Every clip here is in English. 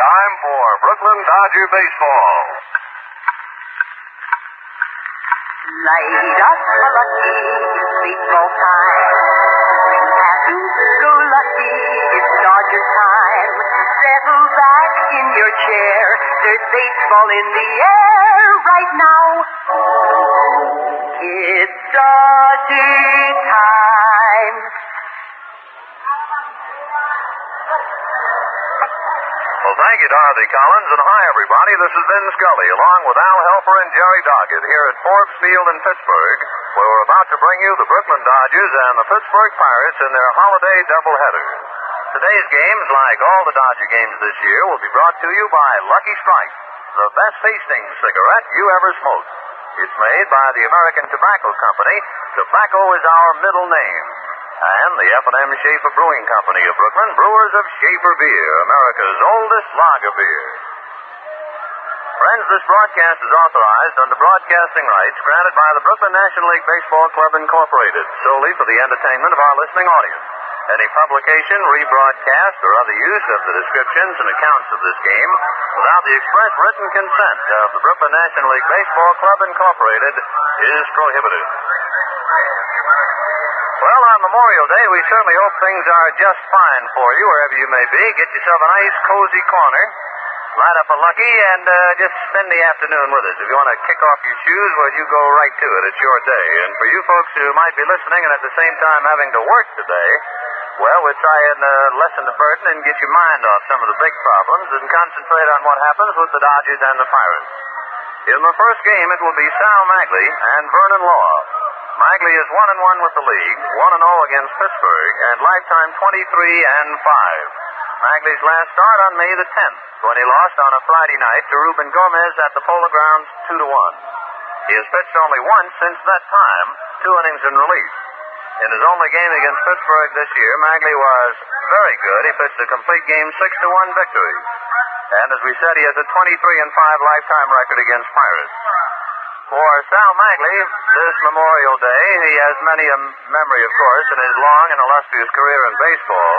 Time for Brooklyn Dodger baseball. Light up a lucky, it's baseball time. Sing happy, go lucky, it's Dodger time. Settle back in your chair, there's baseball in the air right now. It's Dodger time. Well, thank you, Dorothy Collins, and hi, everybody. This is Vin Scully, along with Al Helfer and Jerry Doggett here at Forbes Field in Pittsburgh, where we're about to bring you the Brooklyn Dodgers and the Pittsburgh Pirates in their holiday doubleheader. Today's games, like all the Dodger games this year, will be brought to you by Lucky Strike, the best tasting cigarette you ever smoked. It's made by the American Tobacco Company. Tobacco is our middle name. And the F&M Schaefer Brewing Company of Brooklyn, brewers of Schaefer Beer, America's oldest lager beer. Friends, this broadcast is authorized under broadcasting rights granted by the Brooklyn National League Baseball Club Incorporated, solely for the entertainment of our listening audience. Any publication, rebroadcast, or other use of the descriptions and accounts of this game without the express written consent of the Brooklyn National League Baseball Club Incorporated is prohibited. Well, on Memorial Day, we certainly hope things are just fine for you, wherever you may be. Get yourself a nice, cozy corner, light up a Lucky, and just spend the afternoon with us. If you want to kick off your shoes, well, you go right to it. It's your day. And for you folks who might be listening and at the same time having to work today, well, we'll try and lessen the burden and get your mind off some of the big problems and concentrate on what happens with the Dodgers and the Pirates. In the first game, it will be Sal Magley and Vernon Law. Magley is 1-1 with the league, 1-0 against Pittsburgh, and lifetime 23-5. Magley's last start on May the 10th, when he lost on a Friday night to Ruben Gomez at the Polo Grounds 2-1. He has pitched only once since that time, 2 innings in relief. In his only game against Pittsburgh this year, Magley was very good. He pitched a complete game 6-1 victory. And as we said, he has a 23-5 lifetime record against Pirates. For Sal Magley, this Memorial Day, he has many a memory, of course, in his long and illustrious career in baseball.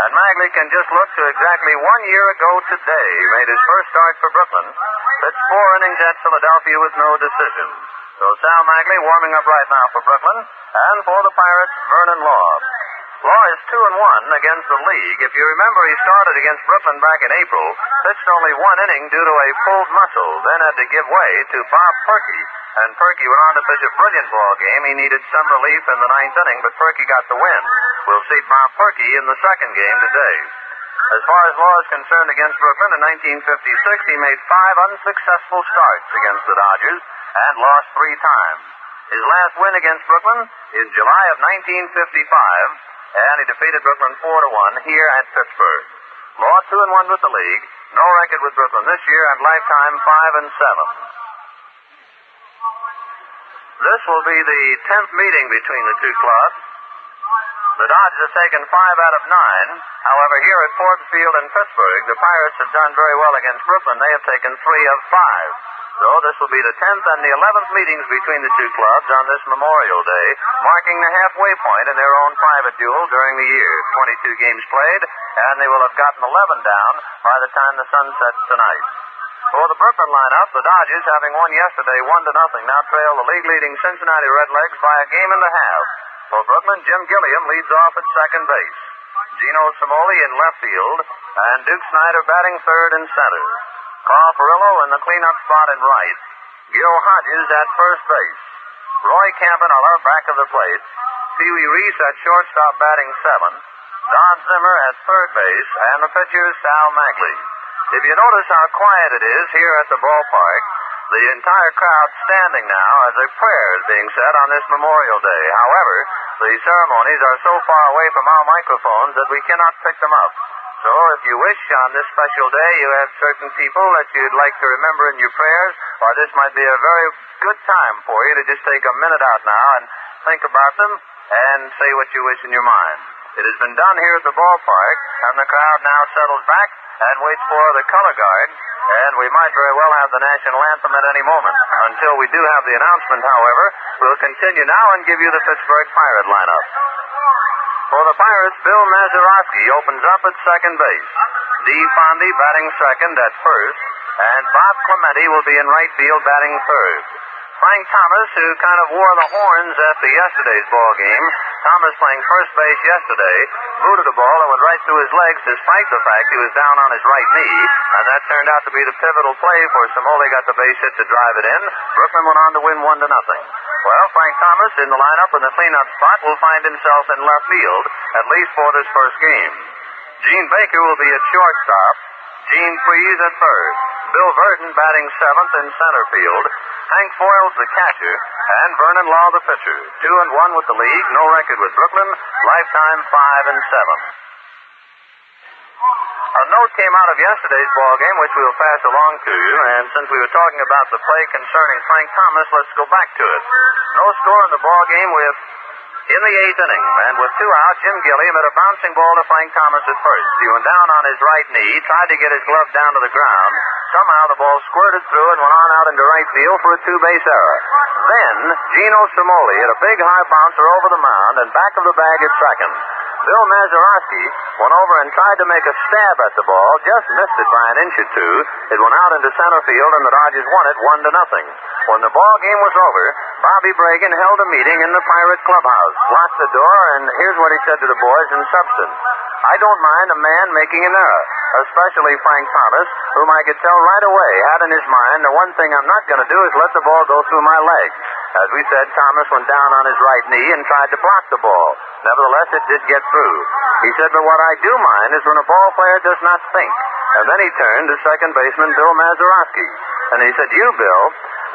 And Magley can just look to exactly 1 year ago today. He made his first start for Brooklyn, pitched 4 innings at Philadelphia with no decision. So Sal Magley warming up right now for Brooklyn, and for the Pirates, Vernon Law. Law is 2-1 against the league. If you remember, he started against Brooklyn back in April, pitched only 1 inning due to a pulled muscle, then had to give way to Bob Perky. And Perky went on to pitch a brilliant ball game. He needed some relief in the 9th inning, but Perky got the win. We'll see Bob Perky in the second game today. As far as Law is concerned against Brooklyn, in 1956, he made 5 unsuccessful starts against the Dodgers and lost 3 times. His last win against Brooklyn in July of 1955, and he defeated Brooklyn 4-1 here at Pittsburgh. Law 2-1 with the league, no record with Brooklyn this year, and lifetime 5-7. This will be the 10th meeting between the two clubs. The Dodgers have taken 5 out of 9. However, here at Forbes Field in Pittsburgh, the Pirates have done very well against Brooklyn. They have taken 3 of 5. So this will be the 10th and the 11th meetings between the two clubs on this Memorial Day, marking the halfway point in their own private duel during the year. 22 games played, and they will have gotten 11 down by the time the sun sets tonight. For the Brooklyn lineup, the Dodgers, having won yesterday 1-0, now trail the league-leading Cincinnati Redlegs by a game and a half. For Brooklyn, Jim Gilliam leads off at second base. Gino Cimoli in left field, and Duke Snyder batting third and center. Carl Furillo in the cleanup spot in right. Gil Hodges at first base. Roy Campanella back of the plate. Pee Wee Reese at shortstop batting 7th. Don Zimmer at third base, and the pitcher Sal Magley. If you notice how quiet it is here at the ballpark, the entire crowd standing now as a prayer is being said on this Memorial Day. However, the ceremonies are so far away from our microphones that we cannot pick them up. So if you wish on this special day you have certain people that you'd like to remember in your prayers, or this might be a very good time for you to just take a minute out now and think about them and say what you wish in your mind. It has been done here at the ballpark, and the crowd now settles back and waits for the color guard, and we might very well have the national anthem at any moment. Until we do have the announcement, however, we'll continue now and give you the Pittsburgh Pirate lineup. For the Pirates, Bill Mazeroski opens up at second base. Dee Fondy batting second at first, and Bob Clemente will be in right field batting third. Frank Thomas, who kind of wore the horns after yesterday's ball game, Thomas playing first base yesterday, booted a ball that went right through his legs despite the fact he was down on his right knee, and that turned out to be the pivotal play for Somoli got the base hit to drive it in. Brooklyn went on to win 1-0. Well, Frank Thomas in the lineup in the cleanup spot will find himself in left field, at least for this first game. Gene Baker will be at shortstop, Gene Freese at first, Bill Verdon batting seventh in center field, Hank Foyles the catcher, and Vernon Law the pitcher. 2-1 with the league, no record with Brooklyn, lifetime 5-7. A note came out of yesterday's ball game, which we'll pass along to you, and since we were talking about the play concerning Frank Thomas, let's go back to it. No score in the ball game in the eighth inning, and with 2 out, Jim Gilliam hit a bouncing ball to Frank Thomas at first. He went down on his right knee, tried to get his glove down to the ground. Somehow the ball squirted through and went on out into right field for a 2-base error. Then, Gino Somoli hit a big high bouncer over the mound and back of the bag at second. Bill Mazeroski went over and tried to make a stab at the ball, just missed it by an inch or two. It went out into center field, and the Dodgers won it 1-0. When the ball game was over, Bobby Bragan held a meeting in the Pirate clubhouse, locked the door, and here's what he said to the boys in substance. I don't mind a man making an error, especially Frank Thomas, whom I could tell right away had in his mind the one thing I'm not going to do is let the ball go through my legs. As we said, Thomas went down on his right knee and tried to block the ball. Nevertheless, it did get through. He said, but what I do mind is when a ball player does not think. And then he turned to second baseman Bill Mazeroski. And he said, you, Bill,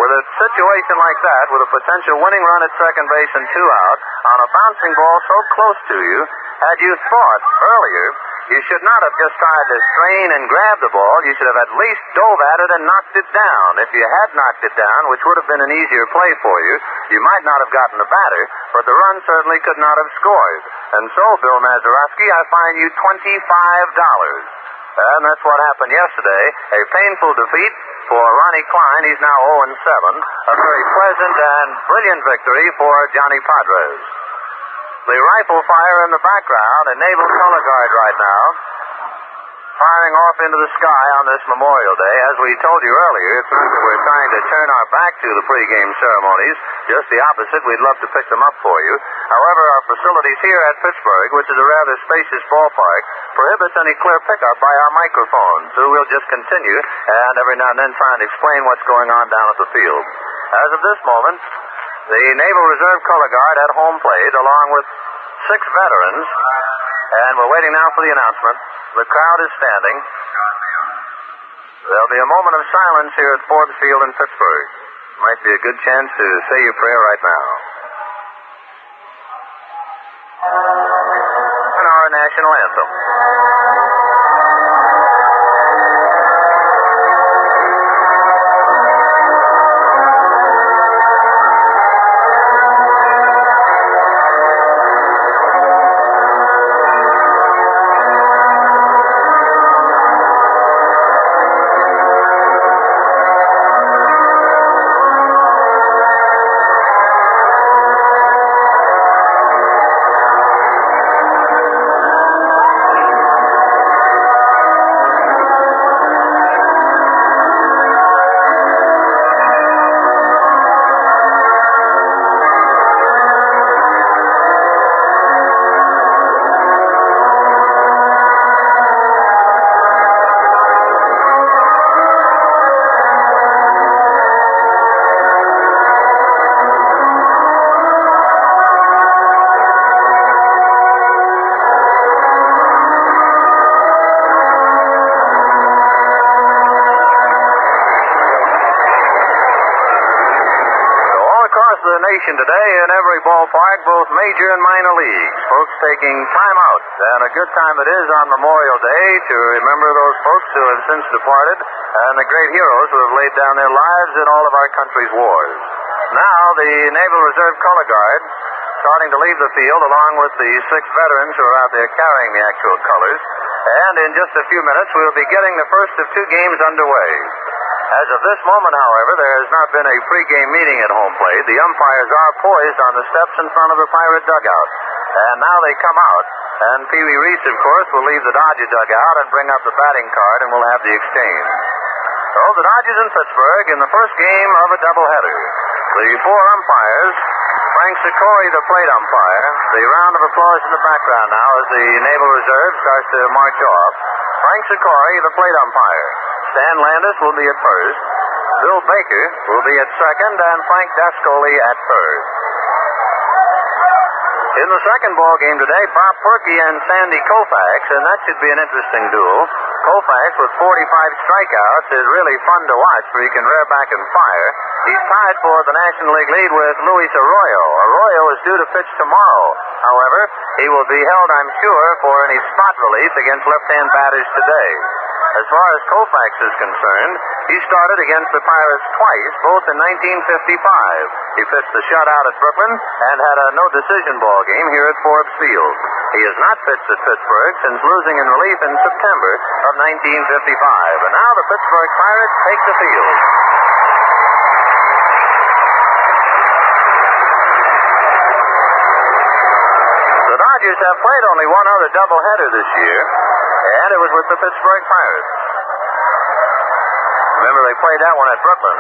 with a situation like that, with a potential winning run at second base and 2 out, on a bouncing ball so close to you, had you thought earlier, you should not have just tried to strain and grab the ball. You should have at least dove at it and knocked it down. If you had knocked it down, which would have been an easier play for you, you might not have gotten the batter, but the run certainly could not have scored. And so, Bill Mazeroski, I fine you $25. And that's what happened yesterday. A painful defeat for Ronnie Klein. He's now 0-7. A very pleasant and brilliant victory for Johnny Padres. The rifle fire in the background, a naval color guard right now, firing off into the sky on this Memorial Day. As we told you earlier, it's not that we're trying to turn our back to the pregame ceremonies. Just the opposite. We'd love to pick them up for you. However, our facilities here at Pittsburgh, which is a rather spacious ballpark, prohibits any clear pickup by our microphones. So we'll just continue and every now and then try and explain what's going on down at the field. As of this moment, the Naval Reserve Color Guard at home plate, along with 6 veterans, and we're waiting now for the announcement. The crowd is standing. There'll be a moment of silence here at Ford Field in Pittsburgh. Might be a good chance to say your prayer right now. And our national anthem. Today in every ballpark, both major and minor leagues, folks taking time out, and a good time it is on Memorial Day to remember those folks who have since departed and the great heroes who have laid down their lives in all of our country's wars. Now, the Naval Reserve Color Guard starting to leave the field along with the 6 veterans who are out there carrying the actual colors, and in just a few minutes we'll be getting the first of 2 games underway. As of this moment, however, there has not been a pregame meeting at home plate. The umpires are poised on the steps in front of the Pirate dugout. And now they come out. And Pee Wee Reese, of course, will leave the Dodger dugout and bring up the batting card, and we'll have the exchange. So the Dodgers in Pittsburgh in the first game of a doubleheader. The four umpires, Frank Sikori, the plate umpire. The round of applause in the background now as the Naval Reserve starts to march off. Frank Sikori, the plate umpire. Stan Landis will be at first. Bill Baker will be at second, and Frank Dascoli at third. In the second ball game today, Bob Perky and Sandy Koufax, and that should be an interesting duel. Koufax with 45 strikeouts is really fun to watch, for he can rear back and fire. He's tied for the National League lead with Luis Arroyo. Arroyo is due to pitch tomorrow. However, he will be held, I'm sure, for any spot relief against left-hand batters today. As far as Koufax is concerned, he started against the Pirates twice, both in 1955. He pitched the shutout at Brooklyn and had a no-decision ball game here at Forbes Field. He has not pitched at Pittsburgh since losing in relief in September of 1955. And now the Pittsburgh Pirates take the field. The Dodgers have played only one other doubleheader this year, and it was with the Pittsburgh Pirates. Remember, they played that one at Brooklyn,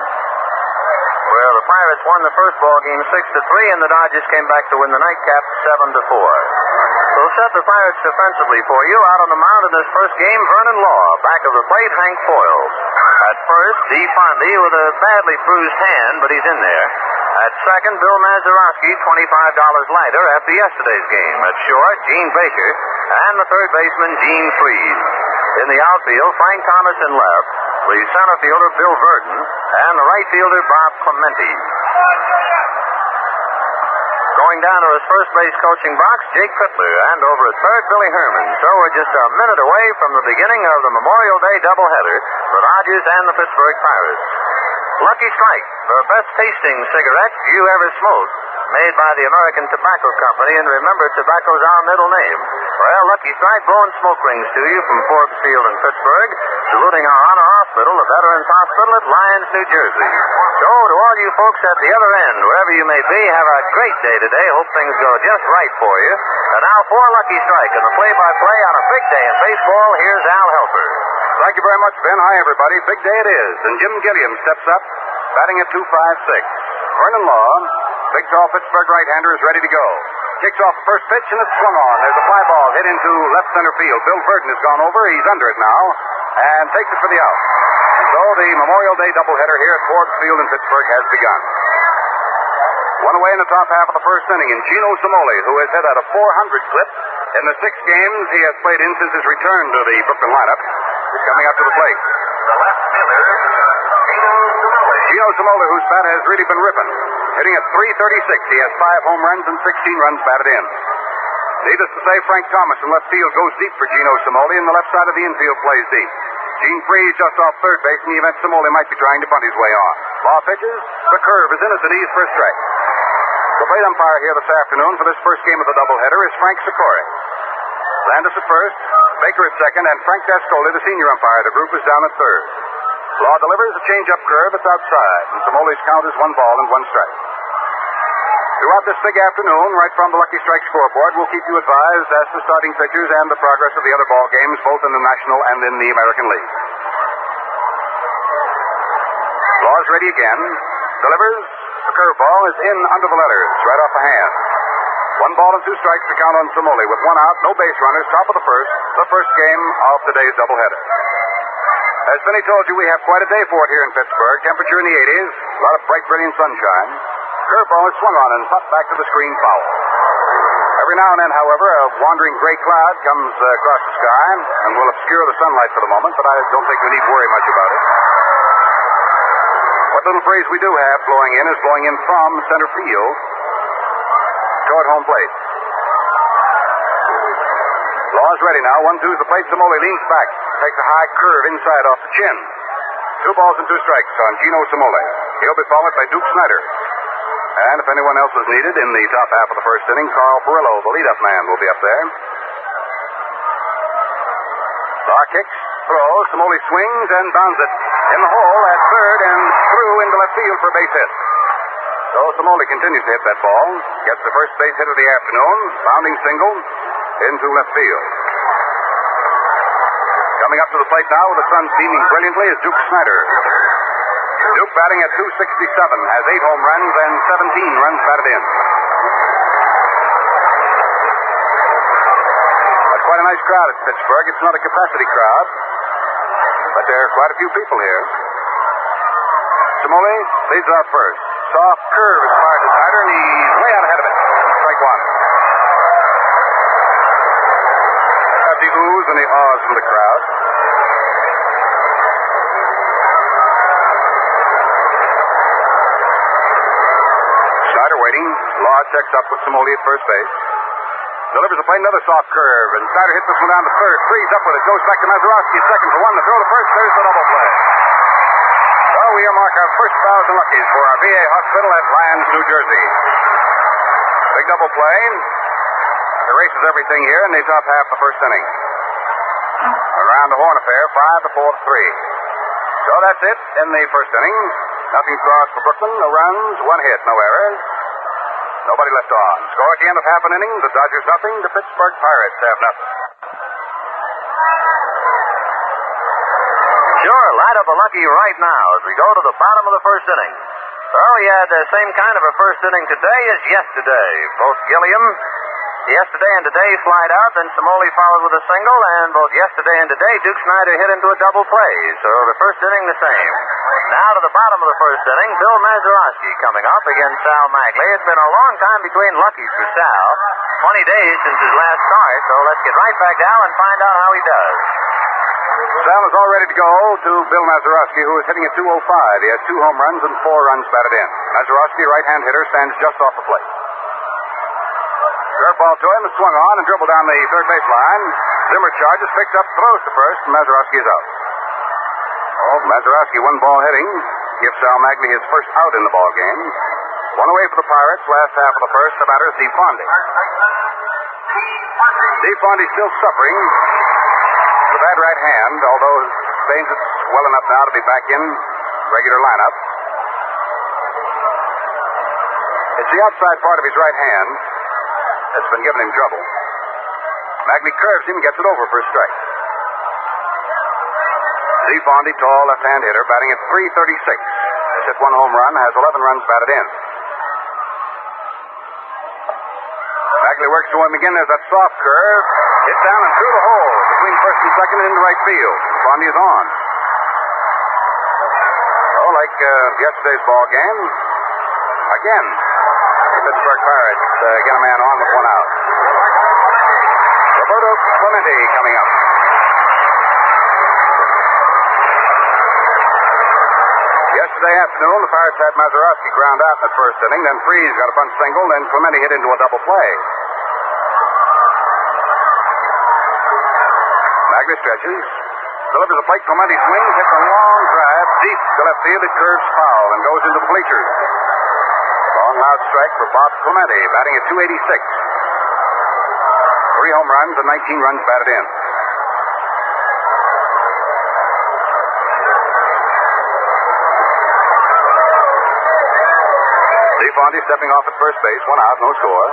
where the Pirates won the first ball game 6-3, and the Dodgers came back to win the nightcap 7-4. So set the Pirates defensively for you. Out on the mound in this first game, Vernon Law. Back of the plate, Hank Foils. At first, Dee Fondy with a badly bruised hand, but he's in there. At second, Bill Mazeroski, $25 lighter after yesterday's game. At short, Gene Baker, and the third baseman, Gene Freed. In the outfield, Frank Thomas in left, the center fielder, Bill Verdon, and the right fielder, Bob Clemente. Going down to his first base coaching box, Jake Cutler, and over at third, Billy Herman. So we're just a minute away from the beginning of the Memorial Day doubleheader, the Dodgers and the Pittsburgh Pirates. Lucky Strike, the best tasting cigarette you ever smoked, made by the American Tobacco Company, and remember, tobacco's our middle name. Well, Lucky Strike blowing smoke rings to you from Forbes Field in Pittsburgh, saluting our honor hospital, the Veterans Hospital at Lyons, New Jersey. So, to all you folks at the other end, wherever you may be, have a great day today. Hope things go just right for you. And now for Lucky Strike and the play-by-play on a big day in baseball, here's Al Helper. Thank you very much, Ben. Hi, everybody. Big day it is. And Jim Gilliam steps up, batting at 2.56. Vernon Law, big tall Pittsburgh right-hander, is ready to go. Kicks off the first pitch, and it's swung on. There's a fly ball hit into left center field. Bill Verdon has gone over. He's under it now and takes it for the out. So the Memorial Day doubleheader here at Forbes Field in Pittsburgh has begun. One away in the top half of the first inning, and Gino Cimoli, who has hit at a .400 clip in the 6 games he has played in since his return to the Brooklyn lineup, is coming up to the plate. The left fielder, Gino Cimoli. Gino Cimoli, whose bat has really been ripping. Hitting at .336. He has 5 home runs and 16 runs batted in. Needless to say, Frank Thomas in left field goes deep for Gino Cimoli, and the left side of the infield plays deep. Gene Freed just off third base in the event Cimoli might be trying to bunt his way on. Law pitches. The curve is in as it is for a strike. The plate umpire here this afternoon for this first game of the doubleheader is Frank Sikori. Landis at first, Baker at second, and Frank Dascoli, the senior umpire of the group, is down at third. Law delivers a change-up curve. It's outside, and Cimoli's count is 1 ball and 1 strike. Throughout this big afternoon, right from the Lucky Strike scoreboard, we'll keep you advised as to starting pitchers and the progress of the other ball games, both in the National and in the American League. Law's ready again. Delivers. The curveball is in under the letters, right off the hand. 1 ball and 2 strikes to count on Cimoli. With 1 out, no base runners, top of the first game of today's doubleheader. As Benny told you, we have quite a day for it here in Pittsburgh. Temperature in the 80s, a lot of bright, brilliant sunshine. Curveball is swung on and popped back to the screen foul. Every now and then, however, a wandering gray cloud comes across the sky and will obscure the sunlight for the moment, but I don't think we need worry much about it. What little breeze we do have blowing in is blowing in from center field toward home plate. Law's ready now. 1-2's the plate. Cimoli leans back. Takes a high curve inside off the chin. 2 balls and 2 strikes on Gino Cimoli. He'll be followed by Duke Snyder. And if anyone else is needed in the top half of the first inning, Carl Perillo, the leadoff man, will be up there. Law kicks, throws. Cimoli swings and bounds it in the hole at third and through into left field for a base hit. So Somoli continues to hit that ball. Gets the first base hit of the afternoon. Bounding single into left field. Coming up to the plate now with the sun beaming brilliantly is Duke Snyder. Duke batting at .267, has 8 home runs and 17 runs batted in. That's quite a nice crowd at Pittsburgh. It's not a capacity crowd, but there are quite a few people here. Somoli leads off first. Soft curve is fired to Snyder, and he's way out ahead of it. Strike one. Got the oohs and the ahs from the crowd. Snyder waiting. Law checks up with Somoli at first base. Delivers a play, another soft curve, and Snyder hits this one down to third. Frees up with it, goes back to Mazeroski, second for one. The throw to first, there's the double play. So we earmark our first 1,000 luckies for our VA hospital at Lyons, New Jersey. Big double play. It erases everything here in the top half of the first inning. Around the horn affair, 5-4 to 3. So that's it in the first inning. Nothing crossed for Brooklyn, no runs, 1 hit, no errors. Nobody left on. Score at the end of half an inning, the Dodgers nothing, the Pittsburgh Pirates have nothing. Sure, light up a lucky right now as we go to the bottom of the first inning. So we had the same kind of a first inning today as yesterday. Both Gilliam, yesterday and today, slide out, then Somoli followed with a single, and both yesterday and today, Duke Snyder hit into a double play. So the first inning the same. Now to the bottom of the first inning, Bill Mazeroski coming up against Sal Magley. It's been a long time between luckies for Sal. 20 days since his last start, so let's get right back down and find out how he does. Sal is all ready to go to Bill Mazeroski, who is hitting at .205. He has 2 home runs and 4 runs batted in. Mazeroski, right-hand hitter, stands just off the plate. Curveball to him is swung on and dribbled down the third baseline. Zimmer charges, picks up, throws to first, and Mazeroski is out. Oh, Mazeroski, 1 ball hitting, gives Sal Magley his first out in the ball game. 1 away for the Pirates, last half of the first. The batter is Steve Fondy. Steve Fondy still suffering with a bad right hand, although Baines is well enough now to be back in regular lineup. It's the outside part of his right hand that's been giving him trouble. Magley curves him and gets it over for a strike. Steve Fondy, tall left-hand hitter, batting at .336. Has hit 1 home run, has 11 runs batted in. Magley works to him again. There's that soft curve. Hit down and through the hole between first and second and into right field. Fondy is on. Oh, like yesterday's ball game, again, the Pittsburgh Pirates get a man on with 1 out. Roberto Clemente coming up. Yesterday afternoon, the Pirates had Mazeroski ground out in the first inning, then Freese got a bunt single, then Clemente hit into a double play. Magley stretches, delivers a plate. Clemente swings, hits a long drive deep to left field. It curves foul and goes into the bleachers. Long, loud strike for Bob Clemente, batting at .286. 3 home runs and 19 runs batted in. Steve Fondy stepping off at first base, 1 out, no score.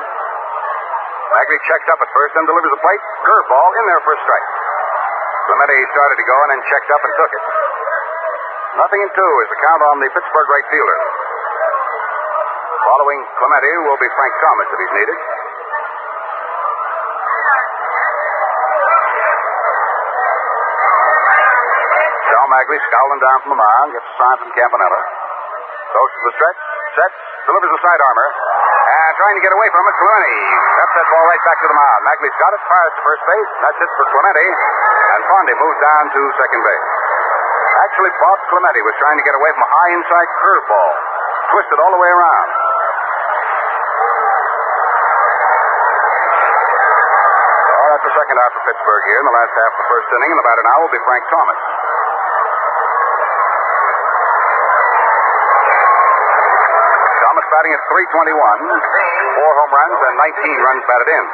Magley checked up at first, then delivers a plate. Curveball in there for a strike. Clemente started to go and then checked up and took it. 0-2 is the count on the Pittsburgh right fielder. Following Clemente will be Frank Thomas if he's needed. Sal Magley scowling down from the mound, gets a sign from Campanella. Goes to the stretch, sets, delivers a side armor, and trying to get away from it, Clemente steps that ball right back to the mound. Magley's got it, fires to first base. That's it for Clemente, and Fondy moves down to second base. Actually, Bob Clemente was trying to get away from a high inside curveball, twisted all the way around. Well, that's the second out for Pittsburgh here in the last half of the first inning, and the batter now will be Frank Thomas. Batting at .321, 4 home runs and 19 runs batted in.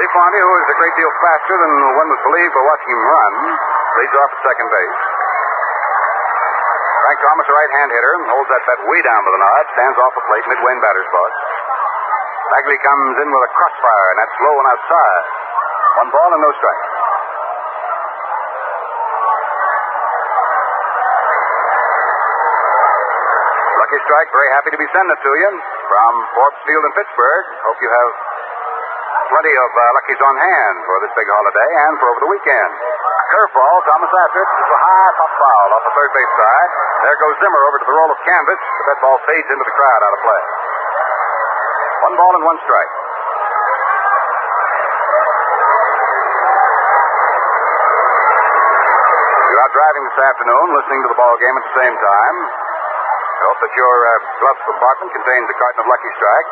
Steve Fondy, who is a great deal faster than one would believe by watching him run, leads off at second base. Frank Thomas, a right-hand hitter, holds that bat way down to the nod, stands off the plate midway in batter's box. Bagley comes in with a crossfire, and that's low and outside. 1 ball and no strikes. Lucky Strike, very happy to be sending it to you from Forbes Field in Pittsburgh. Hope you have plenty of luckies on hand for this big holiday and for over the weekend. Curveball, Thomas after it. It's a high pop foul off the third base side. There goes Zimmer over to the roll of canvas, but that ball fades into the crowd out of play. 1 ball and 1 strike. You're out driving this afternoon, listening to the ball game at the same time. I hope that your glove compartment contains a carton of Lucky Strike.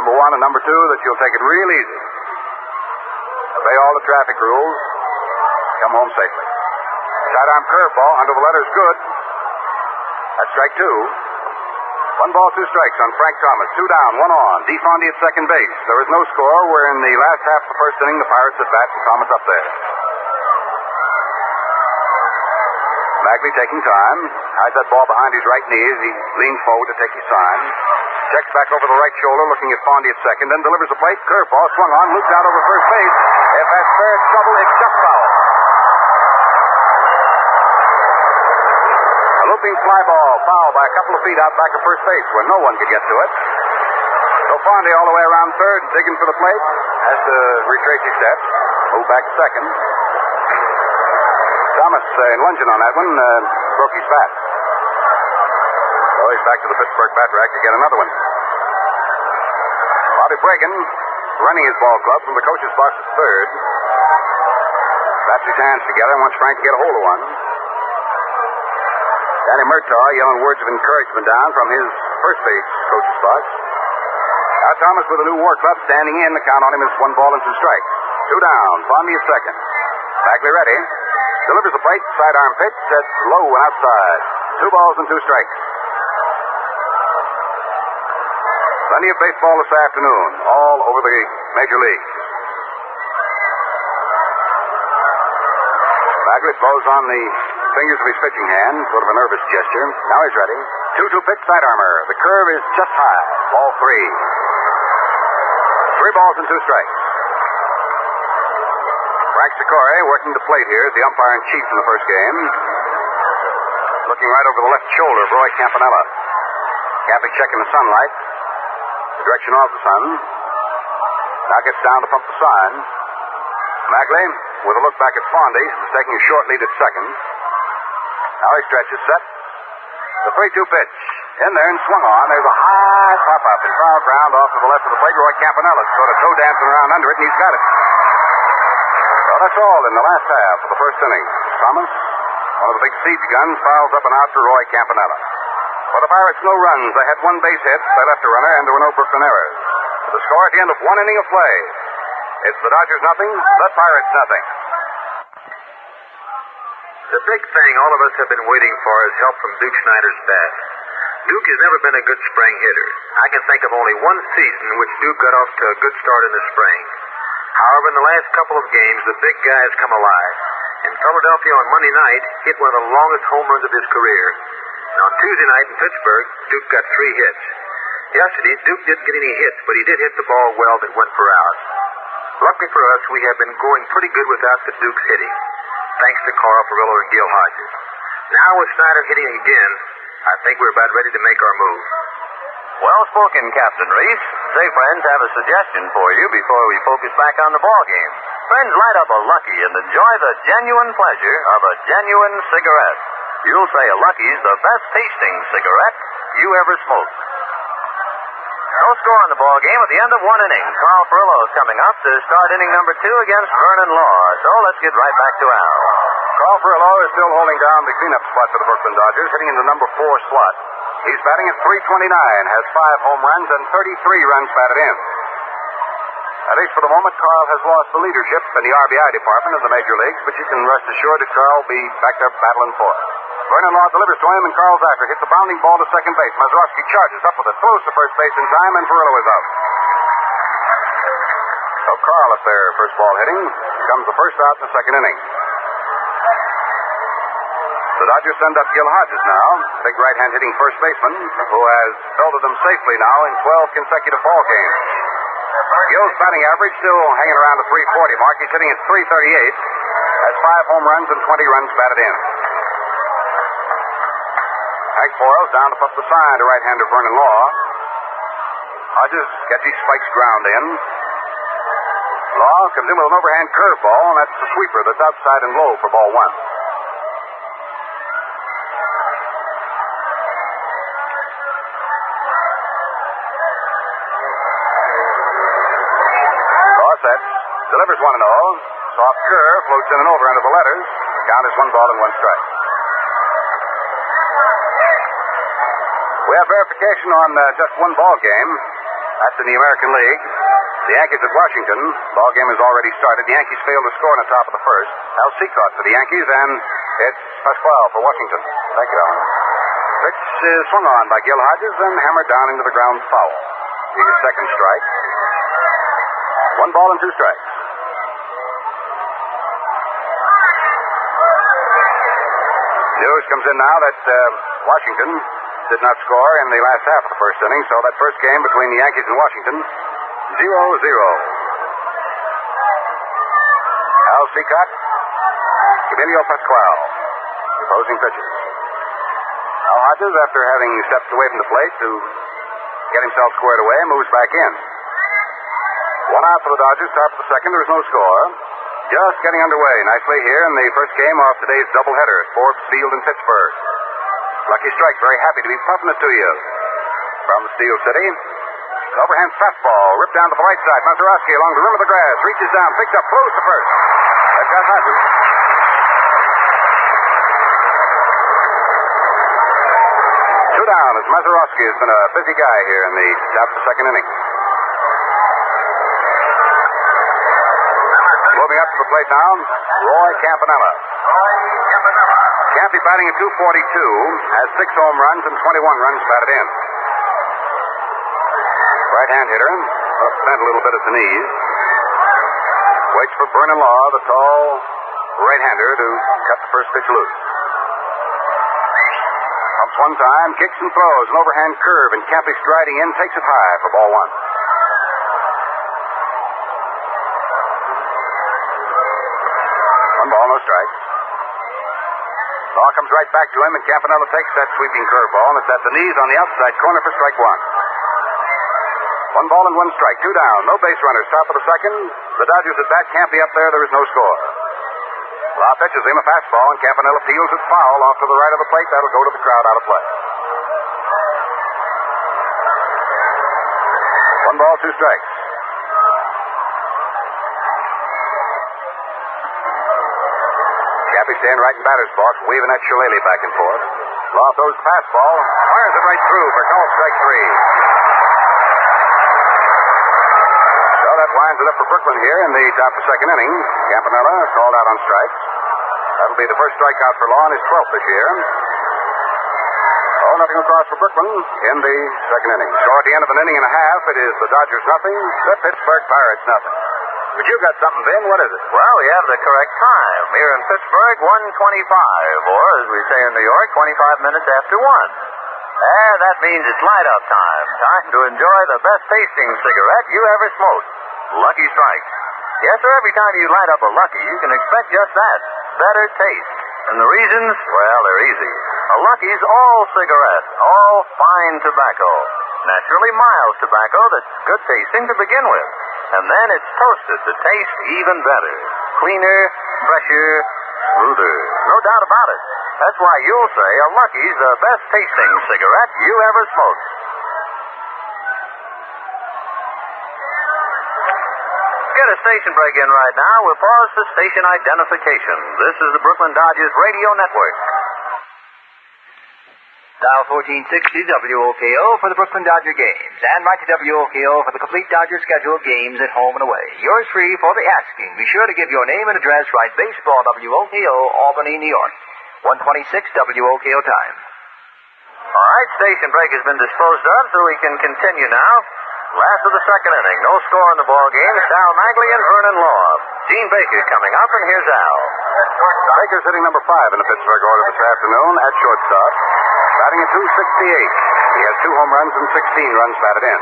Number 1 and number 2, that you'll take it real easy. Obey all the traffic rules. Come home safely. Sidearm curveball under the letters good. That's strike 2. 1 ball, 2 strikes on Frank Thomas. 2 down, 1 on. DeFondy at second base. There is no score. We're in the last half of the first inning. The Pirates at bat and Thomas up there. Bagley taking time. Hides that ball behind his right knee as he leans forward to take his sign. Checks back over the right shoulder, looking at Fondy at second, then delivers a plate. Curveball swung on, looped out over first base. If that's fair trouble, it's just foul. A looping fly ball, foul by a couple of feet out back of first base where no one could get to it. So Fondy all the way around third, digging for the plate. Has to retrace his steps, move back to second. Thomas, in lunging on that one, broke his bat. So he's back to the Pittsburgh bat rack to get another one. Bobby Bragan running his ball club from the coach's box at third. Claps his hands together and wants Frank to get a hold of one. Danny Murtaugh yelling words of encouragement down from his first base coach's box. Now Thomas with a new war club standing in. The count on him is 1 ball and 2 strikes. 2 down. Fondy at second. Bagley ready. Delivers the plate. Sidearm pitch. That's low and outside. 2 balls and 2 strikes. Plenty of baseball this afternoon, all over the major leagues. Bagley blows on the fingers of his pitching hand, sort of a nervous gesture. Now he's ready. 2-2 pitch, sidearmer. The curve is just high. Ball 3. 3 balls and 2 strikes. Frank Sikore working the plate here as the umpire-in-chief in the first game. Looking right over the left shoulder of Roy Campanella. Cappy checking the sunlight. The direction of the sun. Now gets down to pump the sign. Bagley, with a look back at Fondy, is taking a short lead at second. Now he stretches, set. The 3-2 pitch. In there and swung on. There's a high pop-up in foul ground off to the left of the plate. Roy Campanella sort of toe dancing around under it, and he's got it. Well, that's all in the last half of the first inning. Thomas, one of the big siege guns, fouls up and out to Roy Campanella. For the Pirates, no runs. They had 1 base hit. They left a runner, and there were no Brooklyn errors. The score at the end of 1 inning of play. It's the Dodgers nothing, the Pirates nothing. The big thing all of us have been waiting for is help from Duke Snyder's bat. Duke has never been a good spring hitter. I can think of only 1 season in which Duke got off to a good start in the spring. However, in the last couple of games, the big guy has come alive. In Philadelphia on Monday night, hit one of the longest home runs of his career. And on Tuesday night in Pittsburgh, Duke got 3 hits. Yesterday, Duke didn't get any hits, but he did hit the ball well that went for out. Luckily for us, we have been going pretty good without the Duke's hitting, thanks to Carl Furillo and Gil Hodges. Now with Snyder hitting again, I think we're about ready to make our move. Well spoken, Captain Reese. Say, friends, have a suggestion for you before we focus back on the ball game. Friends, light up a Lucky and enjoy the genuine pleasure of a genuine cigarette. You'll say a Lucky's the best tasting cigarette you ever smoked. No score on the ball game at the end of 1 inning. Carl Furillo is coming up to start inning number 2 against Vernon Law. So let's get right back to Al. Carl Furillo is still holding down the cleanup spot for the Brooklyn Dodgers, hitting in the number 4 slot. He's batting at .329, has 5 home runs and 33 runs batted in. At least for the moment, Carl has lost the leadership in the RBI department of the major leagues, but you can rest assured that Carl will be back there battling for it. Vernon Law delivers to him, and Carl's after. Hits a bounding ball to second base. Mazeroski charges up with it, throws to first base in time, and Furillo is out. So Carl up there, first ball hitting. Comes the first out in the second inning. The Dodgers send up Gil Hodges now, big right-hand hitting first baseman, who has belted them safely now in 12 consecutive ball games. Gil's batting average still hanging around the 340 mark. He's hitting at 338. Has 5 home runs and 20 runs batted in. Hank Boyle's down to put the sign to right-hander Vernon Law. Hodges gets his spikes ground in. Law comes in with an overhand curveball, and that's the sweeper that's outside and low for ball 1. Law sets, delivers 1-0. Soft curve, floats in and over under the letters. Count is 1 ball and 1 strike. We have verification on just one ball game. That's in the American League. The Yankees at Washington. Ball game has already started. The Yankees failed to score in the top of the first. Al Seacott for the Yankees, and it's Pasquale for Washington. Thank you, Alan. Pitch is swung on by Gil Hodges and hammered down into the ground foul. He's a second strike. 1 ball and 2 strikes. News comes in now that Washington did not score in the last half of the first inning, so that first game between the Yankees and Washington, 0-0. Al Seacott, Emilio Pasquale, the opposing pitchers. Al Hodges, after having stepped away from the plate to get himself squared away, moves back in. 1 out for the Dodgers, top of the second. There is no score. Just getting underway nicely here in the first game of today's doubleheader at Forbes Field in Pittsburgh. Lucky Strike, very happy to be puffing it to you from Steel City. An overhand fastball ripped down to the right side. Mazeroski along the rim of the grass, reaches down, picks up, throws to first. That got Hodges. 2 down as Mazeroski has been a busy guy here in the top of the second inning. Moving up to the plate now, Roy Campanella. Campy batting at 242, has 6 home runs and 21 runs batted in. Right-hand hitter, bent a little bit at the knees. Waits for Vernon Law, the tall right-hander, to cut the first pitch loose. Pumps 1 time, kicks and throws, an overhand curve, and Campy striding in, takes it high for ball 1. 1 ball, no strikes. Law comes right back to him, and Campanella takes that sweeping curveball, and it's at the knees on the outside corner for strike 1. 1 ball and 1 strike, 2 down, no base runners, top of the second. The Dodgers at bat, Campy up there, there is no score. Law pitches him a fastball, and Campanella peels it foul off to the right of the plate. That'll go to the crowd out of play. 1 ball, 2 strikes. Campy staying right in batter's box, waving that shillelagh back and forth. Law throws the fastball, fires it right through for call strike 3. So that winds it up for Brooklyn here in the top of the second inning. Campanella called out on strikes. That'll be the first strikeout for Law in his 12th this year. Oh, nothing across for Brooklyn in the second inning. So at the end of an inning and a half, it is the Dodgers nothing, the Pittsburgh Pirates nothing. But you got something, Vin. What is it? Well, we have the correct time. Here in Pittsburgh, 1:25, or as we say in New York, 25 minutes after 1. That means it's light-up time. Time to enjoy the best tasting cigarette you ever smoked. Lucky Strike. Yes, sir, every time you light up a Lucky, you can expect just that. Better taste. And the reasons, well, they're easy. A Lucky's all cigarette, all fine tobacco. Naturally mild tobacco that's good tasting to begin with. And then it's toasted to taste even better. Cleaner, fresher, smoother. No doubt about it. That's why you'll say a Lucky's the best tasting cigarette you ever smoked. Get a station break in right now. We'll pause for station identification. This is the Brooklyn Dodgers Radio Network. Dial 1460 WOKO for the Brooklyn Dodger games, and write to WOKO for the complete Dodger schedule of games at home and away. Yours free for the asking. Be sure to give your name and address. Write Baseball WOKO, Albany, New York. 126 WOKO time. All right, station break has been disposed of, so we can continue now. Last of the second inning. No score in the ball game. Sal Magley and Vernon Law. Gene Baker coming up, and here's Al. Baker's hitting number 5 in the Pittsburgh order this afternoon at shortstop, batting at .268. He has 2 home runs and 16 runs batted in.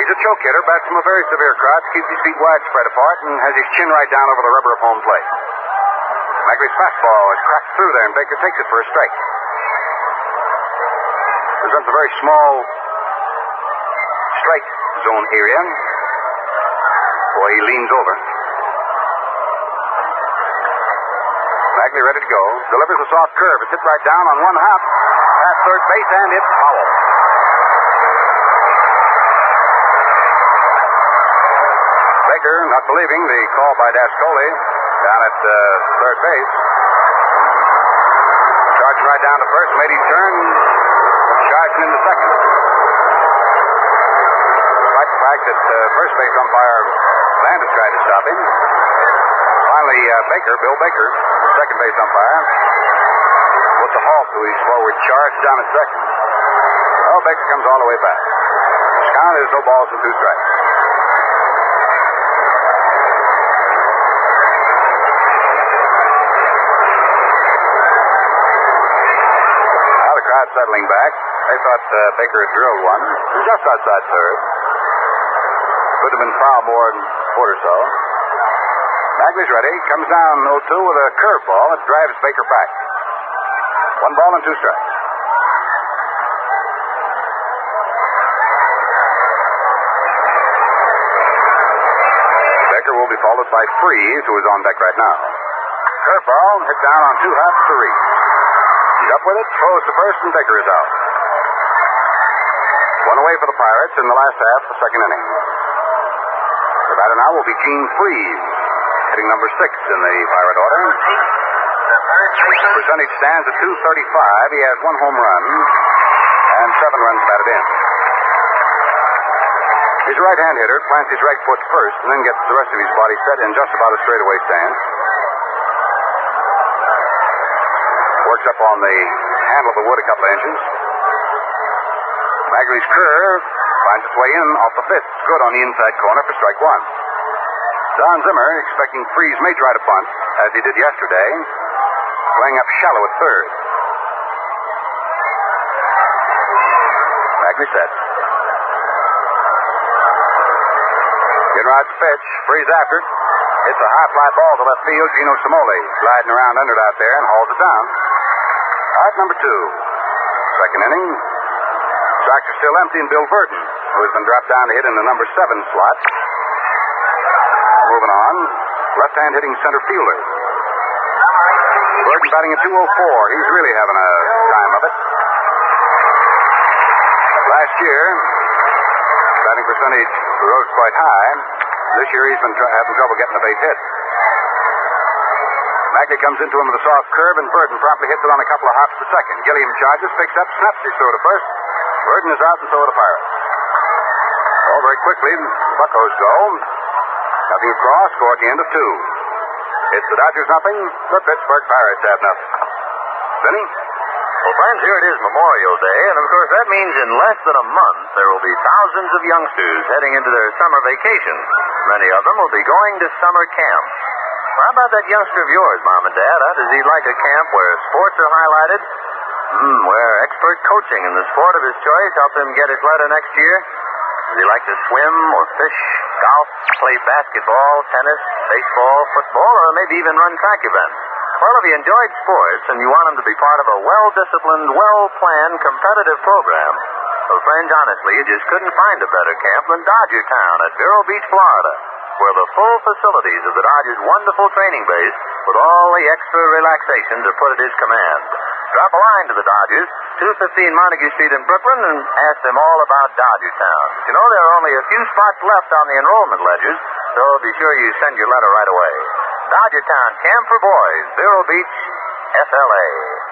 He's a choke hitter, bats from a very severe crouch, keeps his feet wide spread apart, and has his chin right down over the rubber of home plate. Magley's fastball is cracked through there, and Baker takes it for a strike. Presents a very small strike zone area. Boy, he leans over. Magley ready to go. Delivers a soft curve. It's hit right down on one hop. Past third base, and it's foul. Baker, not believing the call by Dascoli down at third base. Charging right down to first, made his turn. Charging into second. Despite the fact that first base umpire Landis tried to stop him. Finally, Bill Baker, second base umpire, puts a halt to his forward charge down at second. Well, Baker comes all the way back. His count is 0 balls and 2 strikes. Now the crowd settling back. They thought Baker had drilled one. It was just outside third. Could have been foul more than a foot or so. Magley's ready. Comes down 0-2 with a curveball that drives Baker back. 1 ball and 2 strikes. Baker will be followed by Freeze, who is on deck right now. Curveball hit down on 2 hops to Reed. He's up with it, throws to first, and Baker is out. 1 away for the Pirates in the last half of the second inning. The batter now will be Gene Freeze, hitting number 6 in the Pirate order. Percentage stands at .235. He has 1 home run and 7 runs batted in. He's a right-hand hitter, plants his right foot first, and then gets the rest of his body set in just about a straightaway stance. Works up on the handle of the wood a couple of inches. Magley's curve finds its way in off the fifth. It's good on the inside corner for strike 1. Don Zimmer, expecting Freeze may try to bunt, as he did yesterday, playing up shallow at third. Magley sets. Ginrod's pitch. Freeze after it. Hits a high fly ball to left field. Gino Simoli gliding around under it out there and hauls it down. Out number 2. Second inning. Strikes are still empty, and Bill Burton, who has been dropped down to hit in the number 7 slot. Moving on. Left-hand hitting center fielder. Burton batting at .204. He's really having a time of it. Last year, batting percentage rose quite high. This year he's been having trouble getting a base hit. Magley comes into him with a soft curve, and Burton promptly hits it on a couple of hops to second. Gilliam charges, picks up, snaps his throw to first. Burton is out, and so are the Pirates. Oh, very quickly, the Buccos go. Nothing across, score at the end of 2. It's the Dodgers nothing, the Pittsburgh Pirates have nothing. Vinny? Well, friends, here it is Memorial Day, and of course that means in less than a month there will be thousands of youngsters heading into their summer vacation. Many of them will be going to summer camp. How about that youngster of yours, Mom and Dad? Does he like a camp where sports are highlighted? Where expert coaching in the sport of his choice help him get his letter next year? Does he like to swim or fish, golf, play basketball, tennis, baseball, football, or maybe even run track events? Well, if you enjoyed sports and you want him to be part of a well-disciplined, well-planned, competitive program, well, friends, honestly, you just couldn't find a better camp than Dodger Town at Vero Beach, Florida, where the full facilities of the Dodgers' wonderful training base with all the extra relaxations are put at his command. Drop a line to the Dodgers, 215 Montague Street in Brooklyn, and ask them all about Dodger Town. You know, there are only a few spots left on the enrollment ledgers, so be sure you send your letter right away. Dodger Town Camp for Boys, Vero Beach, FLA.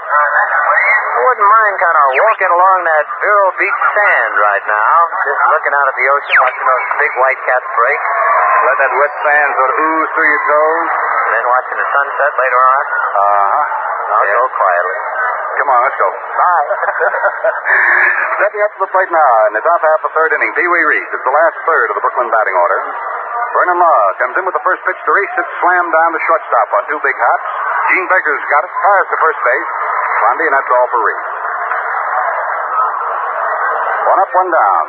I wouldn't mind kind of walking along that Vero Beach sand right now, just looking out at the ocean, watching those big white caps break. Let that wet sand sort of ooze through your toes. And then watching the sunset later on. I'll go quietly. Come on, let's go. Bye. Stepping up to the plate now in the top half of third inning, Pee Wee Reese. It's the last third of the Brooklyn batting order. Vernon Law comes in with the first pitch to Reese. It's slammed down to shortstop on two big hops. Gene Baker's got it. Fires to first base. Fondy, and that's all for Reese. One up, one down.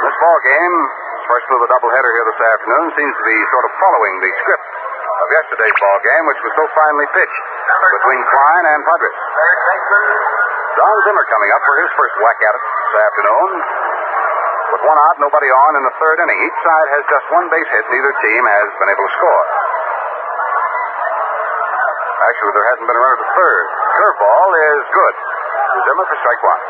This ball game, first of the doubleheader here this afternoon, seems to be sort of following the script of yesterday's ball game, which was so finely pitched between Klein and Padres. Don Zimmer coming up for his first whack at it this afternoon. With one out, nobody on in the third inning. Each side has just one base hit. Neither team has been able to score. Actually, there hasn't been a runner to third. Curveball is good. Zimmer for strike one.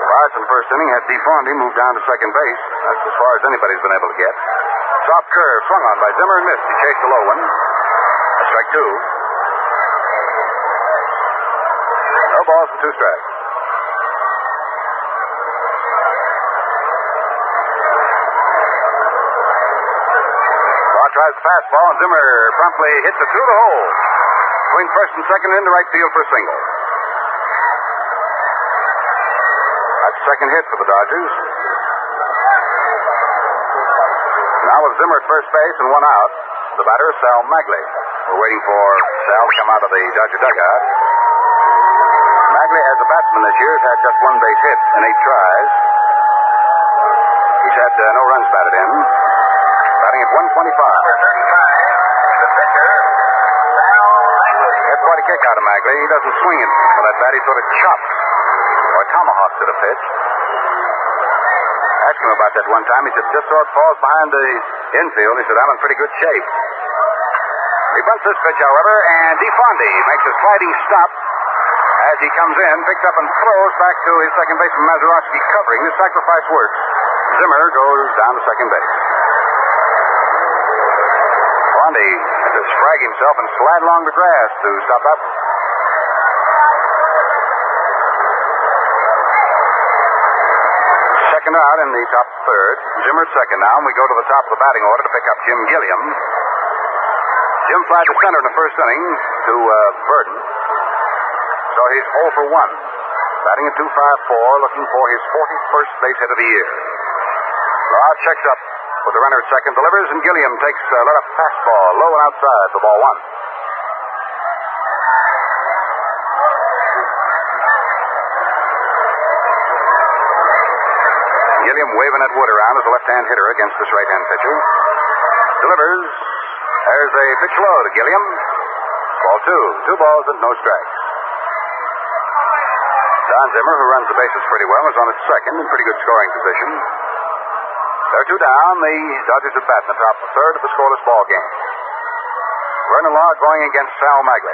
Fired in the first inning had DeFondy moved down to second base. That's as far as anybody's been able to get. Soft curve swung on by Zimmer and missed. He chased the low one. Strike two. No balls and two strikes. Tries the fastball, and Zimmer promptly hits it through the hole. Between first and second into right field for a single. That's the second hit for the Dodgers. Now with Zimmer at first base and one out, the batter is Sal Magley. We're waiting for Sal to come out of the Dodger dugout. Magley, as a batsman this year, has had just one base hit in 8 tries. He's had no runs batted in. Batting at 125. Had quite a kick out of Magley. He doesn't swing it for that bat. He sort of chops or tomahawks at a pitch. Asked him about that one time. He said, just so it falls behind the infield. He said, I'm in pretty good shape. He bunts this pitch, however, and DeFondy makes a sliding stop as he comes in, picks up and throws back to his second baseman, Mazeroski, covering. This sacrifice works. Zimmer goes down to second base. Fondy had to sprag himself and slide along the grass to stop up. Second out in the top third. Zimmer second now, and we go to the top of the batting order to pick up Jim Gilliam. Jim flied to center in the first inning to Burden. So he's 0 for 1. Batting at 2.54, looking for his 41st base hit of the year. Law checks up with the runner at second, delivers, and Gilliam takes a let-up fastball, low and outside for ball one. Gilliam waving that wood around as a left-hand hitter against this right-hand pitcher. Delivers. There's a pitch low to Gilliam. Ball two. 2 balls and no strikes. Don Zimmer, who runs the bases pretty well, is on at second in pretty good scoring position. They're 2 down. The Dodgers at bat in the top of the third of the scoreless ball game. Vernon Law going against Sal Magley.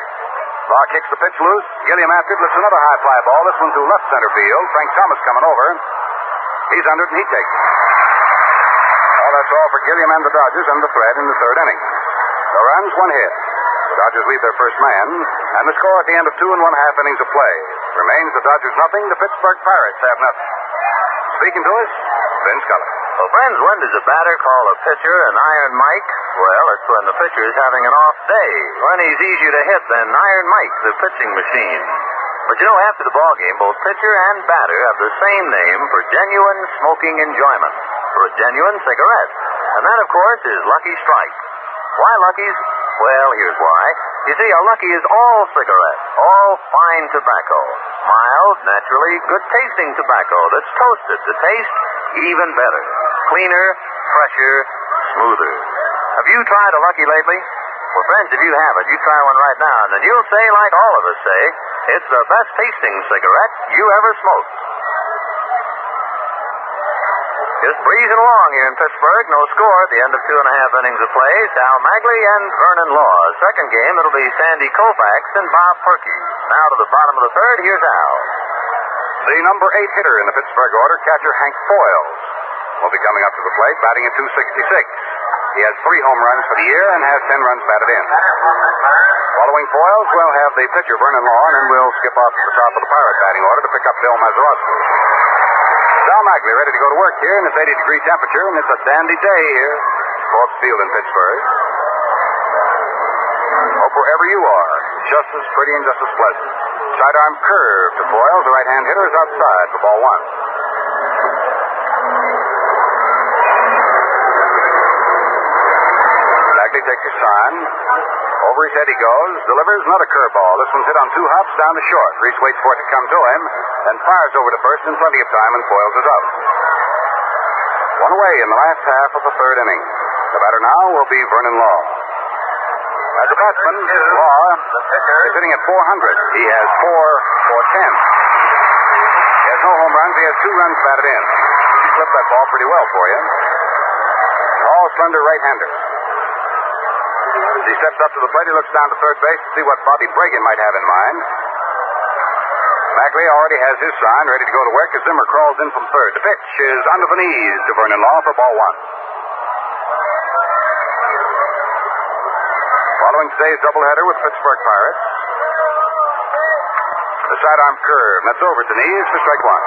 Law kicks the pitch loose. Gilliam after it. Lifts another high fly ball. This one to left center field. Frank Thomas coming over. He's under it and he takes it. Well, that's all for Gilliam and the Dodgers under the thread in the third inning. No runs, 1 hit. The Dodgers leave their first man, and the score at the end of 2 1/2 innings of play remains the Dodgers nothing, the Pittsburgh Pirates have nothing. Speaking to us, Vince Scully. Well, friends, when does a batter call a pitcher an Iron Mike? Well, it's when the pitcher is having an off day, when he's easier to hit than Iron Mike, the pitching machine. But you know, after the ball game, both pitcher and batter have the same name for genuine smoking enjoyment, for a genuine cigarette. And that, of course, is Lucky Strike. Why Lucky's? Well, here's why. You see, a Lucky is all cigarette, all fine tobacco. Mild, naturally, good-tasting tobacco that's toasted to taste even better. Cleaner, fresher, smoother. Have you tried a Lucky lately? Well, friends, if you haven't, you try one right now, and then you'll say, like all of us say, it's the best-tasting cigarette you ever smoked. Just breezing along here in Pittsburgh. No score at the end of 2 1/2 innings of play. Sal Magley and Vernon Law. Second game, it'll be Sandy Koufax and Bob Perky. Now to the bottom of the third, here's Al. The number 8 hitter in the Pittsburgh order, catcher Hank Foyles, will be coming up to the plate, batting at 266. He has 3 home runs for the year and has 10 runs batted in. Following Foyles, we'll have the pitcher Vernon Law, and then we'll skip off to the top of the Pirate batting order to pick up Bill Mazeroski. Sal Magley ready to go to work here in this 80-degree temperature, and it's a dandy day here at Forbes Field in Pittsburgh. Hope wherever you are, it's just as pretty and just as pleasant. Sidearm curve to Foyles. The right-hand hitter is outside for ball one. takes his sign. Over his head he goes, delivers another curveball. This one's hit on 2 hops down to short. Reese waits for it to come to him, then fires over to first in plenty of time and foils us out. 1 away in the last half of the 3rd inning. The batter now will be Vernon Law. As a batsman, Law is hitting at 400. He has 4 for 10. He has no home runs. He has 2 runs batted in. He clipped that ball pretty well for you. Tall, slender right-hander. As he steps up to the plate, he looks down to third base to see what Bobby Bragan might have in mind. Mackley already has his sign ready to go to work as Zimmer crawls in from third. The pitch is under the knees to Vernon Law for ball 1. Following today's doubleheader with Pittsburgh Pirates, the sidearm curve, that's over to knees for strike 1.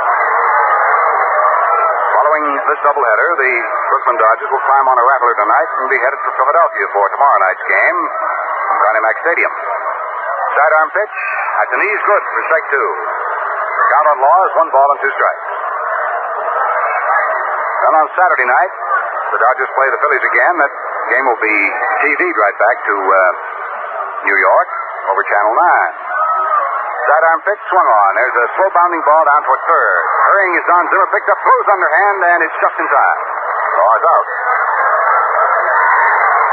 Following this doubleheader, the Brooklyn Dodgers will climb on a rattler tonight and be headed for Philadelphia for tomorrow night's game from Connie Mack Stadium. Sidearm pitch at the knees, good for strike 2. The count on Law is 1 ball and 2 strikes. Then on Saturday night, the Dodgers play the Phillies again. That game will be TV'd right back to New York over Channel 9. Sidearm pitch swung on. There's a slow bounding ball down toward third. Hurrying is Don Zimmer, picked up, throws underhand, and it's just in time. Law is out.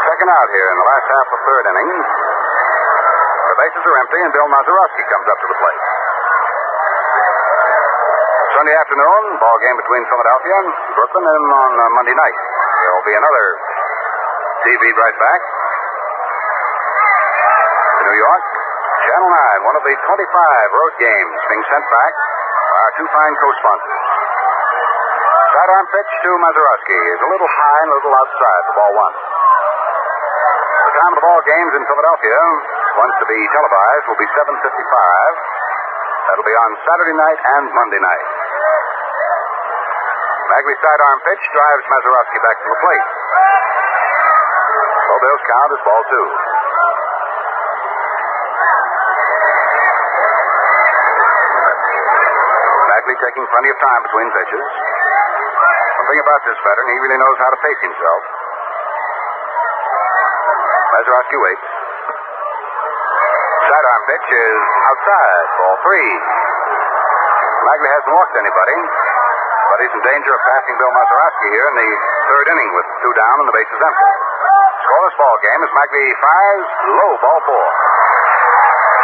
Second out here in the last half of the 3rd inning. The bases are empty, and Bill Mazeroski comes up to the plate. Sunday afternoon, ball game between Philadelphia and Brooklyn, and on Monday night there will be another TV right back to New York. Channel 9, one of the 25 road games being sent back by our 2 fine co-sponsors. Sidearm pitch to Mazeroski is a little high and a little outside for ball 1. The time of the ball games in Philadelphia, once to be televised, will be 7:55. That'll be on Saturday night and Monday night. Magley's sidearm pitch drives Mazeroski back to the plate. So Bill's count is ball 2. Magley taking plenty of time between pitches. One thing about this veteran, he really knows how to pace himself. Mazeroski waits. Sidearm pitch is outside, ball 3. Magley hasn't walked anybody, but he's in danger of passing Bill Mazeroski here in the 3rd inning with 2 down and the bases empty. Scoreless ball game as Magley fires low, ball 4.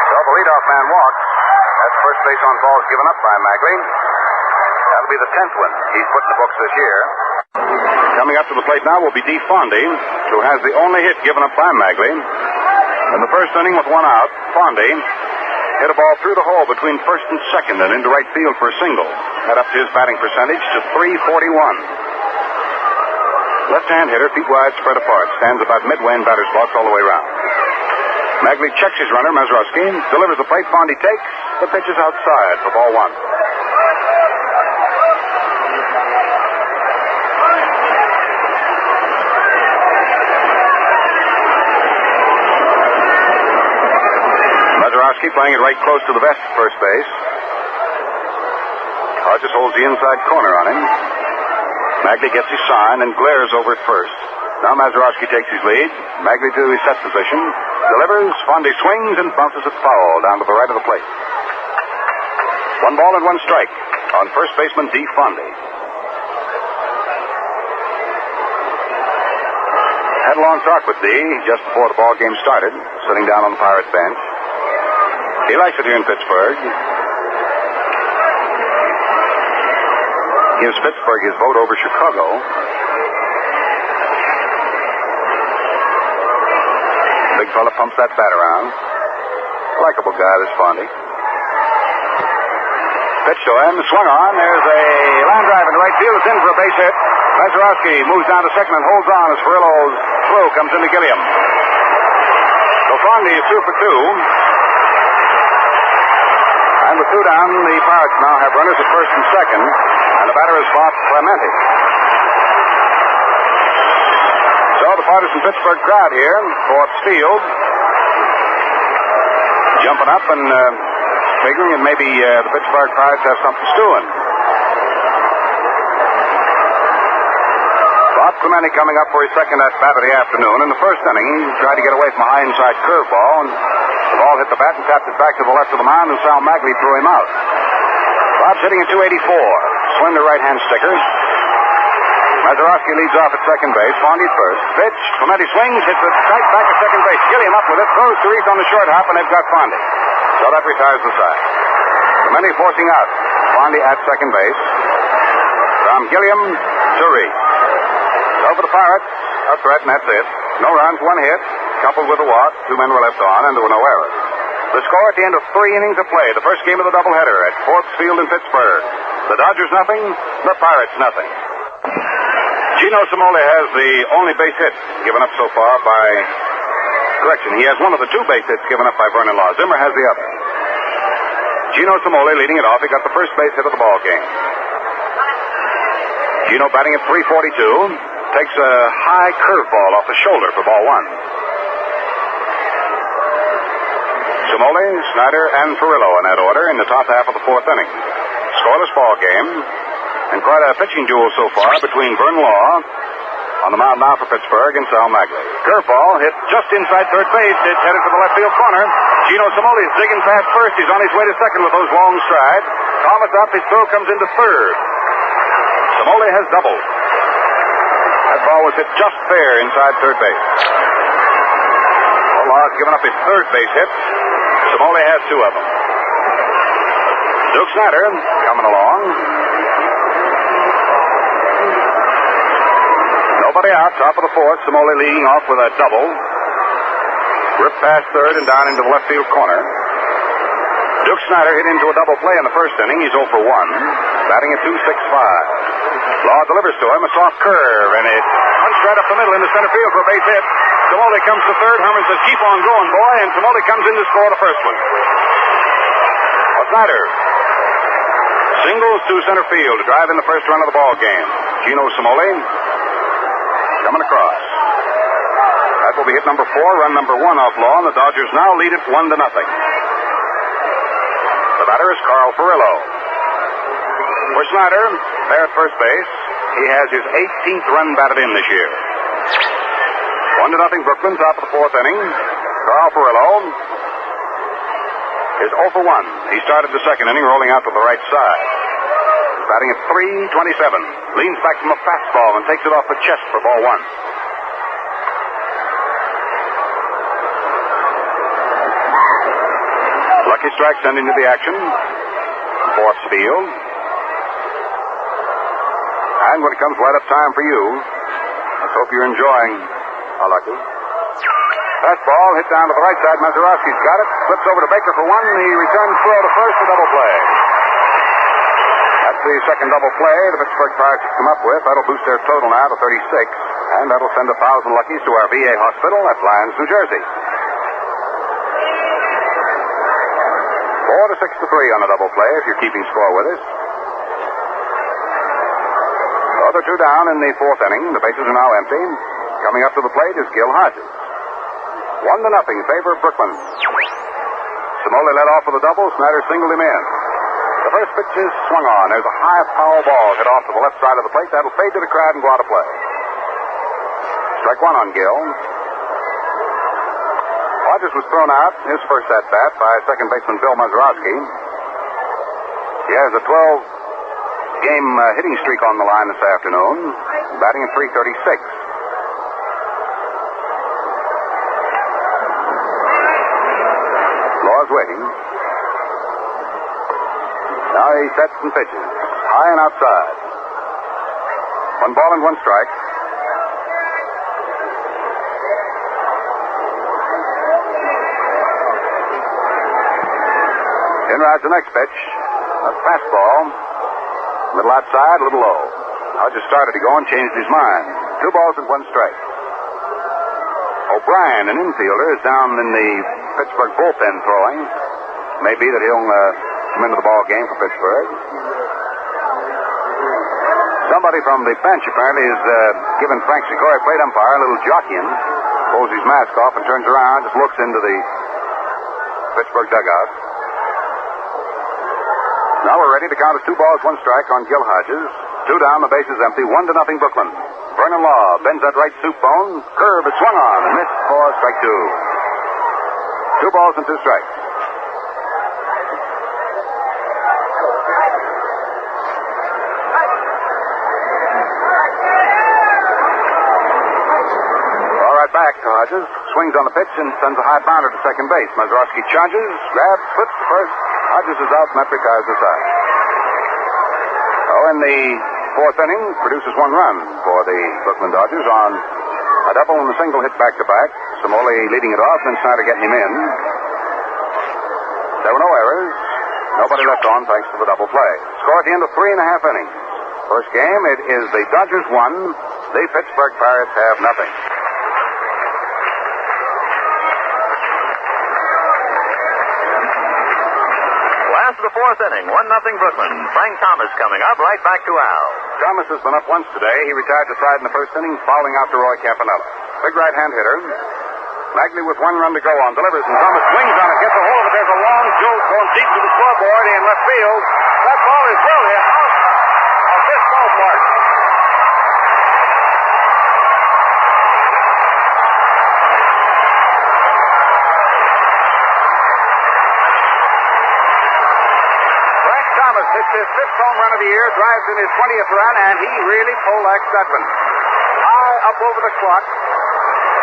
So the leadoff man walks. That's first base on balls given up by Magley. That'll be the 10th one he's put in the books this year. Coming up to the plate now will be D. Fondy, who has the only hit given up by Magley. In the first inning with 1 out, Fondy hit a ball through the hole between first and second and into right field for a single. That upped his batting percentage to .341. Left-hand hitter, feet wide, spread apart, stands about midway in batter's box all the way around. Magley checks his runner, Mazeroski, delivers the plate. Fondy takes. The pitch is outside for ball 1. Mazeroski playing it right close to the vest at first base. Hodges holds the inside corner on him. Magley gets his sign and glares over at first. Now Mazeroski takes his lead. Magley to his set position. Delivers. Fondy swings and bounces it foul down to the right of the plate. 1 ball and 1 strike on first baseman D. Fondy. Had a long talk with D. just before the ball game started, sitting down on the Pirate bench. He likes it here in Pittsburgh. Gives Pittsburgh his vote over Chicago. Big fella pumps that bat around. Likeable guy, this Fondy. Pitch to him, swung on. There's a line drive into right field. It's in for a base hit. Mazeroski moves down to second and holds on as Furillo's throw comes into Gilliam. So Fondy is 2 for 2. And with 2 down, the Pirates now have runners at first and second, and the batter is Bob Clemente. So the partisan Pittsburgh crowd here, Forbes Field, jumping up and figuring that maybe the Pittsburgh Pirates have something stewing. Bob Clemente coming up for his second at bat of the afternoon. In the first inning, he tried to get away from a high inside curveball, and the ball hit the bat and tapped it back to the left of the mound, and Sal Magley threw him out. Bob's hitting at 284. Slender right-hand sticker. Mazeroski leads off at second base. Fondy at first. Pitch. Clemente swings, hits it tight back at second base. Gilliam up with it. Throws to Reese on the short hop, and they've got Fondy. So that retires the side. Clemente forcing out. Fondy at second base. From Gilliam to Reese. Over the Pirates. A threat, and that's it. No runs, one hit. Coupled with a walk. 2 men were left on, and there were no errors. The score at the end of 3 innings of play. The first game of the doubleheader at Forbes Field in Pittsburgh. The Dodgers nothing. The Pirates nothing. Gino Cimoli has the only base hit given up so far by... Correction, he has one of the 2 base hits given up by Vernon Law. Zimmer has the other. Gino Cimoli leading it off. He got the first base hit of the ball game. Gino batting at 342. Takes a high curveball off the shoulder for ball 1. Cimoli, Snyder, and Ferrillo in that order in the top half of the 4th inning. Scoreless ball game. And quite a pitching duel so far between Vern Law on the mound now for Pittsburgh and Sal Magley. Curveball hit just inside third base. It's headed to the left field corner. Gino Cimoli's digging past first. He's on his way to second with those long strides. Thomas up. His throw comes into third. Cimoli has doubled. That ball was hit just fair inside third base. Well, Law's given up his third base hit. Cimoli has 2 of them. Duke Snyder coming along. Nobody out, top of the 4th. Cimoli leading off with a double. Ripped past third and down into the left field corner. Duke Snyder hit into a double play in the first inning. He's 0 for 1. Batting at 265. Law delivers to him a soft curve, and it punched right up the middle into center field for a base hit. Cimoli comes to third. Herman says, keep on going, boy, and Cimoli comes in to score the first one. Well, Snyder singles to center field to drive in the first run of the ball game. Gino Cimoli coming across. That will be hit number 4, run number 1 off Law, and the Dodgers now lead it 1-0. The batter is Carl Ferrillo. For Snyder, there at first base, he has his 18th run batted in this year. 1-0 Brooklyn, top of the 4th inning. Carl Ferrillo is 0 for 1. He started the second inning rolling out to the right side. Batting at 327. Leans back from a fastball and takes it off the chest for ball 1. Lucky strike sent into the action. Forbes Field. And when it comes right up time for you, let's hope you're enjoying a lucky. Fastball hit down to the right side. Mazeroski's got it. Flips over to Baker for 1. He returns throw to first, a double play. That's the second double play the Pittsburgh Pirates have come up with. That'll boost their total now to 36. And that'll send 1,000 luckies to our VA hospital at Lyons, New Jersey. 4-6 to 3 on a double play if you're keeping score with us. The other 2 down in the 4th inning. The bases are now empty. Coming up to the plate is Gil Hodges. 1-0 in favor of Brooklyn. Cimoli led off with a double. Snyder singled him in. The first pitch is swung on. There's a high foul ball hit off to the left side of the plate. That'll fade to the crowd and go out of play. Strike 1 on Gil. Hodges was thrown out his first at-bat by second baseman Bill Mazeroski. He has a 12-game hitting streak on the line this afternoon, batting at 336. Law's waiting. Now he sets and pitches. High and outside. 1 ball and 1 strike. In rides the next pitch. A fastball. A little outside, a little low. Hodges started to go and changed his mind. 2 balls and 1 strike. O'Brien, an infielder, is down in the Pittsburgh bullpen throwing. Maybe that he'll come into the ball game for Pittsburgh. Somebody from the bench apparently is giving Frank Segura, plate umpire, a little jockeying. Pulls his mask off and turns around, just looks into the Pittsburgh dugout. Now we're ready to count as 2 balls, 1 strike on Gil Hodges. 2 down, the base is empty. 1-0 Brooklyn. Vernon Law bends that right soup bone. Curve is swung on and missed for strike two. 2 balls and 2 strikes. All right, back to Hodges. Swings on the pitch and sends a high bounder to second base. Mazeroski charges, grabs, flips to first. Hodges is out, and that retires the side. In the 4th inning, produces 1 run for the Brooklyn Dodgers on a double and a single hit back-to-back. Samoli leading it off, and Snyder getting him in. There were no errors. Nobody left on thanks to the double play. Score at the end of 3.5 innings. First game, it is the Dodgers 1. The Pittsburgh Pirates have nothing. Last of the 4th inning, 1-0 Brooklyn. Frank Thomas coming up, right back to Al. Thomas has been up once today. He retired to side in the first inning, fouling out to Roy Campanella. Big right-hand hitter. Magley with 1 run to go on, delivers, and Thomas swings on it, gets a hold of it. There's a long jolt going deep to the scoreboard in left field. That ball is well hit out of this ballpark. Frank Thomas hits his 5th home run of the year, drives in his 20th run, and he really poleaxed that one. High up over the clock.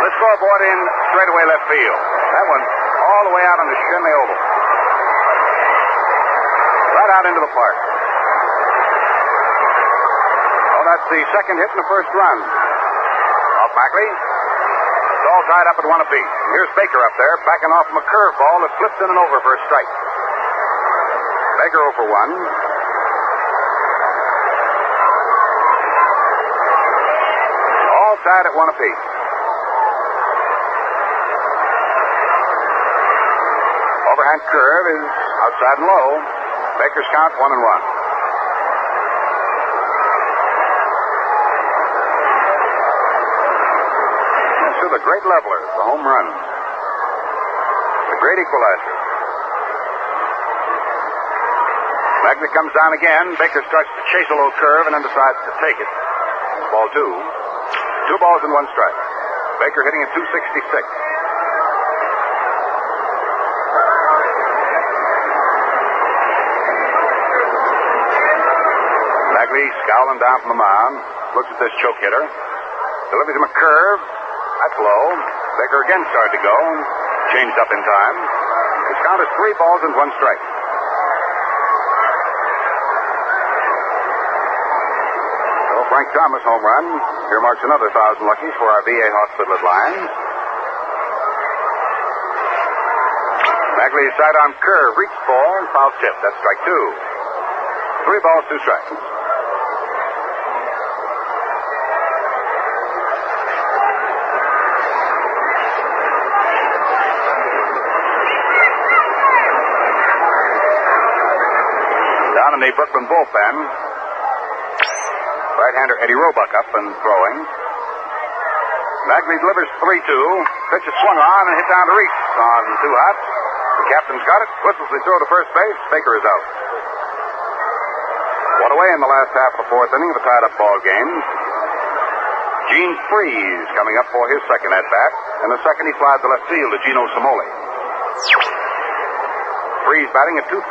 The scoreboard in straightaway left field. That one all the way out on the Shinley Oval. Right out into the park. Oh, that's the second hit in the first run. Off Mackley. It's all tied up at 1 apiece. Here's Baker up there, backing off from a curveball that flips in and over for a strike. Baker 0 for 1. All tied at 1 apiece. Overhand curve is outside and low. Baker's count 1-1. This is the great leveler, the home run. The great equalizer. Magley comes down again. Baker starts to chase a low curve and then decides to take it. Ball 2. 2 balls and 1 strike. Baker hitting at 266. Magley scowling down from the mound. Looks at this choke hitter. Delivers him a curve. That's low. Baker again started to go and changed up in time. His count is 3 balls and 1 strike. So Frank Thomas home run. Here marks another 1,000 luckies for our VA hospital at Lyons. Magley's sidearm curve reached for and foul tip. That's strike 2. 3 balls, 2 strikes. Down in the Brooklyn bullpen, right-hander Eddie Roebuck up and throwing. Magley delivers 3-2. Pitch is swung on and hit down to Reese on 2 hops. The captain's got it. Whistles the throw to first base. Baker is out. 1 away in the last half of the 4th inning of a tied-up ball game. Gene Freese coming up for his second at-bat. In the second, he flies to left field to Gino Samoli. Freese batting at .232.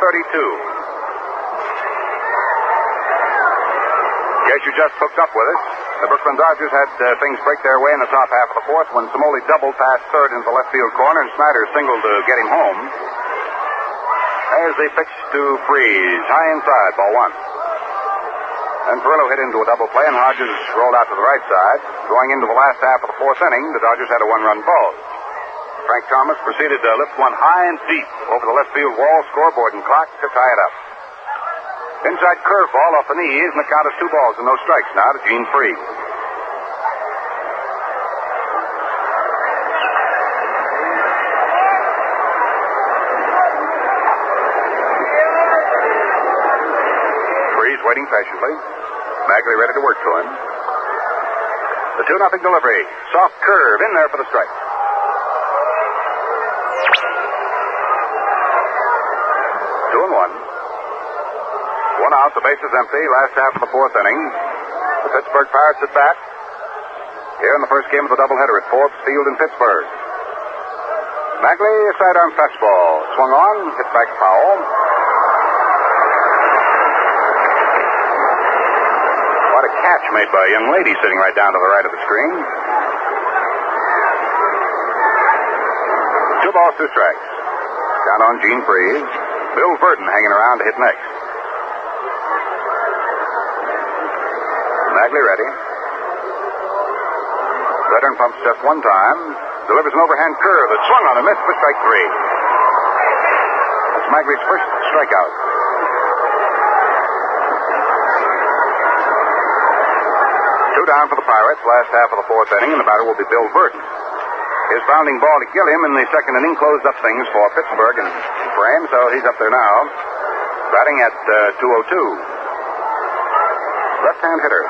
In case you just hooked up with us, the Brooklyn Dodgers had things break their way in the top half of the 4th when Samoli doubled past third into the left field corner and Snyder singled to get him home. As they pitched to Freese, high inside, ball 1. And Perillo hit into a double play, and Hodges rolled out to the right side. Going into the last half of the 4th inning, the Dodgers had a 1-run ball. Frank Thomas proceeded to lift one high and deep over the left field wall, scoreboard, and clock to tie it up. Inside curveball off the knees, and the count is 2 balls and no strikes now to Gene Freese. Freese waiting patiently. Magley ready to work to him. The 2-0 delivery. Soft curve in there for the strike. 2-1. 1 out, the base is empty. Last half of the 4th inning. The Pittsburgh Pirates at bat. here in the first game of the doubleheader at Forbes Field in Pittsburgh. Magley, a sidearm fastball. Swung on, hit back foul. What a catch made by a young lady sitting right down to the right of the screen. 2 balls, 2 strikes. Down on Gene Freeze. Bill Verdon hanging around to hit next. Magley ready. Veteran pumps just one time. Delivers an overhand curve that swung on and missed for strike 3. That's Magley's first strikeout. Two down for the Pirates. Last half of the 4th inning, and the batter will be Bill Verdon. His bounding ball to kill him in the 2nd inning closed up things for Pittsburgh and for him, so he's up there now, batting at 202. Left-hand hitter.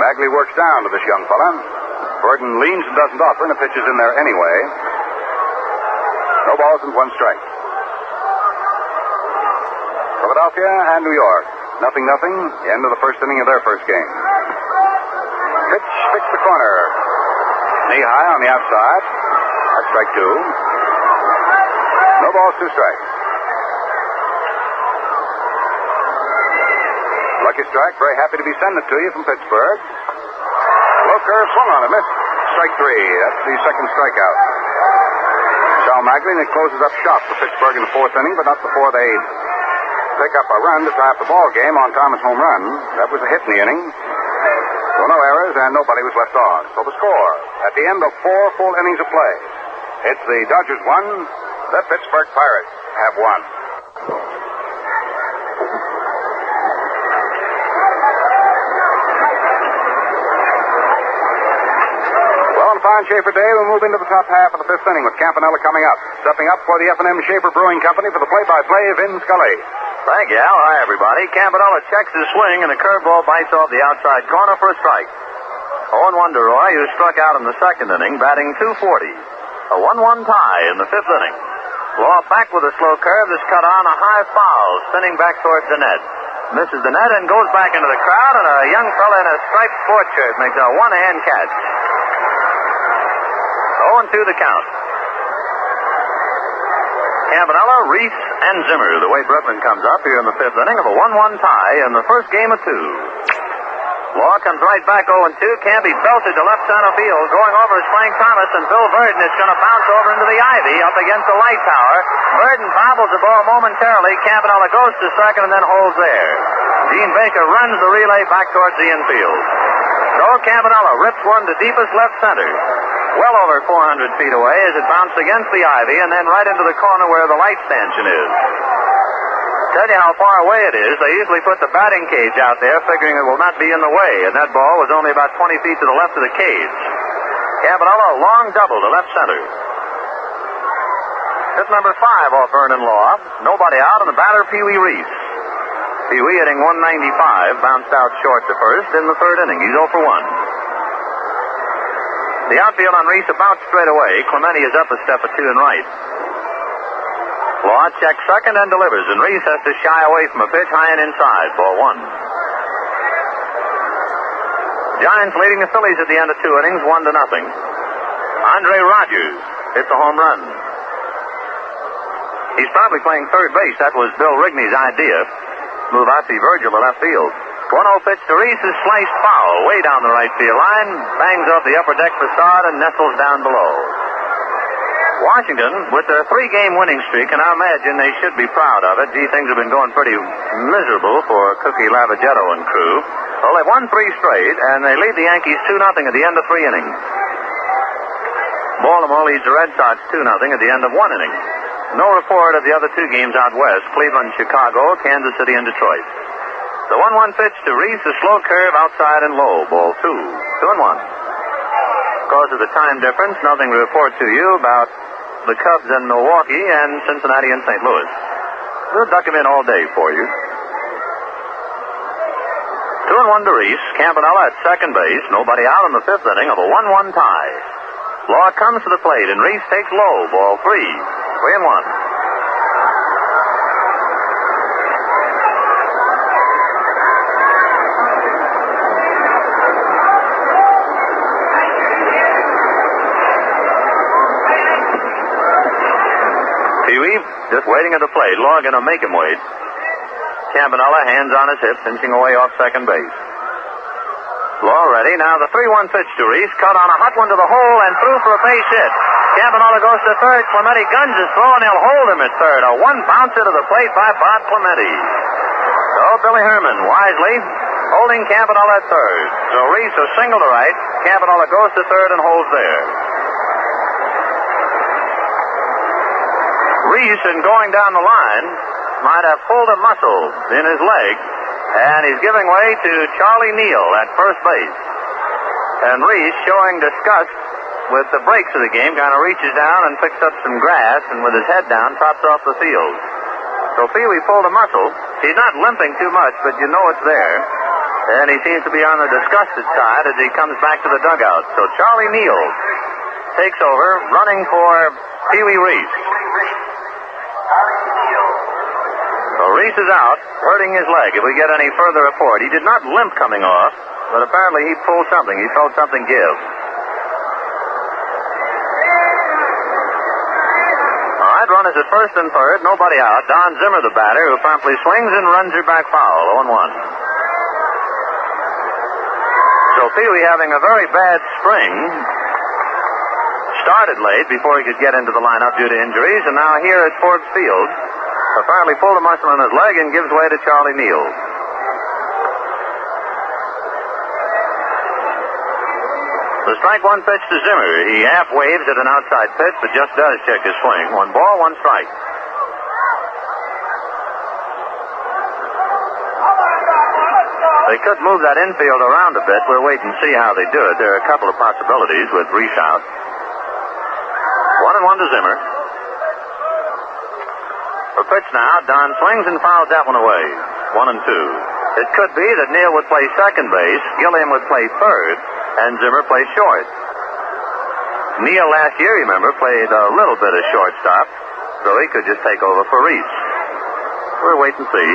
Magley works down to this young fella. Verdon leans and doesn't offer, and the pitch is in there anyway. No balls and 1 strike. Philadelphia and New York. 0-0. End of the first inning of their first game. Pitch fixed the corner. Knee high on the outside. That's strike 2. No balls, 2 strikes. Lucky strike. Very happy to be sending it to you from Pittsburgh. Low curve swung on it. Missed. Strike 3. That's the second strikeout. Sal Magley, and it closes up shop for Pittsburgh in the 4th inning, but not before they pick up a run to tie up the ball game on Thomas' home run. That was a hit in the inning. So no errors, and nobody was left on. So the score, at the end of 4 full innings of play, it's the Dodgers 1, the Pittsburgh Pirates have 1. Fine Schaefer day, we move into the top half of the 5th inning with Campanella coming up. Stepping up for the F&M Schaefer Brewing Company for the play-by-play, Vin Scully. Thank you, Al. Hi, everybody. Campanella checks his swing, and a curveball bites off the outside corner for a strike. 0-1 to Roy, who struck out in the 2nd inning, batting .240. A 1-1 tie in the 5th inning. Law back with a slow curve that's cut on a high foul, spinning back towards the net. Misses the net and goes back into the crowd, and a young fella in a striped sports shirt makes a one-hand catch. 0-2 the count. Campanella, Reese, and Zimmer, the way Brooklyn comes up here in the 5th inning of a 1-1 tie in the first game of 2. Law comes right back 0-2. Campy belted to left center field. Going over is Frank Thomas, and Bill Verdon is going to bounce over into the ivy up against the light tower. Verdon bobbles the ball momentarily. Campanella goes to second and then holds there. Gene Baker runs the relay back towards the infield. So Campanella rips one to deepest left center. Well over 400 feet away as it bounced against the ivy and then right into the corner where the light stanchion is. Tell you how far away it is. They usually put the batting cage out there figuring it will not be in the way, and that ball was only about 20 feet to the left of the cage. Campanella, a long double to left center. Hit number 5 off Vernon Law. Nobody out, and the batter, Pee Wee Reese. Pee Wee hitting 195, bounced out short to first in the 3rd inning. He's 0 for 1. The outfield on Reese about straight away. Clemente is up a step or 2 and right. Law checks second and delivers, and Reese has to shy away from a pitch high and inside. Ball 1. Giants leading the Phillies at the end of 2 innings, 1-0. Andre Rogers hits a home run. He's probably playing third base. That was Bill Rigney's idea. Move out to Virgil to left field. 1-0 pitch to Reese is sliced foul way down the right field line, bangs off the upper deck facade and nestles down below. Washington, with their 3-game winning streak, and I imagine they should be proud of it. Gee, things have been going pretty miserable for Cookie Lavagetto and crew. Well, they've won 3 straight, and they lead the Yankees 2-0 at the end of 3 innings. Baltimore leads the Red Sox 2-0 at the end of 1 inning. No report of the other 2 games out west, Cleveland, Chicago, Kansas City, and Detroit. The 1-1 pitch to Reese, a slow curve outside and low. Ball 2. 2-1. Because of the time difference, nothing to report to you about the Cubs and Milwaukee and Cincinnati and St. Louis. We'll duck them in all day for you. 2-1 to Reese. Campanella at second base. Nobody out in the 5th inning of a 1-1 tie. Law comes to the plate, and Reese takes low. Ball 3. 3-1. just waiting at the plate. Law going to make him wait. Campanella, hands on his hips, inching away off second base. Law ready. Now the 3-1 pitch to Reese. Cut on a hot one to the hole and through for a base hit. Campanella goes to third. Clemente guns his throw, and they'll hold him at third. A one bouncer to the plate by Bob Clemente. So Billy Herman wisely holding Campanella at third. So Reese a single to right. Campanella goes to third and holds there. Reese, in going down the line, might have pulled a muscle in his leg, and he's giving way to Charlie Neal at first base. And Reese, showing disgust with the breaks of the game, kind of reaches down and picks up some grass, and with his head down, trots off the field. So Pee-wee pulled a muscle. He's not limping too much, but you know it's there. And he seems to be on the disgusted side as he comes back to the dugout. So Charlie Neal takes over, running for Pee-wee Reese. So Reese is out, hurting his leg. If we get any further report, he did not limp coming off, but apparently he pulled something. He felt something give. All right, runners at first and third, nobody out. Don Zimmer, the batter, who promptly swings and runs her back foul, 0-1. So Pee-wee, having a very bad spring, started late before he could get into the lineup due to injuries, and now here at Forbes Field, apparently pulled a muscle in his leg and gives way to Charlie Neal. The strike one pitch to Zimmer. He half waves at an outside pitch, but just does check his swing. 1 ball, 1 strike. They could move that infield around a bit. We'll wait and see how they do it. There are a couple of possibilities with Reese out. 1-1 to Zimmer. For pitch now, Don swings and fouls that one away. 1-2. It could be that Neal would play second base, Gilliam would play third, and Zimmer plays short. Neal last year, remember, played a little bit of shortstop, so he could just take over for Reese. We'll wait and see.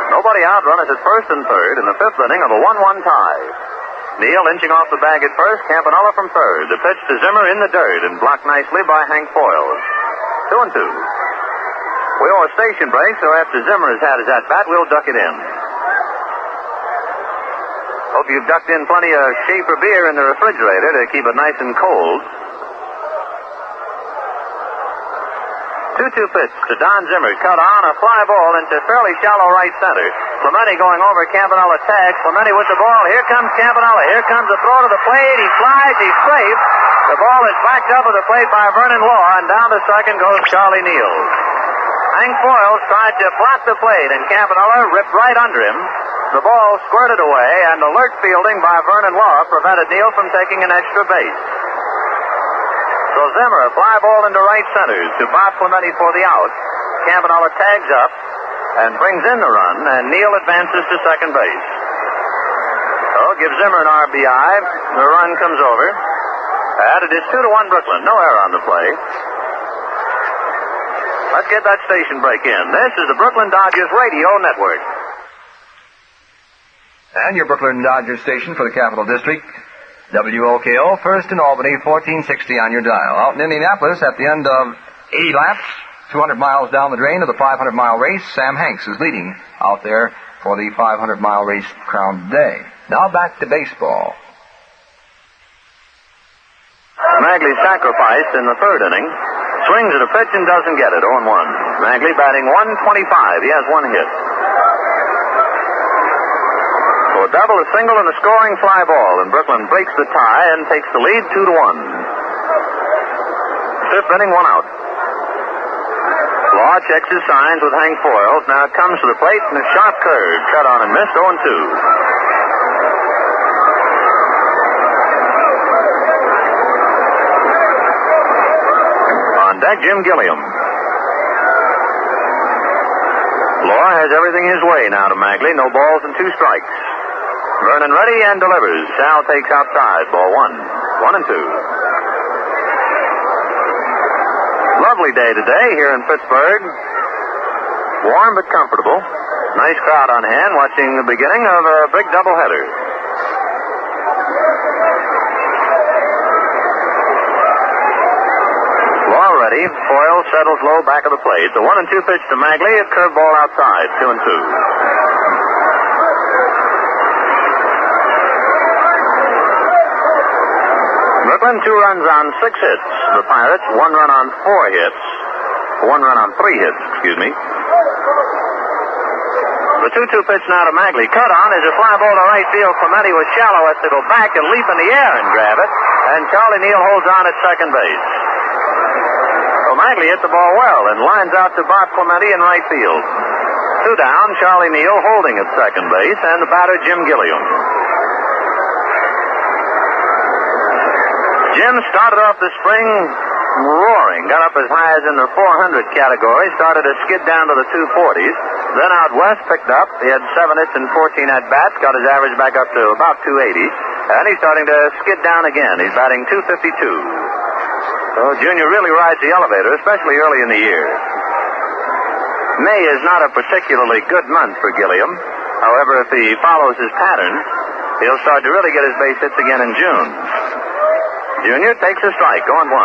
Nobody out, runners at first and third in the fifth inning of a 1-1 tie. Neal inching off the bag at first, Campanella from third. The pitch to Zimmer in the dirt and blocked nicely by Hank Foyles. 2-2. We owe a station break, so after Zimmer has had his at-bat, we'll duck it in. Hope you've ducked in plenty of Schaefer beer in the refrigerator to keep it nice and cold. 2-2 pitch to Don Zimmer. Cut on, a fly ball into fairly shallow right center. Clemente going over, Campanella tags. Clemente with the ball. Here comes Campanella. Here comes the throw to the plate. He flies. He's safe. The ball is backed up at the plate by Vernon Law, and down to second goes Charlie Neal. Hank Foyles tried to block the plate, and Campanella ripped right under him. The ball squirted away, and alert fielding by Vernon Law prevented Neal from taking an extra base. So Zimmer, a fly ball into right center to Bob Clemente for the out. Campanella tags up and brings in the run, and Neal advances to second base. So gives Zimmer an RBI. The run comes over. And it is 2-1 Brooklyn. No error on the play. Let's get that station break in. This is the Brooklyn Dodgers Radio Network. And your Brooklyn Dodgers station for the Capital District. WOKO, first in Albany, 1460 on your dial. Out in Indianapolis, at the end of 80 laps, 200 miles down the drain of the 500-mile race, Sam Hanks is leading out there for the 500-mile race crown today. Now back to baseball. Magley sacrificed in the third inning. Swings at a pitch and doesn't get it. 0-1. Magley batting 125. He has one hit. So a double, a single, and a scoring fly ball, and Brooklyn breaks the tie and takes the lead 2-1. Fifth inning, one out. Law checks his signs with Hank Foyles. Now comes to the plate, and a sharp curve. Cut on and missed, 0-2. On deck, Jim Gilliam. Law has everything his way now to Magley. No balls and 2 strikes. Vernon ready and delivers. Sal takes outside. Ball 1. 1-2. Lovely day today here in Pittsburgh. Warm but comfortable. Nice crowd on hand watching the beginning of a big doubleheader. Law ready. Foyle settles low back of the plate. The 1-2 pitch to Magley, a curveball outside, 2-2. Brooklyn, 2 runs on 6 hits. The Pirates, 1 run on 4 hits. 1 run on 3 hits, excuse me. The 2-2 pitch now to Magley. Cut on is a fly ball to right field. Clemente was shallow, has to go back and leap in the air and grab it. And Charlie Neal holds on at second base. So Magley hit the ball well and lines out to Bob Clemente in right field. 2 down, Charlie Neal holding at second base, and the batter Jim Gilliam. Jim started off the spring roaring, got up as high as in the 400 category, started to skid down to the 240s. Then out west picked up. He had 7 hits and 14 at-bats, got his average back up to about 280. And he's starting to skid down again. He's batting .252. So Junior really rides the elevator, especially early in the year. May is not a particularly good month for Gilliam. However, if he follows his pattern, he'll start to really get his base hits again in June. Junior takes a strike, going 1.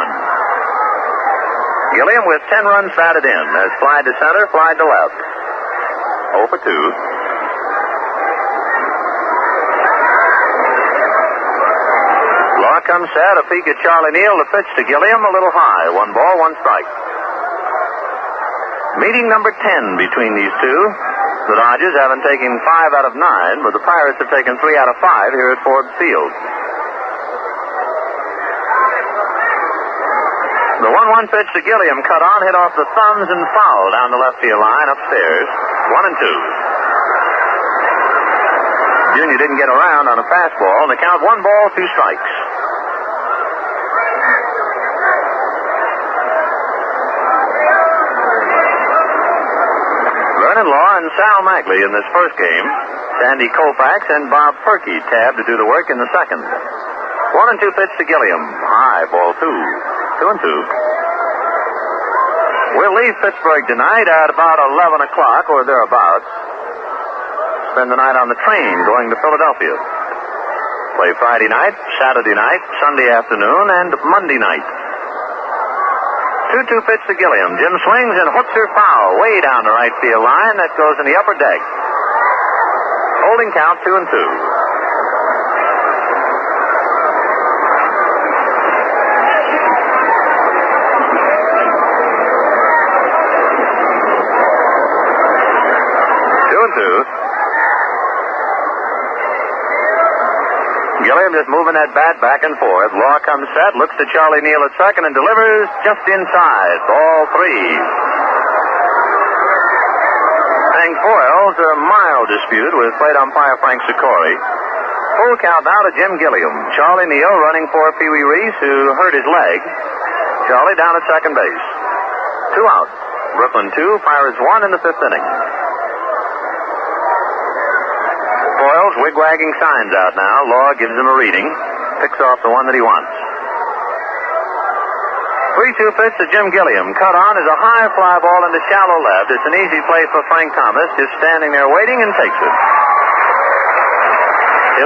Gilliam with 10 runs batted in, has flied to center, flied to left. 0 for 2. Law comes set, a peek at Charlie Neal, the pitch to Gilliam, a little high. 1 ball, 1 strike. Meeting number 10 between these two. The Dodgers haven't taken 5 out of 9, but the Pirates have taken 3 out of 5 here at Ford Field. The 1-1 pitch to Gilliam, cut on, hit off the thumbs and foul down the left field line upstairs. 1-2. Junior didn't get around on a fastball, and the count 1 ball, 2 strikes. Vernon Law and Sal Magley in this first game. Sandy Koufax and Bob Perky tabbed to do the work in the second. 1-2 pitch to Gilliam. High, ball 2. 2-2. We'll leave Pittsburgh tonight at about 11 o'clock or thereabouts. Spend the night on the train going to Philadelphia. Play Friday night, Saturday night, Sunday afternoon, and Monday night. 2-2 pitch to Gilliam. Jim swings and hooks her foul way down the right field line. That goes in the upper deck. Holding count 2-2. Gilliam just moving that bat back and forth. Law comes set, looks to Charlie Neal at second, and delivers just inside. Ball 3. Hank Foyle's a mild dispute with plate umpire Frank Sikori. Full count now to Jim Gilliam. Charlie Neal running for Pee Wee Reese, who hurt his leg. Charlie down at second base. 2 out. Brooklyn 2, Pirates 1 in the 5th inning. Foyle's wig-wagging signs out now. Law gives him a reading. Picks off the one that he wants. 3-2 pitch to Jim Gilliam. Cut on is a high fly ball into shallow left. It's an easy play for Frank Thomas, just standing there waiting, and takes it.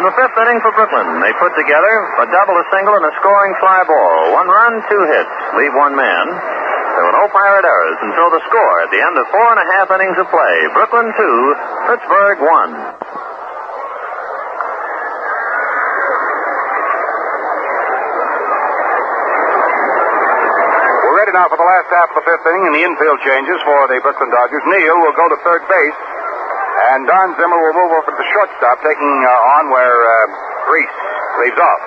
In the 5th inning for Brooklyn, they put together a double, a single, and a scoring fly ball. 1 run, 2 hits. Leave 1 man. There were no Pirate errors until the score at the end of 4.5 innings of play. Brooklyn 2, Pittsburgh 1. Now for the last half of the 5th inning and the infield changes for the Brooklyn Dodgers. Neal will go to third base, and Don Zimmer will move over to the shortstop, taking on where Reese leaves off.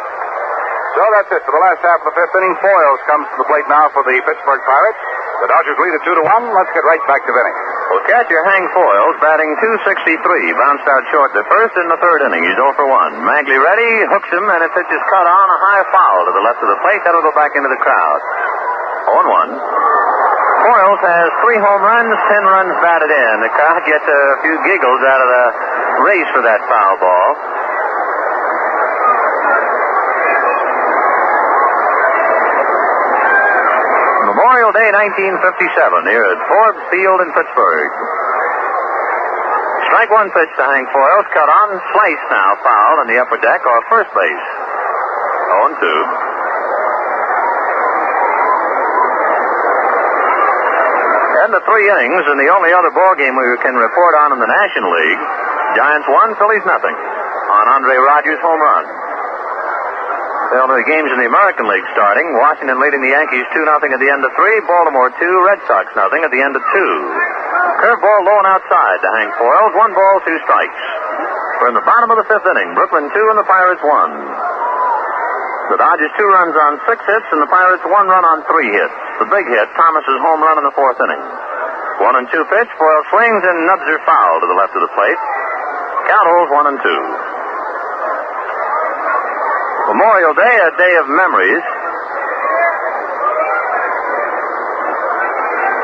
So that's it for the last half of the 5th inning. Foyles comes to the plate now for the Pittsburgh Pirates. The Dodgers lead at 2-1. Let's get right back to Vinny. Well, catcher Hank Foyles batting .263, bounced out short the first in the 3rd inning. He's 0 for 1. Magley ready, hooks him, and it pitches cut on a high foul to the left of the plate. That'll go back into the crowd. 0-1. Foyles has 3 home runs, 10 runs batted in. The crowd gets a few giggles out of the race for that foul ball. Memorial Day 1957 here at Ford Field in Pittsburgh. Strike 1 pitch to Hank Foyles. Cut on, slice now, foul in the upper deck or first base. 0-2. Then the 3 innings in the only other ball game we can report on in the National League. Giants 1, Phillies nothing on Andre Rogers' home run. Well, the games in the American League starting. Washington leading the Yankees 2-0 at the end of 3. Baltimore 2, Red Sox nothing at the end of 2. Curveball low and outside to Hank Foils. 1 ball, 2 strikes. We're in the bottom of the 5th inning. Brooklyn 2 and the Pirates 1. The Dodgers 2 runs on 6 hits and the Pirates 1 run on 3 hits. The big hit, Thomas's home run in the 4th inning. 1-2 pitch. Foils swings and nubs are foul to the left of the plate. Count holds 1-2. Memorial Day, a day of memories.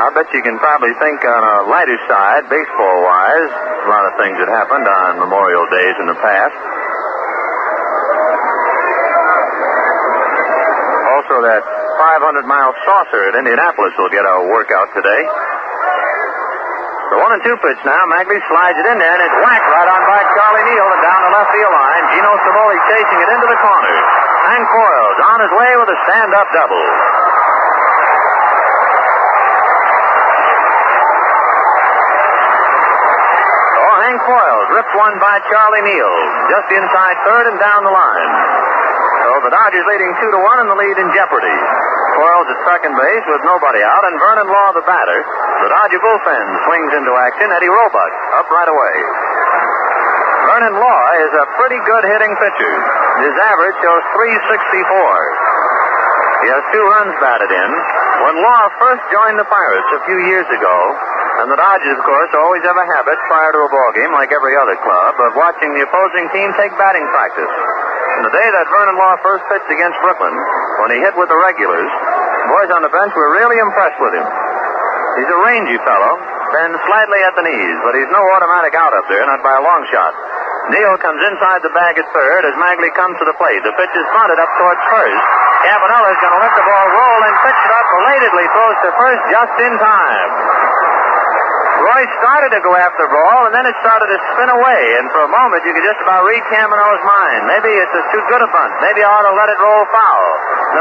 I bet you can probably think on a lighter side, baseball-wise, a lot of things that happened on Memorial Days in the past. Also, that 500-mile saucer at Indianapolis will get a workout today. The 1-2 pitch now. Magley slides it in there, and it's whacked right on by Charlie Neal and down the left field line. Gino Cimoli chasing it into the corner. Hank Foils on his way with a stand-up double. Oh, Hank Foils ripped one by Charlie Neal, just inside third and down the line. So the Dodgers leading 2-1 and the lead in jeopardy. Foils at second base with nobody out, and Vernon Law the batter. The Dodger bullpen swings into action. Eddie Roebuck up right away. Vernon Law is a pretty good hitting pitcher. His average shows .364. He has 2 runs batted in. When Law first joined the Pirates a few years ago, and the Dodgers, of course, always have a habit prior to a ball game, like every other club, of watching the opposing team take batting practice. And the day that Vernon Law first pitched against Brooklyn, when he hit with the regulars, the boys on the bench were really impressed with him. He's a rangy fellow, bends slightly at the knees, but he's no automatic out up there, not by a long shot. Neal comes inside the bag at third as Magley comes to the plate. The pitch is bunted up towards first. Campanella's going to let the ball roll and pitch it up belatedly, throws to first just in time. Roy started to go after the ball, and then it started to spin away, and for a moment you could just about read Campanella's mind. Maybe it's too good a bunt. Maybe I ought to let it roll foul.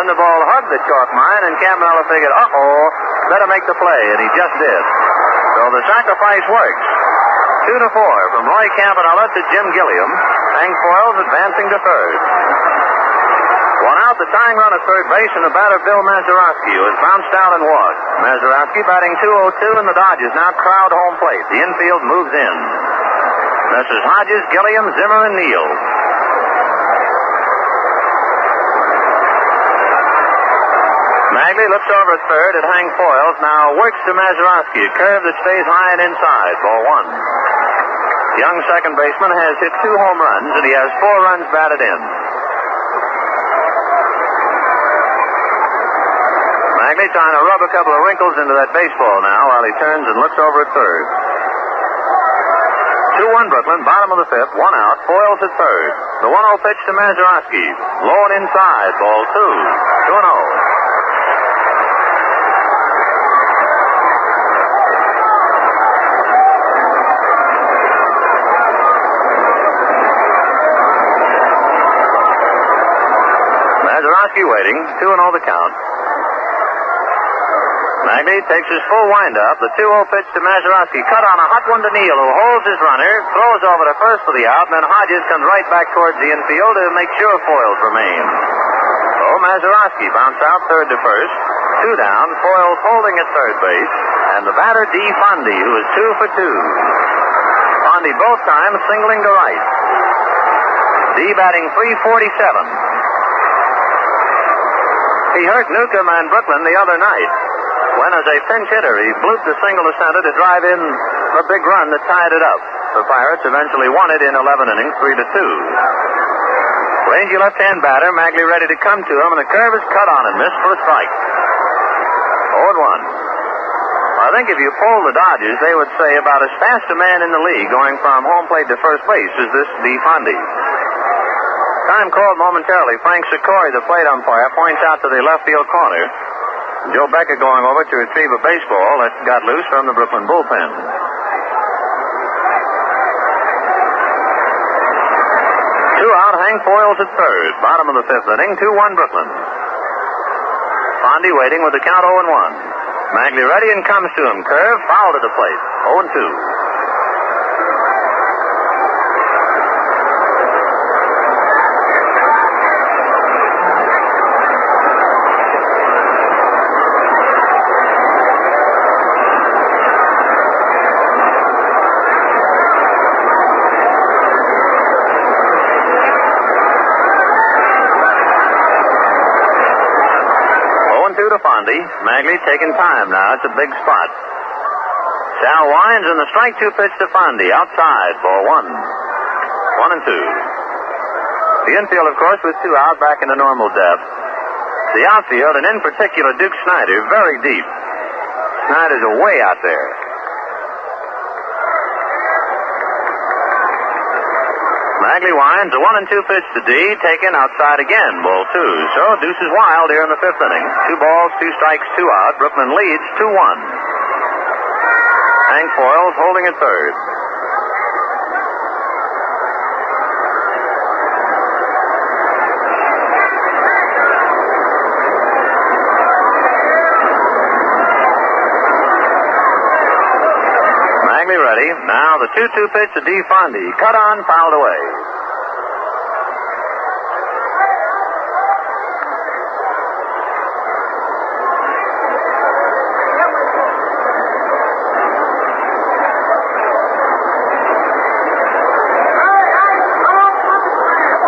Then the ball hugged the chalk mine, and Campanella figured, better make the play, and he just did. So the sacrifice works. 2-4 from Roy Campanella to Jim Gilliam. Hank Foils advancing to third. 1 out, the tying run at third base, and the batter Bill Mazeroski, who has bounced out and walked. Mazeroski batting .202, and the Dodgers now crowd home plate. The infield moves in. Messrs. Hodges, Gilliam, Zimmer, and Neal. Magley looks over at third at Hank Foils. Now works to Mazeroski. A curve that stays high and inside. Ball 1. Young second baseman has hit 2 home runs, and he has 4 runs batted in. Magley trying to rub a couple of wrinkles into that baseball now while he turns and looks over at third. 2-1 Brooklyn, bottom of the 5th, 1 out, Foils at third. The 1-0 pitch to Mazeroski. Low and inside, ball 2. 2-0. Mazeroski waiting, 2-0 the count. Magley takes his full windup. The 2-0 pitch to Mazeroski. Cut on a hot one to Neal, who holds his runner, throws over to first for the out, and then Hodges comes right back towards the infield to make sure Foils remains. So Mazeroski bounced out third to first. 2 down, Foils holding at third base, and the batter D. Fondy, who is 2 for 2. Fondy both times singling to right. D batting .347. He hurt Newcomb and Brooklyn the other night when, as a pinch hitter, he blooped a single to center to drive in a big run that tied it up. The Pirates eventually won it in 11 innings, 3-2. Rangy left-hand batter, Magley ready to come to him, and the curve is cut on and missed for a strike. 0-1. I think if you poll the Dodgers, they would say about as fast a man in the league going from home plate to first base as this D. Fondy. Time called momentarily. Frank Sikori, the plate umpire, points out to the left field corner. Joe Becker going over to retrieve a baseball that got loose from the Brooklyn bullpen. 2 out, Hank Foils at third. Bottom of the 5th inning, 2-1 Brooklyn. Fondy waiting with the count 0-1. Magley ready and comes to him. Curve, foul to the plate. 0-2. Magley taking time now. It's a big spot. Sal winds and the strike 2 pitch to Fondy. Outside, ball 1. 1-2. The infield, of course, with 2 out, back into normal depth. The outfield, and in particular Duke Snyder, very deep. Snyder's away out there. Magley winds, a 1-2 pitch to D, taken outside again, ball 2. So deuces wild here in the 5th inning. 2 balls, 2 strikes, 2 out. Brooklyn leads 2-1. Hank Foyles holding at third. Magley ready. Now the 2-2 pitch to D. Fondy. Cut on, fouled away.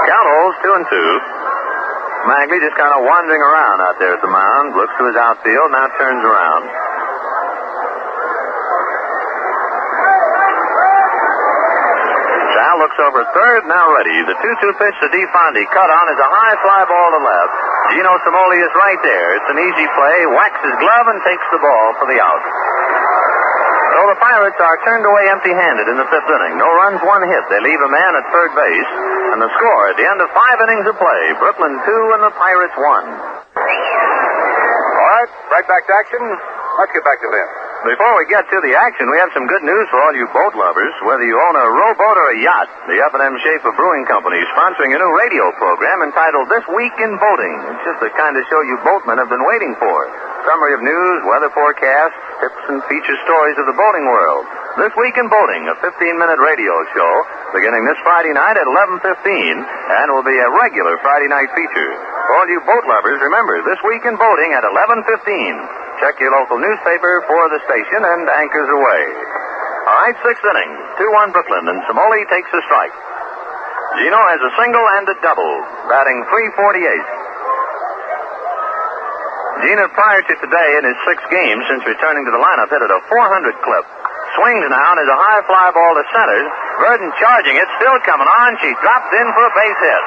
Count holds 2-2. Magley just kind of wandering around out there at the mound. Looks to his outfield, now turns around. Looks over third, now ready. The 2-2 pitch to D. Fondy. Cut on is a high fly ball to left. Gino Cimoli is right there. It's an easy play. Whacks his glove and takes the ball for the out. So the Pirates are turned away empty-handed in the 5th inning. No runs, 1 hit. They leave a man at third base. And the score at the end of 5 innings of play, Brooklyn 2 and the Pirates 1. All right, right back to action. Let's get back to Vince. Before we get to the action, we have some good news for all you boat lovers. Whether you own a rowboat or a yacht, the F&M Schaefer Brewing Company is sponsoring a new radio program entitled This Week in Boating. It's just the kind of show you boatmen have been waiting for. Summary of news, weather forecasts, tips and feature stories of the boating world. This Week in Boating, a 15-minute radio show beginning this Friday night at 11:15 and will be a regular Friday night feature. For all you boat lovers, remember, This Week in Boating at 11:15. Check your local newspaper for the station and anchors away. All right, 6th inning. 2-1 Brooklyn, and Cimoli takes a strike. Gino has a single and a double, batting .348. Gino, prior to today in his 6th game since returning to the lineup, hit at a .400 clip. Swings now and is a high fly ball to center. Verdon charging it, still coming on. She drops in for a base hit.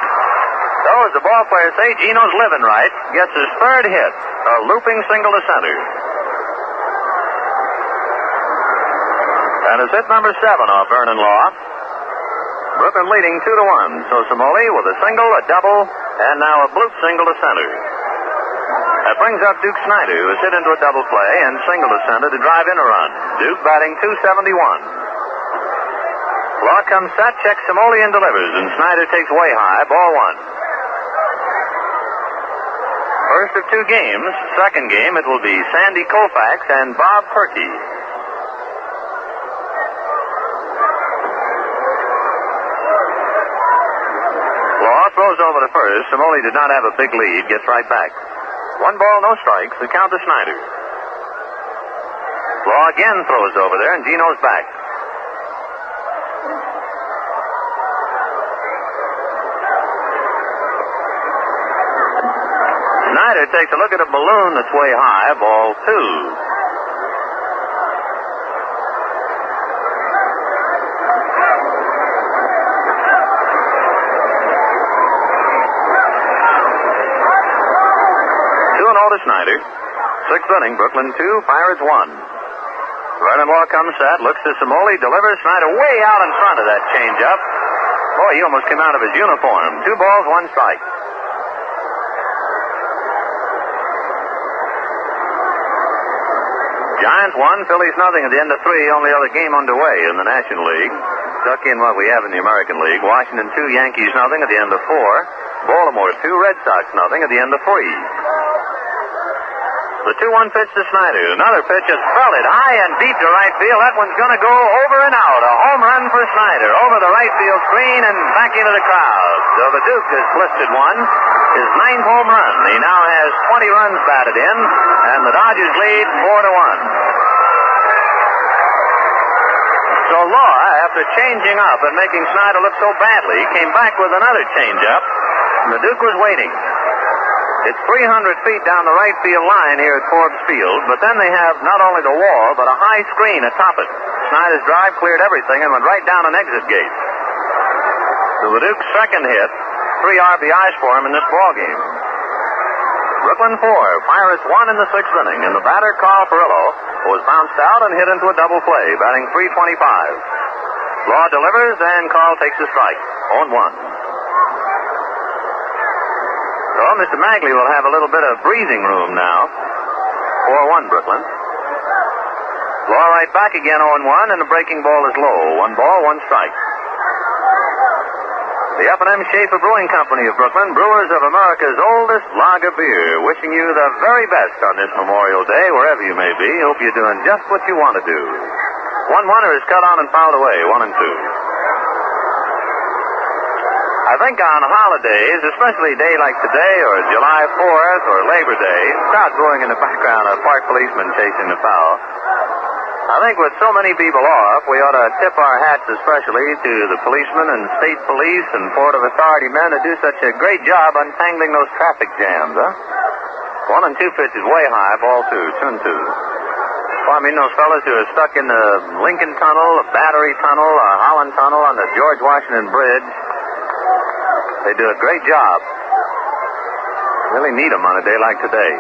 So, as the ball players say, Gino's living right. Gets his 3rd hit, a looping single to center. And it's hit number 7 off Vernon Law. Brooklyn leading 2-1. So Cimoli with a single, a double, and now a bloop single to center. That brings up Duke Snyder, who has hit into a double play and single to center to drive in a run. Duke batting .271. Law comes set, checks Cimoli and delivers, and Snyder takes way high, ball 1. First of 2 games. 2nd game, it will be Sandy Koufax and Bob Perky. Law throws over to first. Cimoli did not have a big lead. Gets right back. 1 ball, no strikes. The count to Snyder. Law again throws over there, and Gino's back. Snyder takes a look at a balloon that's way high, ball 2. 2 to Snyder. 6th inning, Brooklyn 2, Pirates 1. Vernon Law comes set, looks to Cimoli, delivers. Snyder way out in front of that changeup. Boy, he almost came out of his uniform. 2 balls, 1 strike. Giants 1, Phillies nothing at the end of 3. Only other game underway in the National League. Stuck in what we have in the American League. Washington 2, Yankees nothing at the end of 4. Baltimore 2, Red Sox nothing at the end of 3. The 2-1 pitch to Snyder. Another pitch is belted high and deep to right field. That one's going to go over and out. A home run for Snyder. Over the right field screen and back into the crowd. So the Duke has blistered one. His 9th home run. He now has 20 runs batted in, and the Dodgers lead 4-1. So Law, after changing up and making Snyder look so badly, came back with another changeup, and the Duke was waiting. It's 300 feet down the right field line here at Forbes Field, but then they have not only the wall, but a high screen atop it. Snyder's drive cleared everything and went right down an exit gate. So the Duke's second hit, 3 RBIs for him in this ballgame. Brooklyn 4, Pirates 1 in the 6th inning, and the batter, Carl Perillo, was bounced out and hit into a double play, batting .325. Law delivers, and Carl takes a strike. 0-1. So Mr. Magley will have a little bit of breathing room now. 4-1 Brooklyn. Law right back again 0-1, and the breaking ball is low. 1 ball, 1 strike. The F&M Schaefer Brewing Company of Brooklyn, brewers of America's oldest lager beer, wishing you the very best on this Memorial Day, wherever you may be. Hope you're doing just what you want to do. 1-1er is cut on and fouled away, 1-2. I think on holidays, especially a day like today or July 4th or Labor Day, crowd going in the background, a park policeman chasing the foul. I think with so many people off, we ought to tip our hats especially to the policemen and state police and Port of Authority men who do such a great job untangling those traffic jams, huh? 1-2 pitch is way high, ball 2, 2-2. Well, I mean those fellas who are stuck in the Lincoln Tunnel, the Battery Tunnel, or Holland Tunnel on the George Washington Bridge. They do a great job. Really need them on a day like today.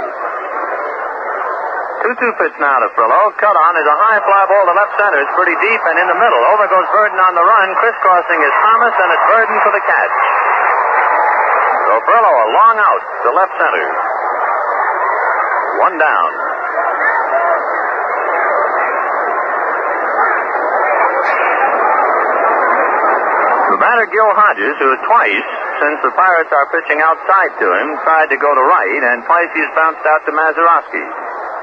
2-2 pitch now to Frillo. Cut on is a high fly ball to left center. It's pretty deep and in the middle. Over goes Burden on the run. Crisscrossing is Thomas, and it's Burden for the catch. So Frillo a long out to left center. 1 down. The batter Gil Hodges, who twice, since the Pirates are pitching outside to him, tried to go to right, and twice he's bounced out to Mazeroski.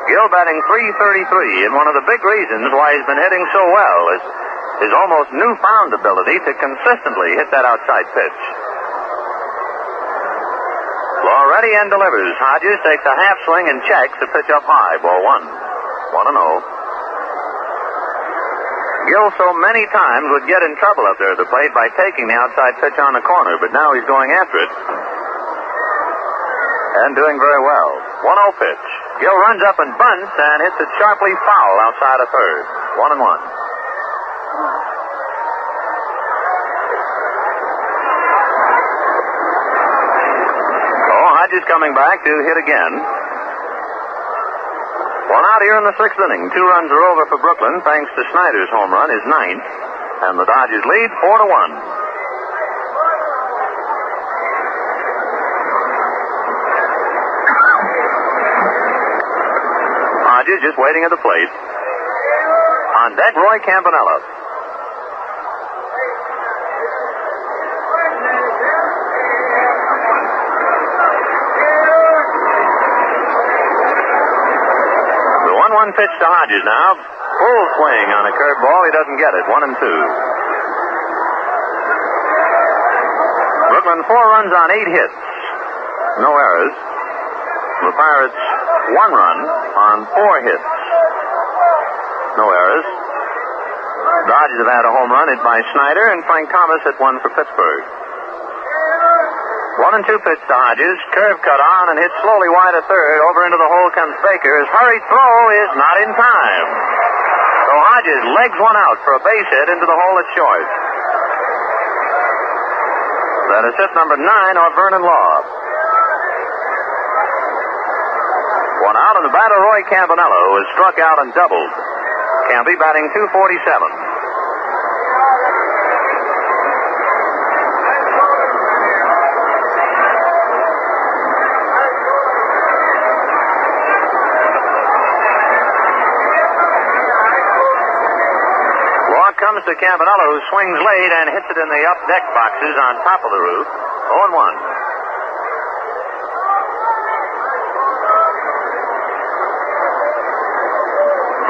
Gil batting .333, and one of the big reasons why he's been hitting so well is his almost newfound ability to consistently hit that outside pitch. Law ready and delivers. Hodges takes a half swing and checks the pitch up high. Ball 1. 1-0. Gil so many times would get in trouble up there at the plate by taking the outside pitch on the corner, but now he's going after it and doing very well. 1-0 pitch. Gil runs up and bunts and hits it sharply foul outside of third. 1-1. Oh, Hodges coming back to hit again. 1 out here in the 6th inning. 2 runs are over for Brooklyn thanks to Snyder's home run, his 9th, and the Dodgers lead 4-1. Hodges just waiting at the plate. On deck, Roy Campanella. The 1-1 pitch to Hodges now. Full swing on a curveball. He doesn't get it. 1-2. Brooklyn 4 runs on 8 hits. No errors. The Pirates 1 run on 4 hits. No errors. Dodgers have had a home run hit by Snyder, and Frank Thomas hit one for Pittsburgh. 1-2 pitch to Hodges. Curve cut on and hit slowly wide of third. Over into the hole comes Baker. His hurried throw is not in time. So Hodges legs one out for a base hit into the hole at short. That is hit number 9 on Vernon Law. 1 out, and the batter Roy Campanella, who has struck out and doubled. Campy batting .247. Law comes to Campanella, who swings late and hits it in the up deck boxes on top of the roof. 0-1.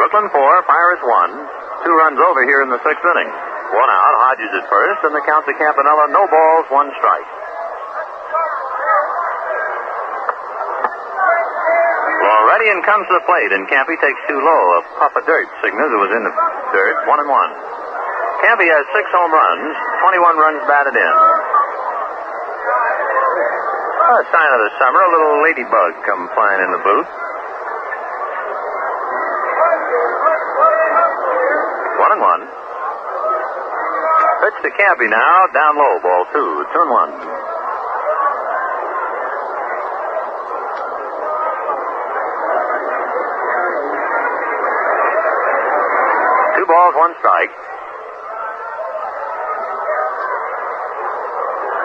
Brooklyn 4, Pirates 1. 2 runs over here in the 6th inning. 1 out, Hodges at first, and the count to Campanella, no balls, 1 strike. Ready and comes to the plate, and Campy takes too low. A puff of dirt signals it was in the dirt. 1-1. Campy has 6 home runs, 21 runs batted in. A sign of the summer, a little ladybug come flying in the booth. 1-1. Pitch to Campy now, down low, ball 2, 2-1. 2 balls, 1 strike.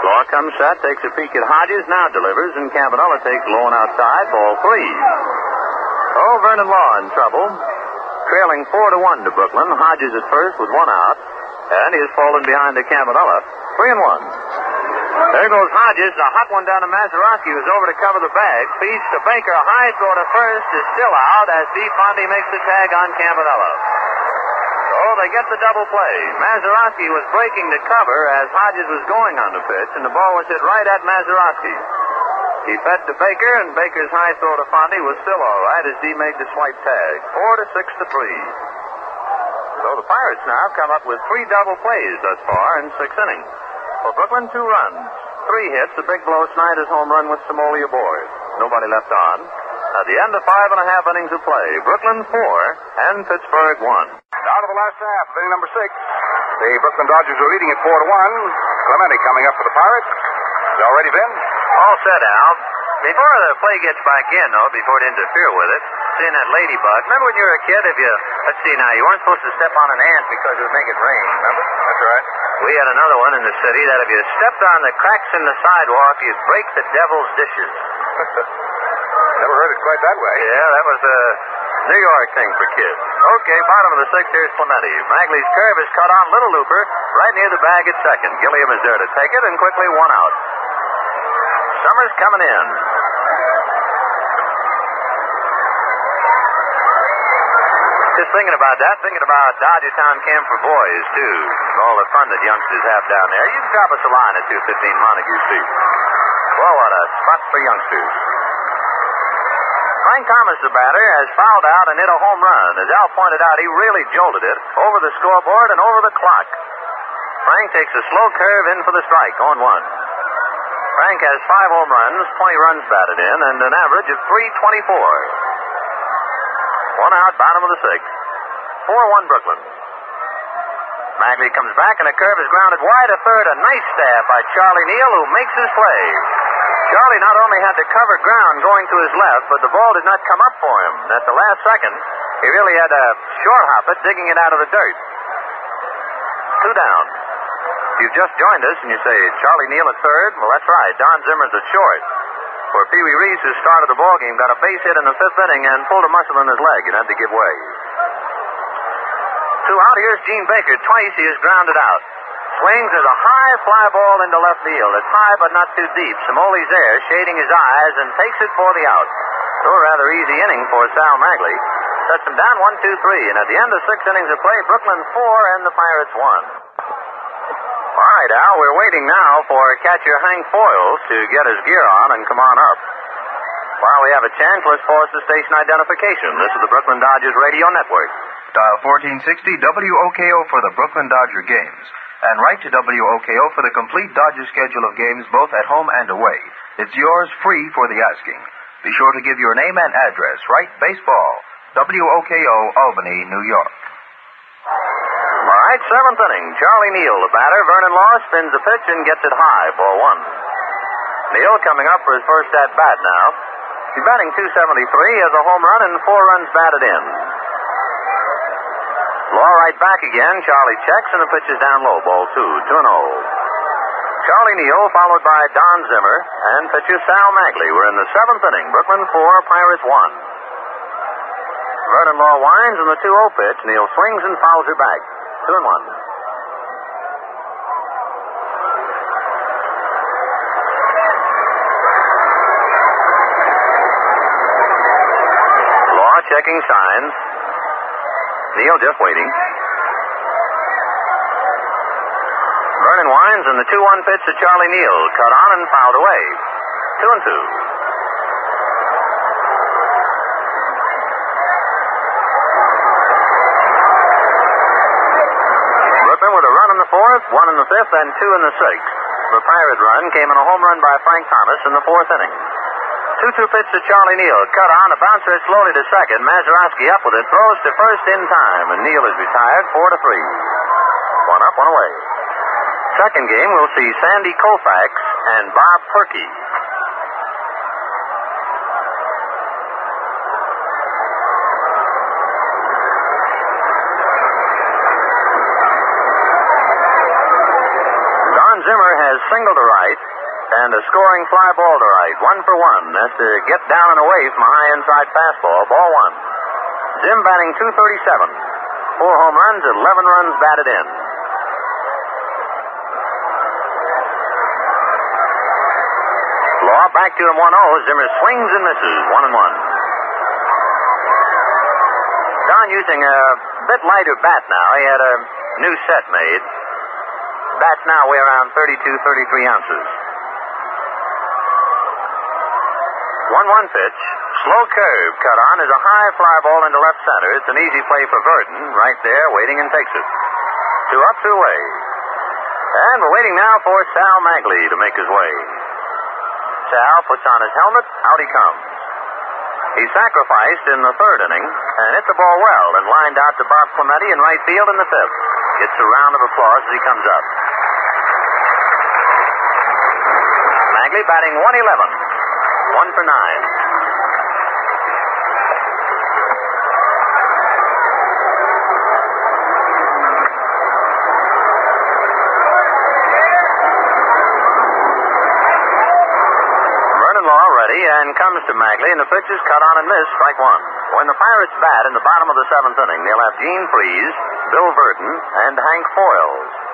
Law comes set, takes a peek at Hodges, now delivers, and Campanella takes low and outside, ball 3. Oh, Vernon Law in trouble. Trailing 4-1 to Brooklyn. Hodges at first with 1 out, and he has fallen behind to Campanella. 3-1. There goes Hodges, a hot one down to Mazeroski, who's over to cover the bag. Feeds to Baker, a high throw to first, is still out as Steve Fondy makes the tag on Campanella. Oh, they get the double play. Mazeroski was breaking to cover as Hodges was going on the pitch, and the ball was hit right at Mazeroski. He fed to Baker, and Baker's high throw to Fondy was still all right as Dee made the swipe tag. 4-6-3. So the Pirates now come up with 3 double plays thus far in 6 innings. For Brooklyn, 2 runs, 3 hits, a big blow Snyder's home run with Somoli aboard. Nobody left on. At the end of 5.5 innings of play, Brooklyn 4 and Pittsburgh 1. Down to the last half of inning number 6. The Brooklyn Dodgers are leading at 4-1. Clemente coming up for the Pirates. You all ready, Ben? All set, Al. Before the play gets back in, though, before it interfere with it, seeing that ladybug. Remember when you were a kid, let's see now, you weren't supposed to step on an ant because it would make it rain, remember? That's right. We had another one in the city that if you stepped on the cracks in the sidewalk, you'd break the devil's dishes. Never heard it quite that way. Yeah, that was a New York thing for kids. Okay, bottom of the 6th, here's Clemente. Magley's curve is cut on Little Looper right near the bag at second. Gilliam is there to take it, and quickly 1 out. Summers coming in. Just thinking about that, thinking about Dodgertown Camp for Boys, too. All the fun that youngsters have down there. You can drop us a line at 215 Montague Street. Well, what a spot for youngsters. Frank Thomas, the batter, has fouled out and hit a home run. As Al pointed out, he really jolted it over the scoreboard and over the clock. Frank takes a slow curve in for the strike, 0-1. Frank has 5 home runs, 20 runs batted in, and an average of .324. 1 out, bottom of the 6th. 4-1 Brooklyn. Magley comes back, and a curve is grounded wide to third. A nice stab by Charlie Neal, who makes his play. Charlie not only had to cover ground going to his left, but the ball did not come up for him. At the last second, he really had to short hop it, digging it out of the dirt. 2 down. If you've just joined us and you say, Charlie Neal at third, well, that's right. Don Zimmer's at short. For Pee Wee Reese, who started the ballgame, got a base hit in the 5th inning and pulled a muscle in his leg and had to give way. 2 out. Here's Gene Baker. Twice he is grounded out. Swings as a high fly ball into left field. It's high but not too deep. Samoli's there, shading his eyes, and takes it for the out. So a rather easy inning for Sal Magley. Sets him down 1-2-3. And at the end of 6 innings of play, Brooklyn 4 and the Pirates 1. All right, Al, we're waiting now for catcher Hank Foyles to get his gear on and come on up. While we have a chance, let's pause the station identification. This is the Brooklyn Dodgers Radio Network. Dial 1460 WOKO for the Brooklyn Dodger games. And write to WOKO for the complete Dodger schedule of games both at home and away. It's yours free for the asking. Be sure to give your name and address. Write baseball, WOKO, Albany, New York. All right, 7th inning. Charlie Neal, the batter. Vernon Law spins the pitch and gets it high, ball 1. Neal coming up for his first at-bat now. He's batting .273, has a home run and 4 runs batted in. Law right back again. Charlie checks, and the pitch is down low, ball 2, 2-0. Charlie Neal, followed by Don Zimmer, and pitcher Sal Magley. We're in the 7th inning. Brooklyn 4, Pirates 1. Vernon Law winds, and the 2-0 pitch. Neal swings and fouls her back. 2-1. Law checking signs. Neal just waiting. Vernon winds, and the 2-1 pitch to Charlie Neal. Cut on and fouled away. 2-2. Brooklyn with a run in the fourth, one in the fifth, and two in the sixth. The Pirate run came in a home run by Frank Thomas in the fourth inning. 2-2 pitch to Charlie Neal. Cut on, a bouncer slowly to second. Mazeroski up with it, throws to first in time, and Neal is retired 4-3. One up, one away. Second game, we'll see Sandy Koufax and Bob Perky. Don Zimmer has single to right and a scoring fly ball to right. 1 for 1. That's to get down and away from a high inside fastball. Ball one. Zim batting .237. 4 home runs, 11 runs batted in. Law back to him 1-0. Zimmer swings and misses. 1-1. Don using a bit lighter bat now. He had a new set made. Bats now weigh around 32, 33 ounces. 1-1 pitch. Slow curve cut on is a high fly ball into left center. It's an easy play for Verdon. Right there, waiting and takes it. 2 up, 2 away. And we're waiting now for Sal Magley to make his way. Sal puts on his helmet. Out he comes. He sacrificed in the third inning and hit the ball well and lined out to Bob Clemente in right field in the fifth. Gets a round of applause as he comes up. Magley batting .111. 1 for 9. Vernon Law ready and comes to Magley, and the pitch is cut on and missed, strike one. When the Pirates bat in the bottom of the seventh inning, they'll have Gene Freese, Bill Verdon, and Hank Foyles.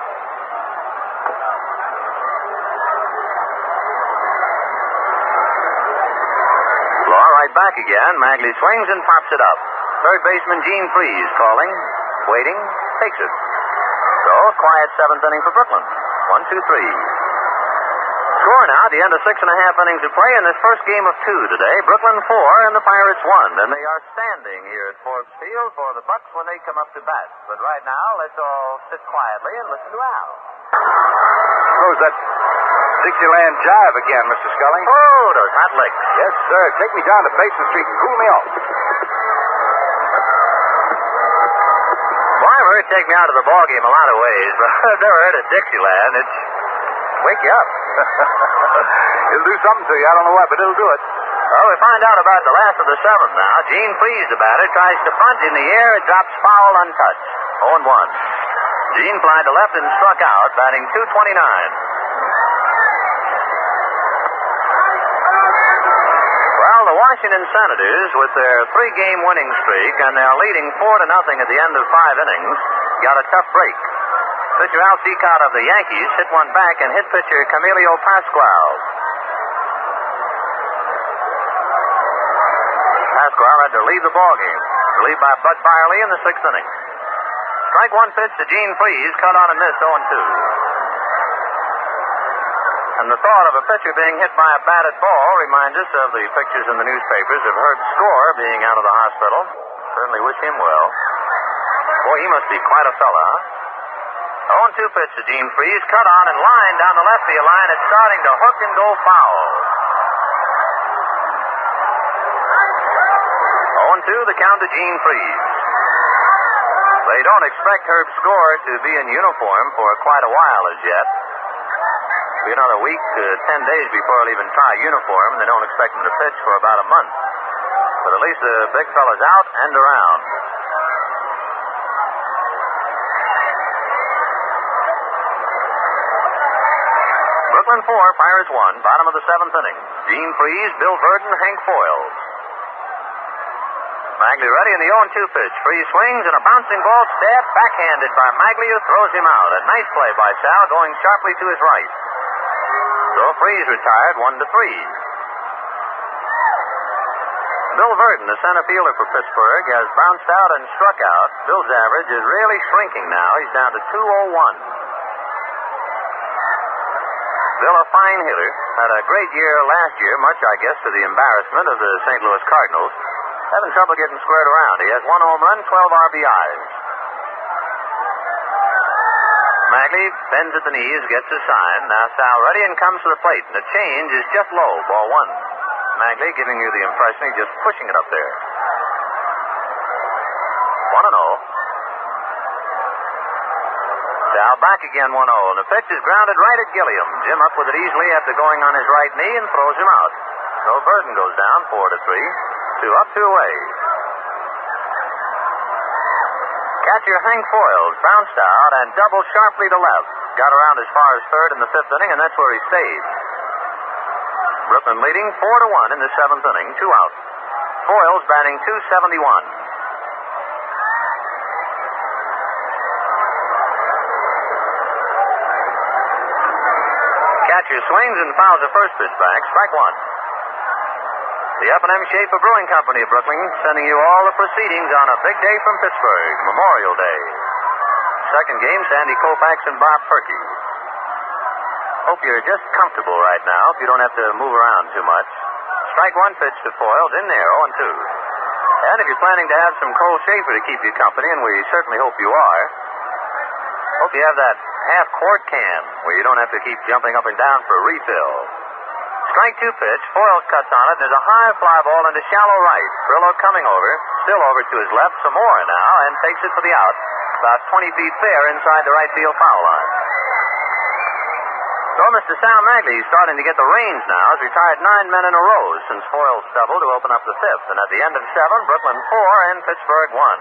Back again. Magley swings and pops it up. Third baseman Gene Freese calling, waiting, takes it. So, quiet seventh inning for Brooklyn. 1-2-3. Score now at the end of 6.5 innings of play in this first game of 2 today. Brooklyn 4 and the Pirates 1. And they are standing here at Forbes Field for the Bucks when they come up to bat. But right now, let's all sit quietly and listen to Al. Throws that Dixieland jive again, Mr. Scully. Oh, those hot licks. Yes, sir. Take me down to Basin Street and cool me off. Well, I've heard take me out of the ballgame a lot of ways, but I've never heard of Dixieland. It's wake you up. It'll do something to you. I don't know what, but it'll do it. Well, we find out about the last of the seventh now. Gene Freese, the batter, tries to bunt in the air. It drops foul untouched. 0-1. Gene flied to left and struck out, batting .229. The Washington Senators, with their 3-game winning streak, and they're leading 4-0 at the end of 5 innings, got a tough break. Pitcher Al Seacott of the Yankees hit one back and hit pitcher Camilo Pascual. Pascual had to leave the ballgame, relieved by Bud Byerly in the 6th inning. Strike one pitch to Gene Freese, cut on and missed 0-2. And the thought of a pitcher being hit by a batted ball reminds us of the pictures in the newspapers of Herb Score being out of the hospital. Certainly wish him well. Boy, he must be quite a fella, huh? 0-2 pitch to Gene Freese, cut on and line down the left field line. It's starting to hook and go foul. 0-2, the count to Gene Freese. They don't expect Herb Score to be in uniform for quite a while as yet. Be another week to 10 days before he'll even try uniform, and they don't expect him to pitch for about a month. But at least the big fella's out and around. Brooklyn 4, Pirates 1, bottom of the 7th inning. Gene Freese, Bill Verdon, Hank Foyles. Magley ready in the 0-2 pitch. Freese swings and a bouncing ball stabbed backhanded by Magley, who throws him out. A nice play by Sal, going sharply to his right. So Freese retired 1-3. Bill Verdon, the center fielder for Pittsburgh, has bounced out and struck out. Bill's average is really shrinking now. He's down to 201. Bill, a fine hitter, had a great year last year, much, I guess, to the embarrassment of the St. Louis Cardinals. Having trouble getting squared around. He has 1 home run, 12 RBIs. Magley bends at the knees, gets a sign. Now Sal ready and comes to the plate. And the change is just low, ball 1. Magley giving you the impression he's just pushing it up there. 1-0. Sal back again 1-0. And the pitch is grounded right at Gilliam. Jim up with it easily after going on his right knee and throws him out. So Verdon goes down 4-3. 2 up, 2 away. Catcher Hank Foyles bounced out and doubled sharply to left. Got around as far as third in the 5th inning, and that's where he stayed. Brooklyn leading 4-1 in the 7th inning, 2 out. Foyles batting .271. Catcher swings and fouls the first pitch back, strike 1. The F&M Schaefer Brewing Company of Brooklyn sending you all the proceedings on a big day from Pittsburgh, Memorial Day. Second game, Sandy Koufax and Bob Perky. Hope you're just comfortable right now if you don't have to move around too much. Strike 1 pitch to Foyles in there, 0-2. And if you're planning to have some cold Schaefer to keep you company, and we certainly hope you are, hope you have that half-quart can where you don't have to keep jumping up and down for a refill. Strike 2 pitch. Foyles cuts on it. There's a high fly ball into shallow right. Brillo coming over. Still over to his left. Some more now. And takes it for the out. About 20 feet fair inside the right field foul line. So Mr. Sal Magley is starting to get the reins now. Has retired 9 men in a row since Foyles doubled to open up the 5th. And at the end of 7, Brooklyn 4 and Pittsburgh 1.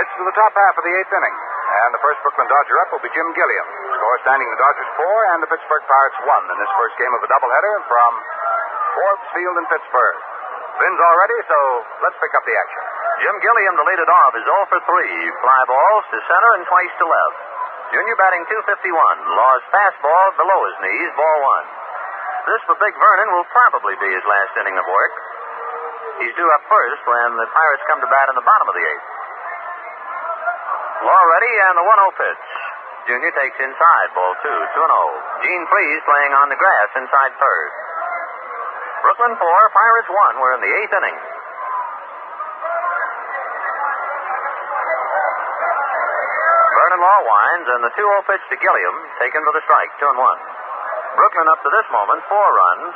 It's to the top half of the 8th inning. And the first Brooklyn Dodger up will be Jim Gilliam. Score standing the Dodgers 4 and the Pittsburgh Pirates 1 in this first game of the doubleheader from Forbes Field in Pittsburgh. Vin's all ready, so let's pick up the action. Jim Gilliam, the lead it off, is 0 for 3. Fly balls to center and twice to left. Junior batting .251. Law's fastball below his knees, ball 1. This for Big Vernon will probably be his last inning of work. He's due up first when the Pirates come to bat in the bottom of the 8th. Law ready and the 1-0 pitch. Junior takes inside, ball 2, 2-0. Gene Freese playing on the grass inside third. Brooklyn 4, Pirates 1. We're in the 8th inning. Vernon Law winds, and the 2-0 pitch to Gilliam, taken for the strike, 2-1. Brooklyn up to this moment, 4 runs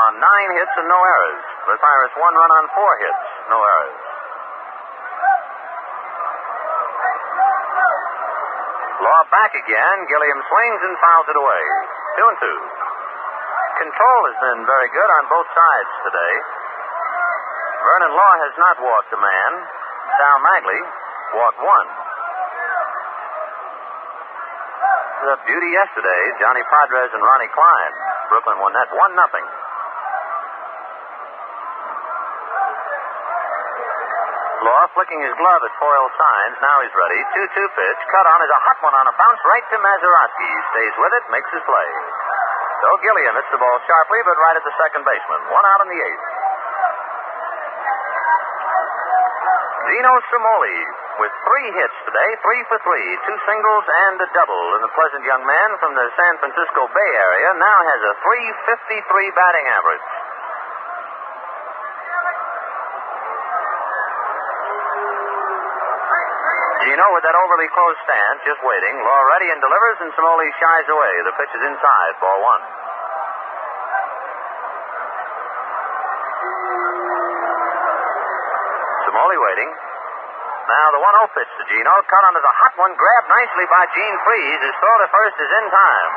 on 9 hits and no errors. The Pirates 1 run on 4 hits, no errors. Law back again. Gilliam swings and fouls it away. 2-2. Control has been very good on both sides today. Vernon Law has not walked a man. Sal Magley walked 1. It was a beauty yesterday. Johnny Padres and Ronnie Klein. Brooklyn won that 1-0. Law flicking his glove at Foyle's signs. Now he's ready. 2-2 pitch. Cut on is a hot one on a bounce right to Mazeroski. Stays with it, makes his play. So Gilliam hits the ball sharply, but right at the second baseman. 1 out in the 8th. Dino Cimoli with 3 hits today, 3 for 3, 2 singles and a double. And the pleasant young man from the San Francisco Bay Area now has a .353 batting average. Gino with that overly close stance, just waiting. Law ready and delivers, and Cimoli shies away. The pitch is inside, ball 1. Cimoli waiting. Now the 1-0 pitch to Gino. Cut onto the hot one, grabbed nicely by Gene Freese. His throw to first is in time.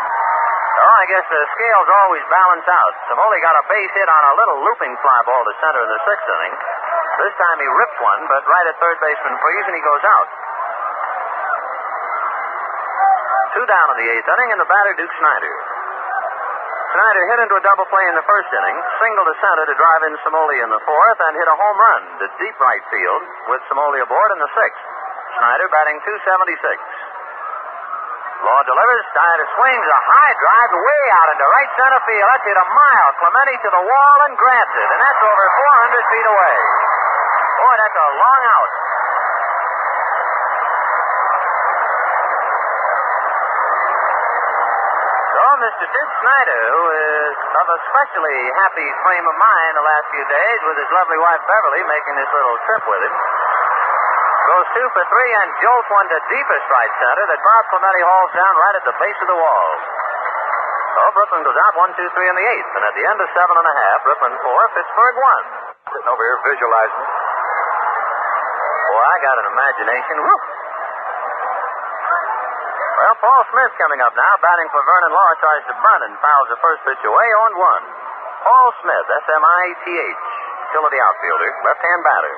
Oh, I guess the scales always balance out. Cimoli got a base hit on a little looping fly ball to center in the 6th inning. This time he ripped one, but right at third baseman Freese, and he goes out. 2 down in the 8th inning, and the batter, Duke Snyder. Snyder hit into a double play in the 1st inning, single to center to drive in Cimoli in the 4th, and hit a home run to deep right field with Cimoli aboard in the 6th. Snyder batting .276. Law delivers, Snyder swings a high drive way out into right center field. That's hit a mile. Clemente to the wall and grabs it, and that's over 400 feet away. Boy, that's a long out. So Mr. Sid Snyder, who is of a especially happy frame of mind the last few days with his lovely wife Beverly making this little trip with him, goes 2 for 3 and jolts one to deepest right center that Bob Clemente hauls down right at the base of the wall. So Brooklyn goes out 1, 2, 3 in the 8th, and at the end of 7.5, Brooklyn 4, Pittsburgh 1. Sitting over here visualizing it. Boy, I got an imagination. Woo! Well, Paul Smith coming up now, batting for Vernon Law, tries to bunt and fouls the first pitch away, 0-1. Paul Smith, S-M-I-T-H, utility outfielder, left-hand batter.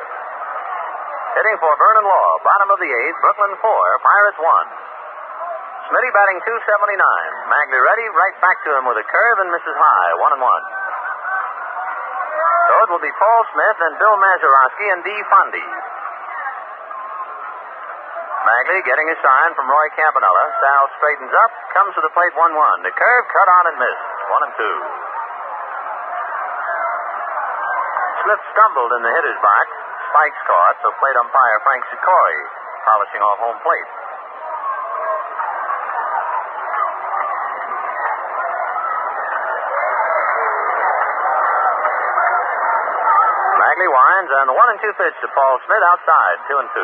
Hitting for Vernon Law, bottom of the 8th, Brooklyn 4, Pirates 1. Smitty batting 279. Magley ready, right back to him with a curve and misses high, 1-1. So it will be Paul Smith and Bill Mazeroski and D. Fondy. Magley getting a sign from Roy Campanella. Sal straightens up, comes to the plate 1-1. The curve cut on and missed, 1-2. Smith stumbled in the hitter's box. Spikes caught, so plate umpire Frank Sikori polishing off home plate. Magley winds, and the 1-2 pitch to Paul Smith outside, 2-2.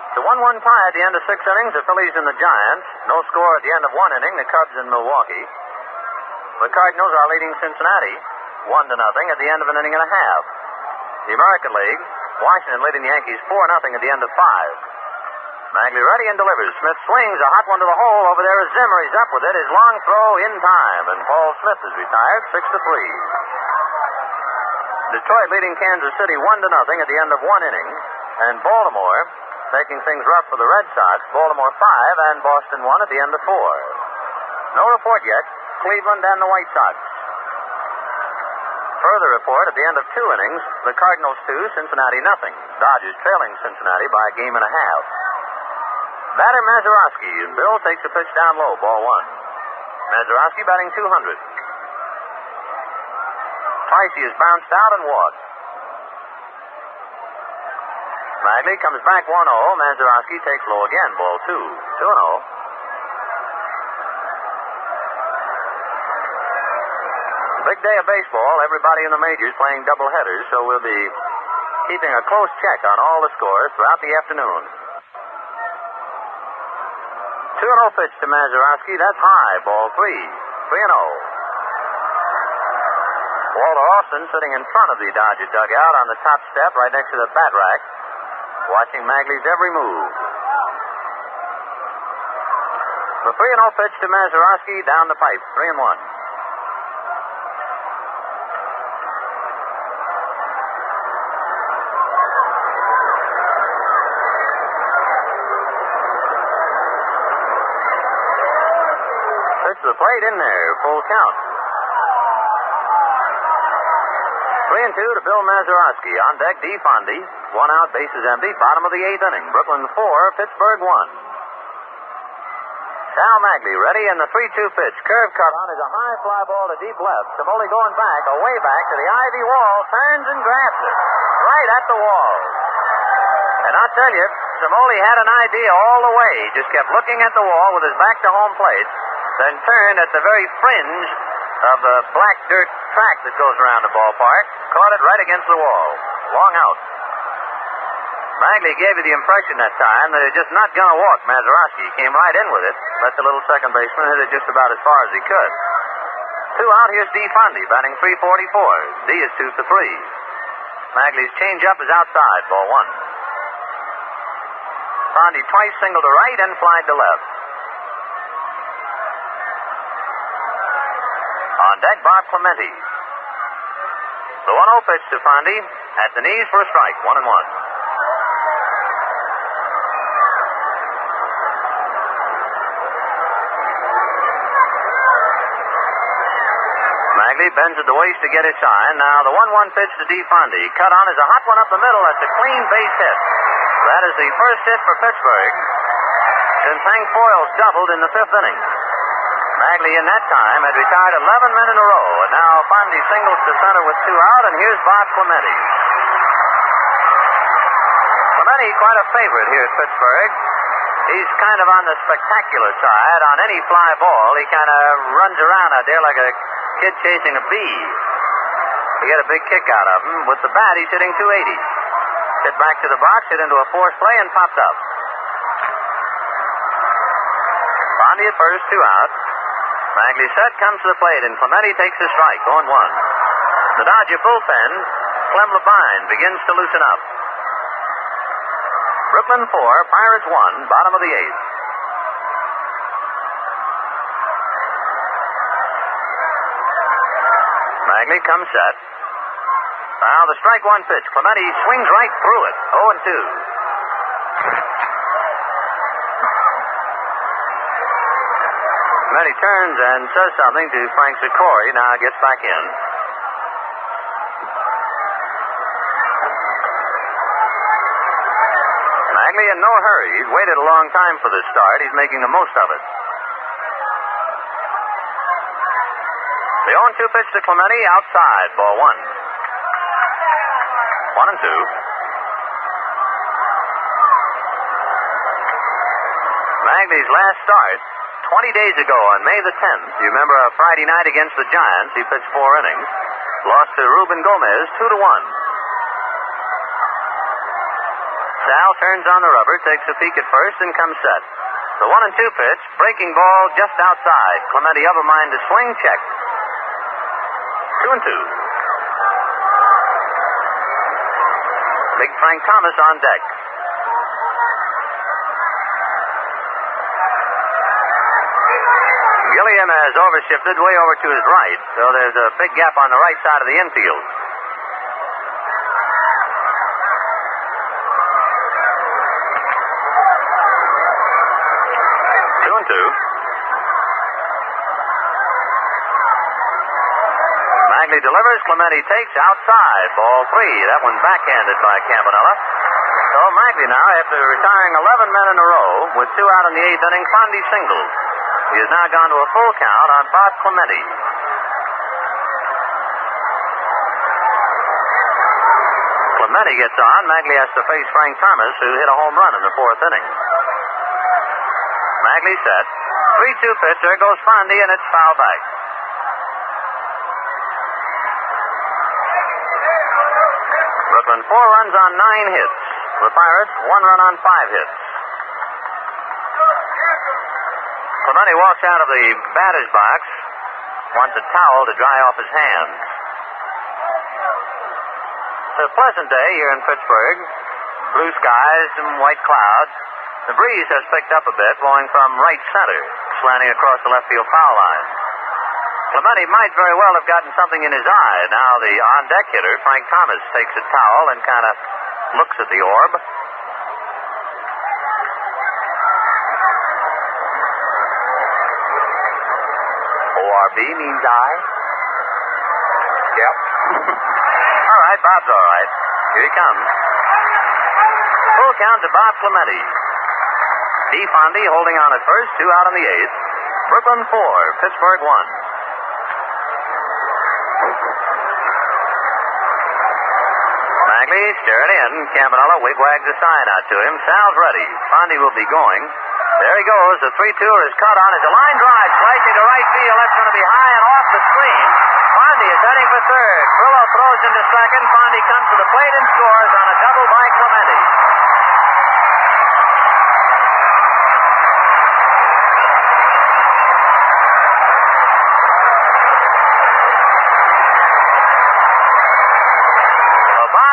It's a 1-1 tie at the end of 6 innings. The Phillies and the Giants. No score at the end of 1 inning. The Cubs in Milwaukee. The Cardinals are leading Cincinnati 1-0 at the end of an inning and a half. The American League, Washington leading the Yankees 4-0 at the end of 5. Magley ready and delivers. Smith swings a hot one to the hole. Over there is Zimmer. He's up with it. His long throw in time, and Paul Smith is retired 6-3. Detroit leading Kansas City 1-0 at the end of 1 inning, and Baltimore making things rough for the Red Sox. Baltimore 5 and Boston 1 at the end of 4. No report yet. Cleveland and the White Sox. Further report at the end of 2 innings, the Cardinals 2, Cincinnati nothing. Dodgers trailing Cincinnati by a game and a half. Batter Mazeroski, and Bill takes a pitch down low, ball 1. Mazeroski batting 200. Twice he has bounced out and walked. Magley comes back 1-0. Mazeroski takes low again, ball 2. 2-0. Big day of baseball. Everybody in the majors playing doubleheaders, so we'll be keeping a close check on all the scores throughout the afternoon. 2-0 pitch to Mazeroski. That's high. Ball 3. 3-0. Walter Austin sitting in front of the Dodger dugout on the top step right next to the bat rack, watching Magley's every move. The 3-0 pitch to Mazeroski down the pipe. 3-1. Pitch to the plate in there. Full count. 3-2 to Bill Mazeroski. On deck, D. Fondy. 1 out, bases empty. Bottom of the 8th inning. Brooklyn 4, Pittsburgh 1. Sal Magley ready, and the 3-2 pitch. Curve cut on is a high fly ball to deep left. Samoli going back, away back to the ivy wall. Turns and grabs it. Right at the wall. And I'll tell you, Samoli had an idea all the way. He just kept looking at the wall with his back to home plate, then turned at the very fringe of the black dirt track that goes around the ballpark. Caught it right against the wall. Long out. Magley gave you the impression that time that he was just not going to walk Mazeroski. He came right in with it. Let the little second baseman hit it just about as far as he could. 2 out, here's D. Fondy, batting .344. D is 2 for 3. Magley's changeup is outside, ball 1. Fondy twice singled to right and flied to left. On deck, Bob Clemente. The 1-0 pitch to Fondy at the knees for a strike, 1-1. Magley bends at the waist to get his sign. Now the 1-1 pitch to D. Fondy. Cut on is a hot one up the middle. That's a clean base hit. That is the first hit for Pittsburgh. since Hank Foyles doubled in the fifth inning. Magley in that time had retired 11 men in a row, and now Fondy singles to center with 2 out, and here's Bob Clemente. Clemente, quite a favorite here at Pittsburgh. He's kind of on the spectacular side. On any fly ball, he kind of runs around out there like a kid chasing a bee. You get a big kick out of him. With the bat, he's hitting .280. Hit back to the box, hit into a force play, and popped up. Fondy at first, 2 out. Magley set, comes to the plate, and Clemente takes a strike, 0-1. The Dodger bullpen, Clem Labine, begins to loosen up. Brooklyn 4, Pirates 1, bottom of the 8th. Magley comes set. Now the strike one pitch. Clemente swings right through it, 0-2. Clemente turns and says something to Frank Sikori. Now gets back in. Magley in no hurry. He's waited a long time for this start. He's making the most of it. The 0-2 pitch to Clemente outside. Ball 1. 1-2. Magley's last start 20 days ago on May the 10th. You remember a Friday night against the Giants. He pitched 4 innings. Lost to Ruben Gomez 2-1. Sal turns on the rubber, takes a peek at first, and comes set. The 1-2 pitch, breaking ball just outside. Clemente of a mind to swing, check. 2-2. Big Frank Thomas on deck. Gilliam has overshifted way over to his right, so there's a big gap on the right side of the infield. Magley delivers. Clemente takes outside. Ball 3. That one backhanded by Campanella. So Magley now, after retiring 11 men in a row, with 2 out in the 8th inning, Fondy singles. He has now gone to a full count on Bob Clemente. Clemente gets on. Magley has to face Frank Thomas, who hit a home run in the 4th inning. Magley set. 3-2 pitch. There goes Fondy, and it's foul back. Brooklyn 4 runs on 9 hits. The Pirates 1 run on 5 hits. Clemente walks out of the batter's box, wants a towel to dry off his hands. It's a pleasant day here in Pittsburgh. Blue skies and white clouds. The breeze has picked up a bit, blowing from right center, slanting across the left field foul line. Clemente might very well have gotten something in his eye. Now the on-deck hitter, Frank Thomas, takes a towel and kind of looks at the orb. ORB means I? Yep. All right, Bob's all right. Here he comes. Full count to Bob Clemente. D. Fondy holding on at first, 2 out in the 8th. Brooklyn 4, Pittsburgh 1. Magley staring in. Campanella wigwags a sign out to him. Sal's ready. Fondy will be going. There he goes. The 3-2er is caught on. It's a line drive. Slicing to right field. That's going to be high and off the screen. Fondy is heading for third. Brillo throws into second. Fondy comes to the plate and scores on a double by Clemente.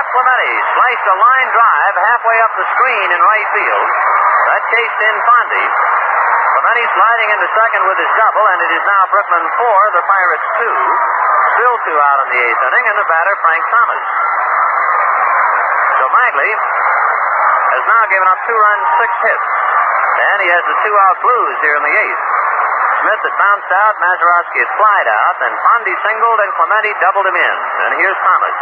Clemente sliced a line drive halfway up the screen in right field. That chased in Fondy. Clemente sliding into second with his double, and it is now Brooklyn 4, the Pirates 2. Still 2 out in the 8th inning, and the batter, Frank Thomas. So Magley has now given up 2 runs, 6 hits. And he has the 2-out blues here in the 8th. Smith had bounced out, Mazeroski had flied out, and Fondy singled, and Clemente doubled him in. And here's Thomas.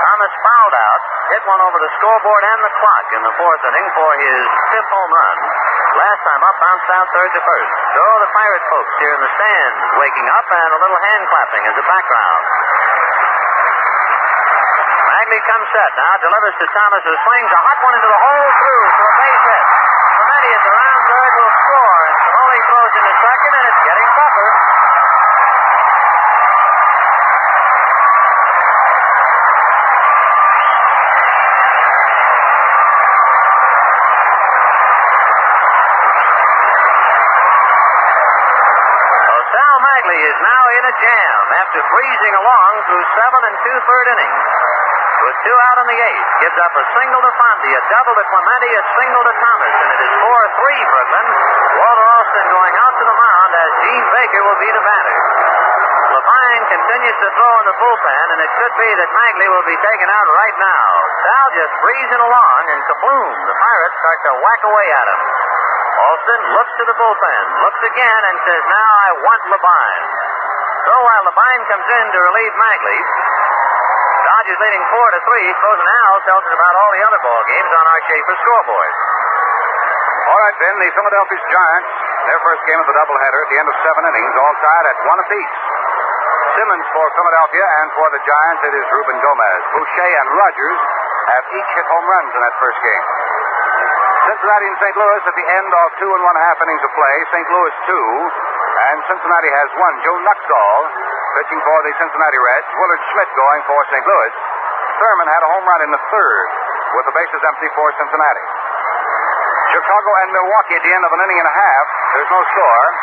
Thomas fouled out, hit one over the scoreboard and the clock in the fourth inning for his fifth home run. Last time up, bounced out third to first. So the Pirate folks here in the stands waking up and a little hand clapping as a background. Magley comes set now, delivers to Thomas, who swings a hot one into the hole through for a base hit. Clemente is around third, will score, and Samoli throws into second, and it's getting tougher. Is now in a jam after breezing along through 7 2/3 innings. With 2 out in the 8th, gives up a single to Fondy, a double to Clemente, a single to Thomas, and it is 4-3 Brooklyn. Walter Alston going out to the mound as Gene Baker will be the batter. Levine continues to throw in the bullpen, and it could be that Magley will be taken out right now. Sal just breezing along, and kabloom, the Pirates start to whack away at him. Alston looks to the bullpen, looks again, and says, now I want Levine. So while Levine comes in to relieve Magley, Dodgers leading 4-3. Frozen Al tells us about all the other ball games on our Schaefer scoreboard. All right, Ben, the Philadelphia Giants, their first game of the doubleheader at the end of 7 innings, all tied at 1 apiece. Simmons for Philadelphia, and for the Giants, it is Ruben Gomez. Boucher and Rogers have each hit home runs in that first game. Cincinnati and St. Louis at the end of 2 1/2 innings of play. St. Louis 2, and Cincinnati has 1. Joe Nuxall pitching for the Cincinnati Reds. Willard Schmidt going for St. Louis. Thurman had a home run in the third with the bases empty for Cincinnati. Chicago and Milwaukee at the end of an inning and a half. There's no score.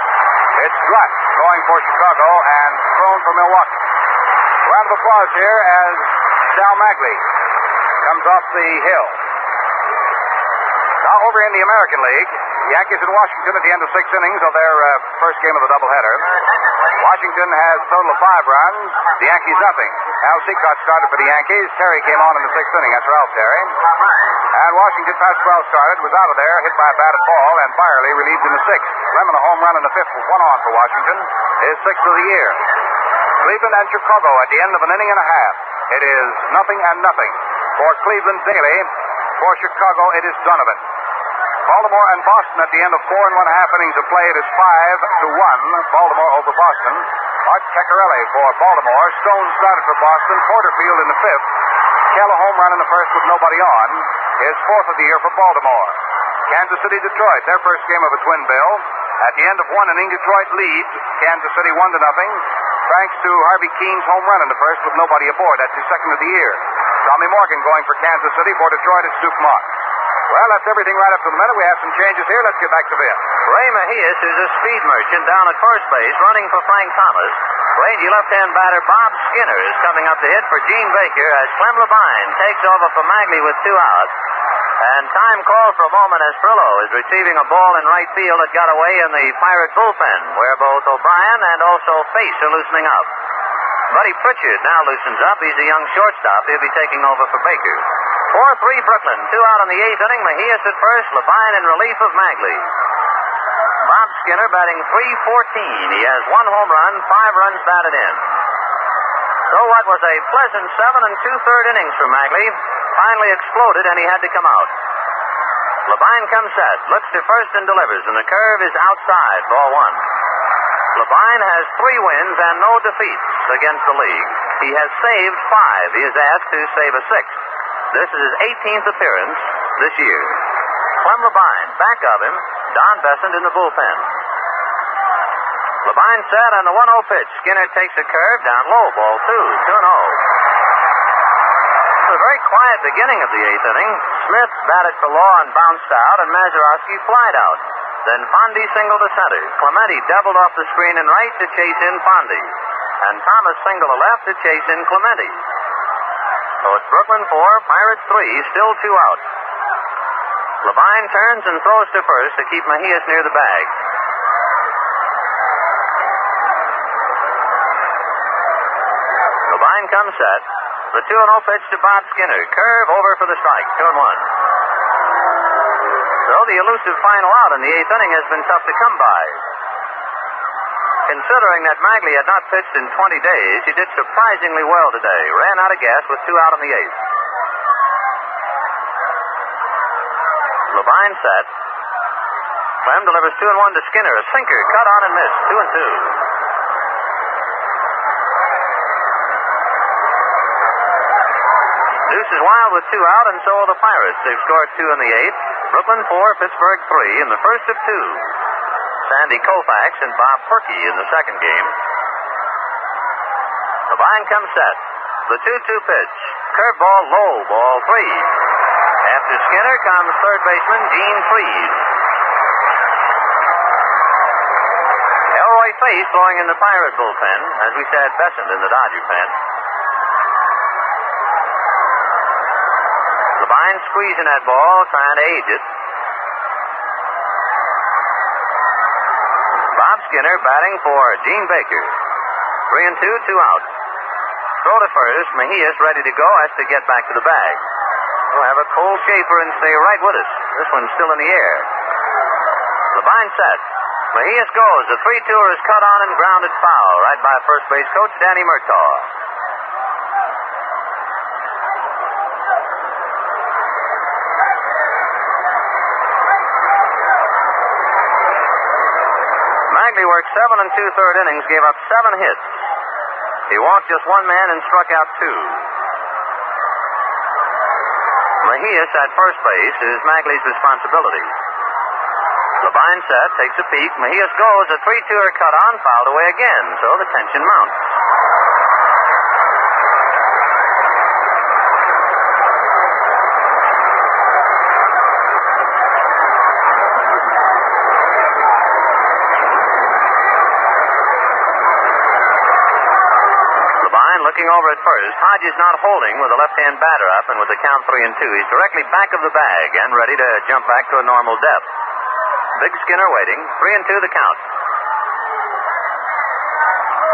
It's Drutt going for Chicago and thrown for Milwaukee. Round of applause here as Sal Magley comes off the hill. Now over in the American League, Yankees in Washington at the end of 6 innings of their first game of the doubleheader. Washington has a total of 5 runs, the Yankees nothing. Al Seacott started for the Yankees. Terry came on in the 6th inning. That's Ralph Terry. And Washington, Pasquale started, was out of there, hit by a batted ball, and Byerly relieved in the 6th. Lemon a home run in the 5th with 1 on for Washington, his 6th of the year. Cleveland and Chicago at the end of an inning and a half. It is 0-0 for Cleveland daily. For Chicago, it is Donovan. Baltimore and Boston at the end of 4 1/2 innings of play. It is 5-1. Baltimore over Boston. Art Ceccarelli for Baltimore. Stone started for Boston. Porterfield in the 5th. Kell a home run in the 1st with nobody on. His 4th of the year for Baltimore. Kansas City, Detroit, their first game of a twin bill. At the end of 1 inning, Detroit leads Kansas City 1-0. Thanks to Harvey Keene's home run in the 1st with nobody aboard. That's his 2nd of the year. Tommy Morgan going for Kansas City. For Detroit, it's Duke Mark. Well, that's everything right up to the minute. We have some changes here. Let's get back to Vin. Ray Mejias, who's a speed merchant down at first base, running for Frank Thomas. Rangy left-hand batter Bob Skinner is coming up to hit for Gene Baker as Clem Levine takes over for Magley with 2 outs. And time called for a moment as Frillo is receiving a ball in right field that got away in the Pirate bullpen, where both O'Brien and also Face are loosening up. Buddy Pritchard now loosens up. He's a young shortstop. He'll be taking over for Baker. 4-3 Brooklyn. 2 out in the 8th inning. Mejias at first. Levine in relief of Magley. Bob Skinner batting .314. He has 1 home run, 5 runs batted in. So what was a pleasant 7 2/3 innings for Magley finally exploded, and he had to come out. Levine comes set, looks to first and delivers, and the curve is outside, ball 1. Levine has 3 wins and no defeats against the league. He has saved 5. He is asked to save a 6th. This is his 18th appearance this year. Clem Levine, back of him, Don Besant in the bullpen. Levine set on the 1-0 pitch. Skinner takes a curve down low, ball 2, 2-0. A very quiet beginning of the 8th inning. Smith batted for Law and bounced out, and Mazeroski flied out. Then Fondy singled to center. Clemente doubled off the screen and right to chase in Fondy. And Thomas singled to left to chase in Clemente. So it's Brooklyn 4, Pirates 3, still 2 out. Levine turns and throws to first to keep Mejias near the bag. Levine comes set. The 2-0 pitch to Bob Skinner. Curve over for the strike. 2-1. So the elusive final out in the 8th inning has been tough to come by. Considering that Magley had not pitched in 20 days, he did surprisingly well today. Ran out of gas with 2 out in the 8th. Levine set. Clem delivers 2-1 to Skinner. A sinker, cut on and missed. 2-2. Deuce is wild with 2 out, and so are the Pirates. They've scored 2 in the 8th. Brooklyn 4, Pittsburgh 3 in the first of 2. Sandy Koufax and Bob Perky in the second game. Levine comes set. The 2-2 pitch. Curveball, low, ball 3. After Skinner comes third baseman Gene Freed. Elroy Face throwing in the Pirate bullpen. As we said, Besant in the Dodger pen. Levine squeezing that ball, trying to age it. Bob Skinner batting for Gene Baker. 3-2, 2 out. Throw to first. Mejias ready to go, has to get back to the bag. We'll have a cold caper and stay right with us. This one's still in the air. Levine set. Mejias goes. The 3-2er is cut on and grounded foul right by first base coach Danny Murtaugh. Magley worked 7 2/3 innings, gave up 7 hits. He walked just 1 man and struck out 2. Mejias at first base is Magley's responsibility. Levine set, takes a peek. Mejias goes. A 3-2er cut on, fouled away again, so the tension mounts. Looking over at first. Hodges not holding with the left-hand batter up, and with the count 3-2, he's directly back of the bag and ready to jump back to a normal depth. Big Skinner waiting. 3-2 the count.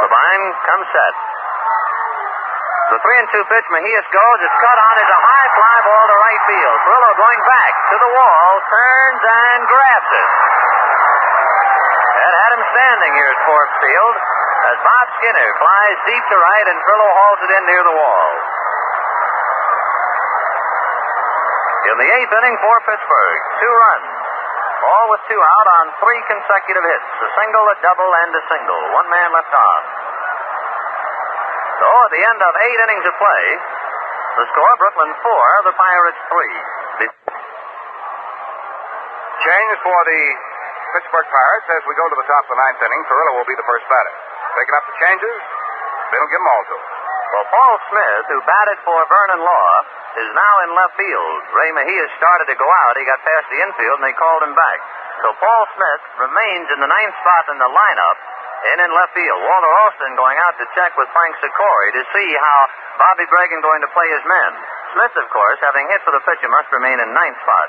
Levine comes set. The 3-2 pitch. Mejias goes. It's cut on. Is a high fly ball to right field. Perillo going back to the wall, turns and grabs it. That had him standing here at Forbes Field. As Bob Skinner flies deep to right and Perillo hauls it in near the wall. In the 8th inning for Pittsburgh, 2 runs. All with 2 out on 3 consecutive hits. A single, a double, and a single. 1 man left on. So at the end of 8 innings of play, the score, Brooklyn 4, the Pirates 3. Change for the Pittsburgh Pirates as we go to the top of the 9th inning. Perillo will be the first batter. Taking up the changes, they'll give them all to him. Well, Paul Smith, who batted for Vernon Law, is now in left field. Ray Mejias started to go out. He got past the infield, and they called him back. So Paul Smith remains in the 9th spot in the lineup and in left field. Walter Alston going out to check with Frank Sikori to see how Bobby Bregan going to play his men. Smith, of course, having hit for the pitcher, must remain in 9th spot.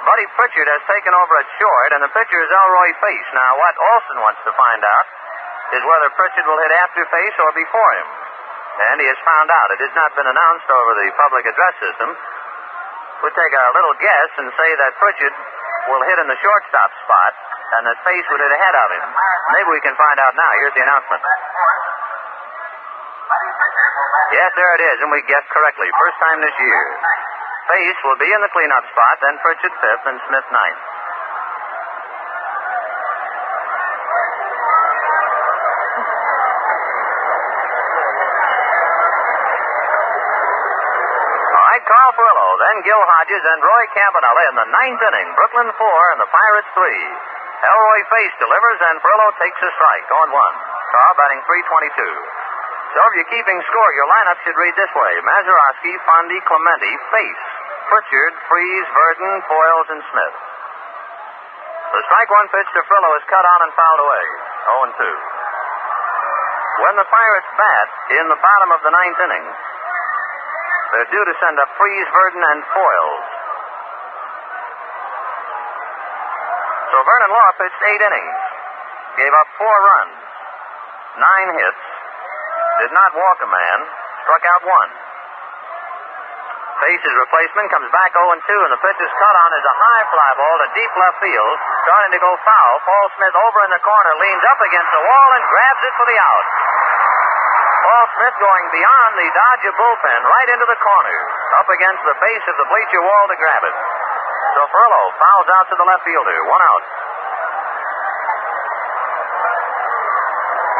Buddy Pritchard has taken over at short, and the pitcher is Elroy Face. Now, what Alston wants to find out is whether Pritchard will hit after Face or before him. And he has found out. It has not been announced over the public address system. We'll take a little guess and say that Pritchard will hit in the shortstop spot and that Face would hit ahead of him. Maybe we can find out now. Here's the announcement. Yes, there it is, and we guessed correctly. First time this year. Face will be in the cleanup spot, then Pritchard 5th and Smith 9th. Carl Perillo, then Gil Hodges and Roy Campanella in the 9th inning. Brooklyn 4 and the Pirates 3. Elroy Face delivers and Perillo takes a strike on 1. Carl batting .322. So if you're keeping score, your lineup should read this way. Mazeroski, Fondy, Clemente, Face, Pritchard, Freeze, Verdon, Foyles, and Smith. The strike 1 pitch to Perillo is cut on and fouled away. 0-2. When the Pirates bat in the bottom of the 9th inning, they're due to send up Freeze, Verdon, and Foyles. So Vernon Law pitched 8 innings, gave up 4 runs, 9 hits, did not walk a man, struck out 1. Pace's replacement comes back 0-2, and the pitch is cut on as a high fly ball to deep left field, starting to go foul. Paul Smith over in the corner, leans up against the wall and grabs it for the out. Paul Smith going beyond the Dodger bullpen, right into the corner, up against the base of the bleacher wall to grab it. So Furlow fouls out to the left fielder, 1 out.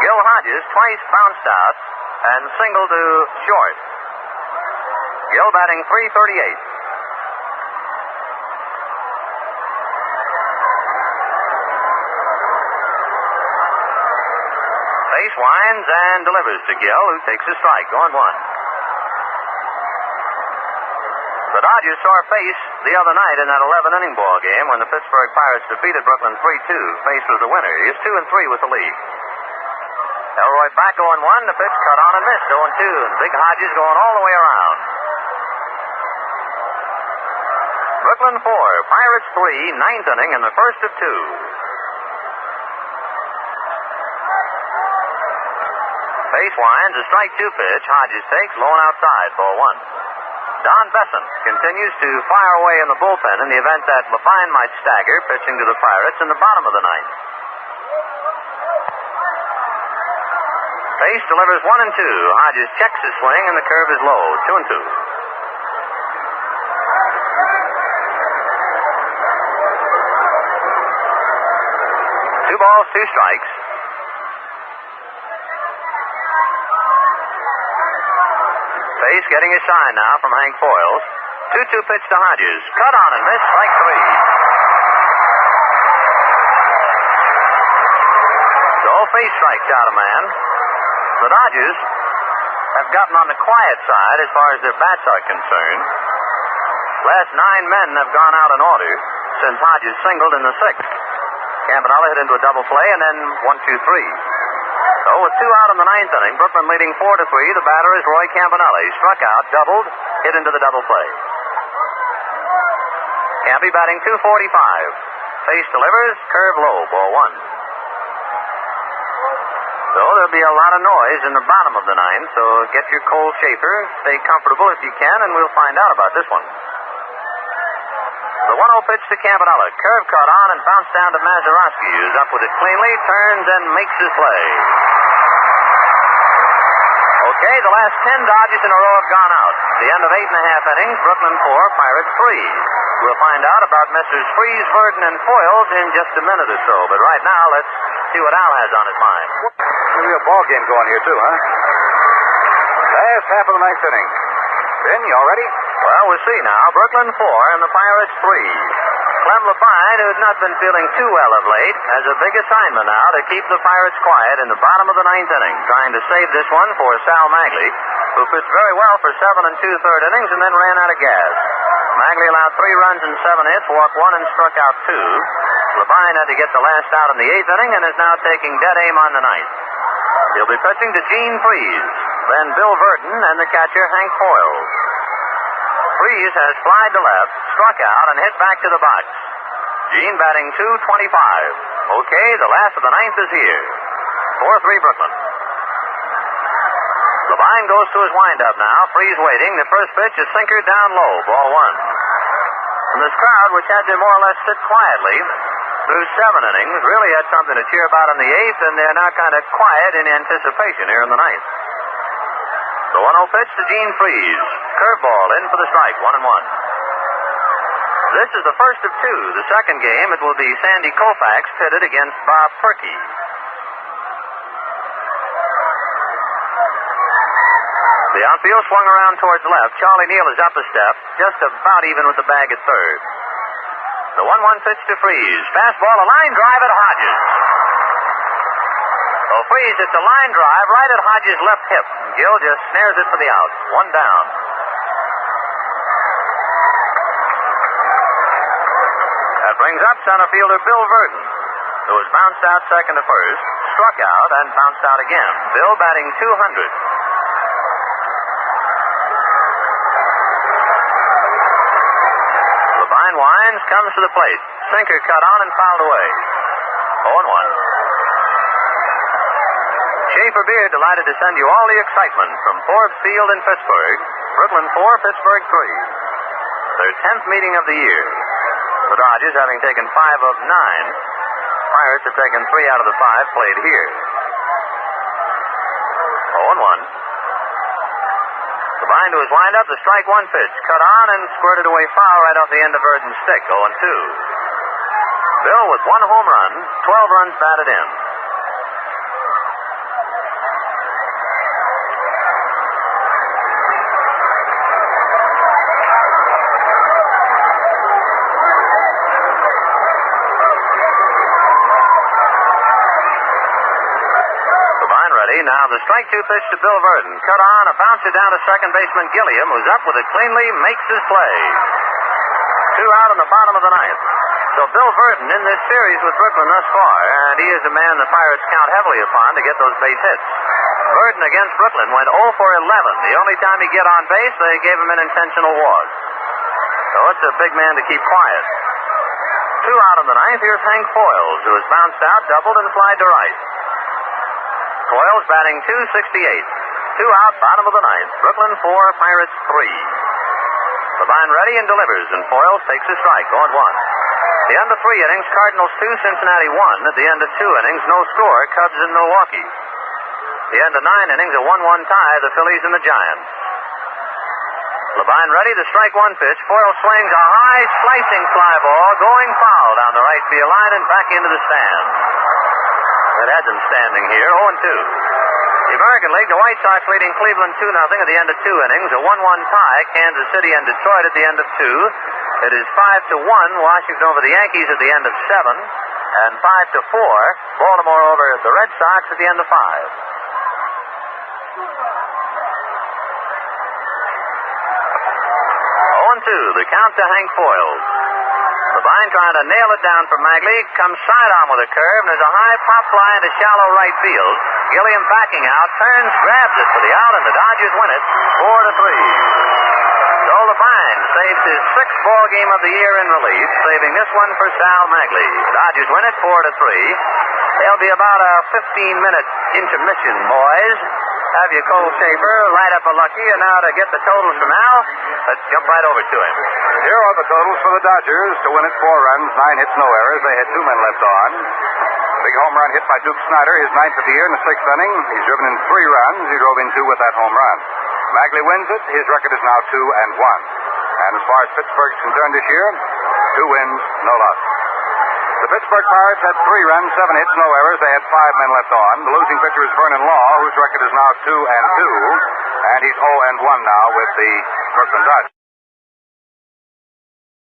Gil Hodges twice bounced out and singled to short. Gil batting .338. Pace winds and delivers to Gil, who takes a strike, 0-1. The Dodgers saw Pace the other night in that 11-inning ball game when the Pittsburgh Pirates defeated Brooklyn 3-2. Pace was the winner. He is 2-3 with the lead. Elroy back 0-1. The pitch cut on and missed, 0-2. And Big Hodges going all the way around. Brooklyn 4, Pirates 3, 9th inning and the first of 2. Pace winds, a strike 2 pitch. Hodges takes, low and outside, ball 1. Don Besson continues to fire away in the bullpen in the event that Levine might stagger, pitching to the Pirates in the bottom of the 9th. Pace delivers 1-2. Hodges checks his swing, and the curve is low, 2-2. 2 balls, 2 strikes. Pace getting a sign now from Hank Foyles. 2-2 pitch to Hodges. Cut on and miss, strike 3. So Pace strikes out a man. The Dodgers have gotten on the quiet side as far as their bats are concerned. Last 9 men have gone out in order since Hodges singled in the 6th. Campanella hit into a double play and then 1-2-3. So with 2 out in the 9th inning, Brooklyn leading 4-3. The batter is Roy Campanella. He struck out, doubled, hit into the double play. Campy batting .245. Pace delivers, curve low, ball 1. So there'll be a lot of noise in the bottom of the 9th, so get your cold shaper, stay comfortable if you can, and we'll find out about this one. The 1-0 pitch to Campanella. Curve cut on and bounced down to Mazeroski, who's up with it cleanly, turns and makes his play. Okay, the last 10 Dodgers in a row have gone out. The end of 8.5 innings, Brooklyn 4, Pirates 3. We'll find out about Messrs. Freeze, Verdon, and Foyles in just a minute or so. But right now, let's see what Al has on his mind. Maybe a ball game going here, too, huh? Last half of the 9th inning. Ben, you all ready? Well, we'll see now. Brooklyn 4 and the Pirates 3. Clem Levine, who has not been feeling too well of late, has a big assignment now to keep the Pirates quiet in the bottom of the 9th inning, trying to save this one for Sal Magley, who pitched very well for 7 2/3 innings and then ran out of gas. Magley allowed 3 runs and 7 hits, walked 1 and struck out 2. Levine had to get the last out in the 8th inning and is now taking dead aim on the 9th. He'll be pitching to Gene Freeze, then Bill Verdon, and the catcher Hank Foyles. Freeze has flied to left, struck out, and hit back to the box. Gene batting .225. Okay, the last of the 9th is here. 4-3 Brooklyn. Levine goes to his windup now. Freeze waiting. The first pitch is sinker down low, ball 1. And this crowd, which had to more or less sit quietly through 7 innings, really had something to cheer about in the 8th, and they're now kind of quiet in anticipation here in the 9th. The 1-0 pitch to Gene Freeze. Curveball in for the strike, 1-1. This is the first of 2. The second game, it will be Sandy Koufax pitted against Bob Perky. The outfield swung around towards left. Charlie Neal is up a step, just about even with the bag at third. The 1-1 pitch to Freeze. Fastball, a line drive at Hodges. So Freeze hits a line drive right at Hodges' left hip. Gill just snares it for the out. 1 down. That brings up center fielder Bill Verdon, who was bounced out second to first, struck out, and bounced out again. Bill batting .200. Levine winds, comes to the plate. Sinker cut on and fouled away. 0-1. Schaefer Beer delighted to send you all the excitement from Forbes Field in Pittsburgh Brooklyn 4, Pittsburgh 3. Their 10th meeting of the year. The Dodgers, having taken 5 of 9, Pirates have taken 3 out of the 5 played here. 0-1. Combined to his windup, the strike one pitch. Cut on and squirted away foul right off the end of Verdon's stick. 0-2. Bill with 1 home run, 12 runs batted in. Now the strike two pitch to Bill Verdon. Cut on, a bouncer down to second baseman Gilliam, who's up with it cleanly, makes his play. 2 out in the bottom of the 9th. So Bill Verdon in this series with Brooklyn thus far, and he is a man the Pirates count heavily upon to get those base hits. Verdon against Brooklyn went 0 for 11. The only time he get on base, they gave him an intentional walk. So it's a big man to keep quiet. 2 out in the 9th. Here's Hank Foyles, who has bounced out, doubled, and flied to right. Foyles batting .268. 2 out, bottom of the 9th. Brooklyn 4, Pirates 3. Levine ready and delivers, and Foyles takes a strike, 0-1. The end of 3 innings, Cardinals 2, Cincinnati 1. At the end of 2 innings, no score, Cubs and Milwaukee. The end of 9 innings, a 1-1 tie, the Phillies and the Giants. Levine ready to strike one pitch. Foyles swings a high, slicing fly ball, going foul down the right field line and back into the stands. That had them standing here, 0-2. The American League, the White Sox leading Cleveland 2-0 at the end of 2 innings. A 1-1 tie, Kansas City and Detroit at the end of 2. It is 5-1, Washington over the Yankees at the end of 7. And 5-4, Baltimore over the Red Sox at the end of 5. 0-2, the count to Hank Foyles. Levine trying to nail it down for Magley. Comes sidearm with a curve, and there's a high pop fly into shallow right field. Gilliam backing out, turns, grabs it for the out, and the Dodgers win it 4-3. So Levine saves his 6th ball game of the year in relief, saving this one for Sal Magley. The Dodgers win it 4-3. There'll be about a 15-minute intermission, boys. Have your Cole Schaefer light up a lucky, and now to get the totals from Al, let's jump right over to him. Here are the totals for the Dodgers. To win it, 4 runs, 9 hits, no errors. They had 2 men left on. Big home run hit by Duke Snyder, his 9th of the year in the 6th inning. He's driven in 3 runs. He drove in 2 with that home run. Magley wins it. His record is now 2-1. And as far as Pittsburgh's concerned this year, 2 wins, no loss. The Pittsburgh Pirates had 3 runs, 7 hits, no errors. They had 5 men left on. The losing pitcher is Vernon Law, whose record is now 2-2. And he's 0-1 now with the Brooklyn Dodgers.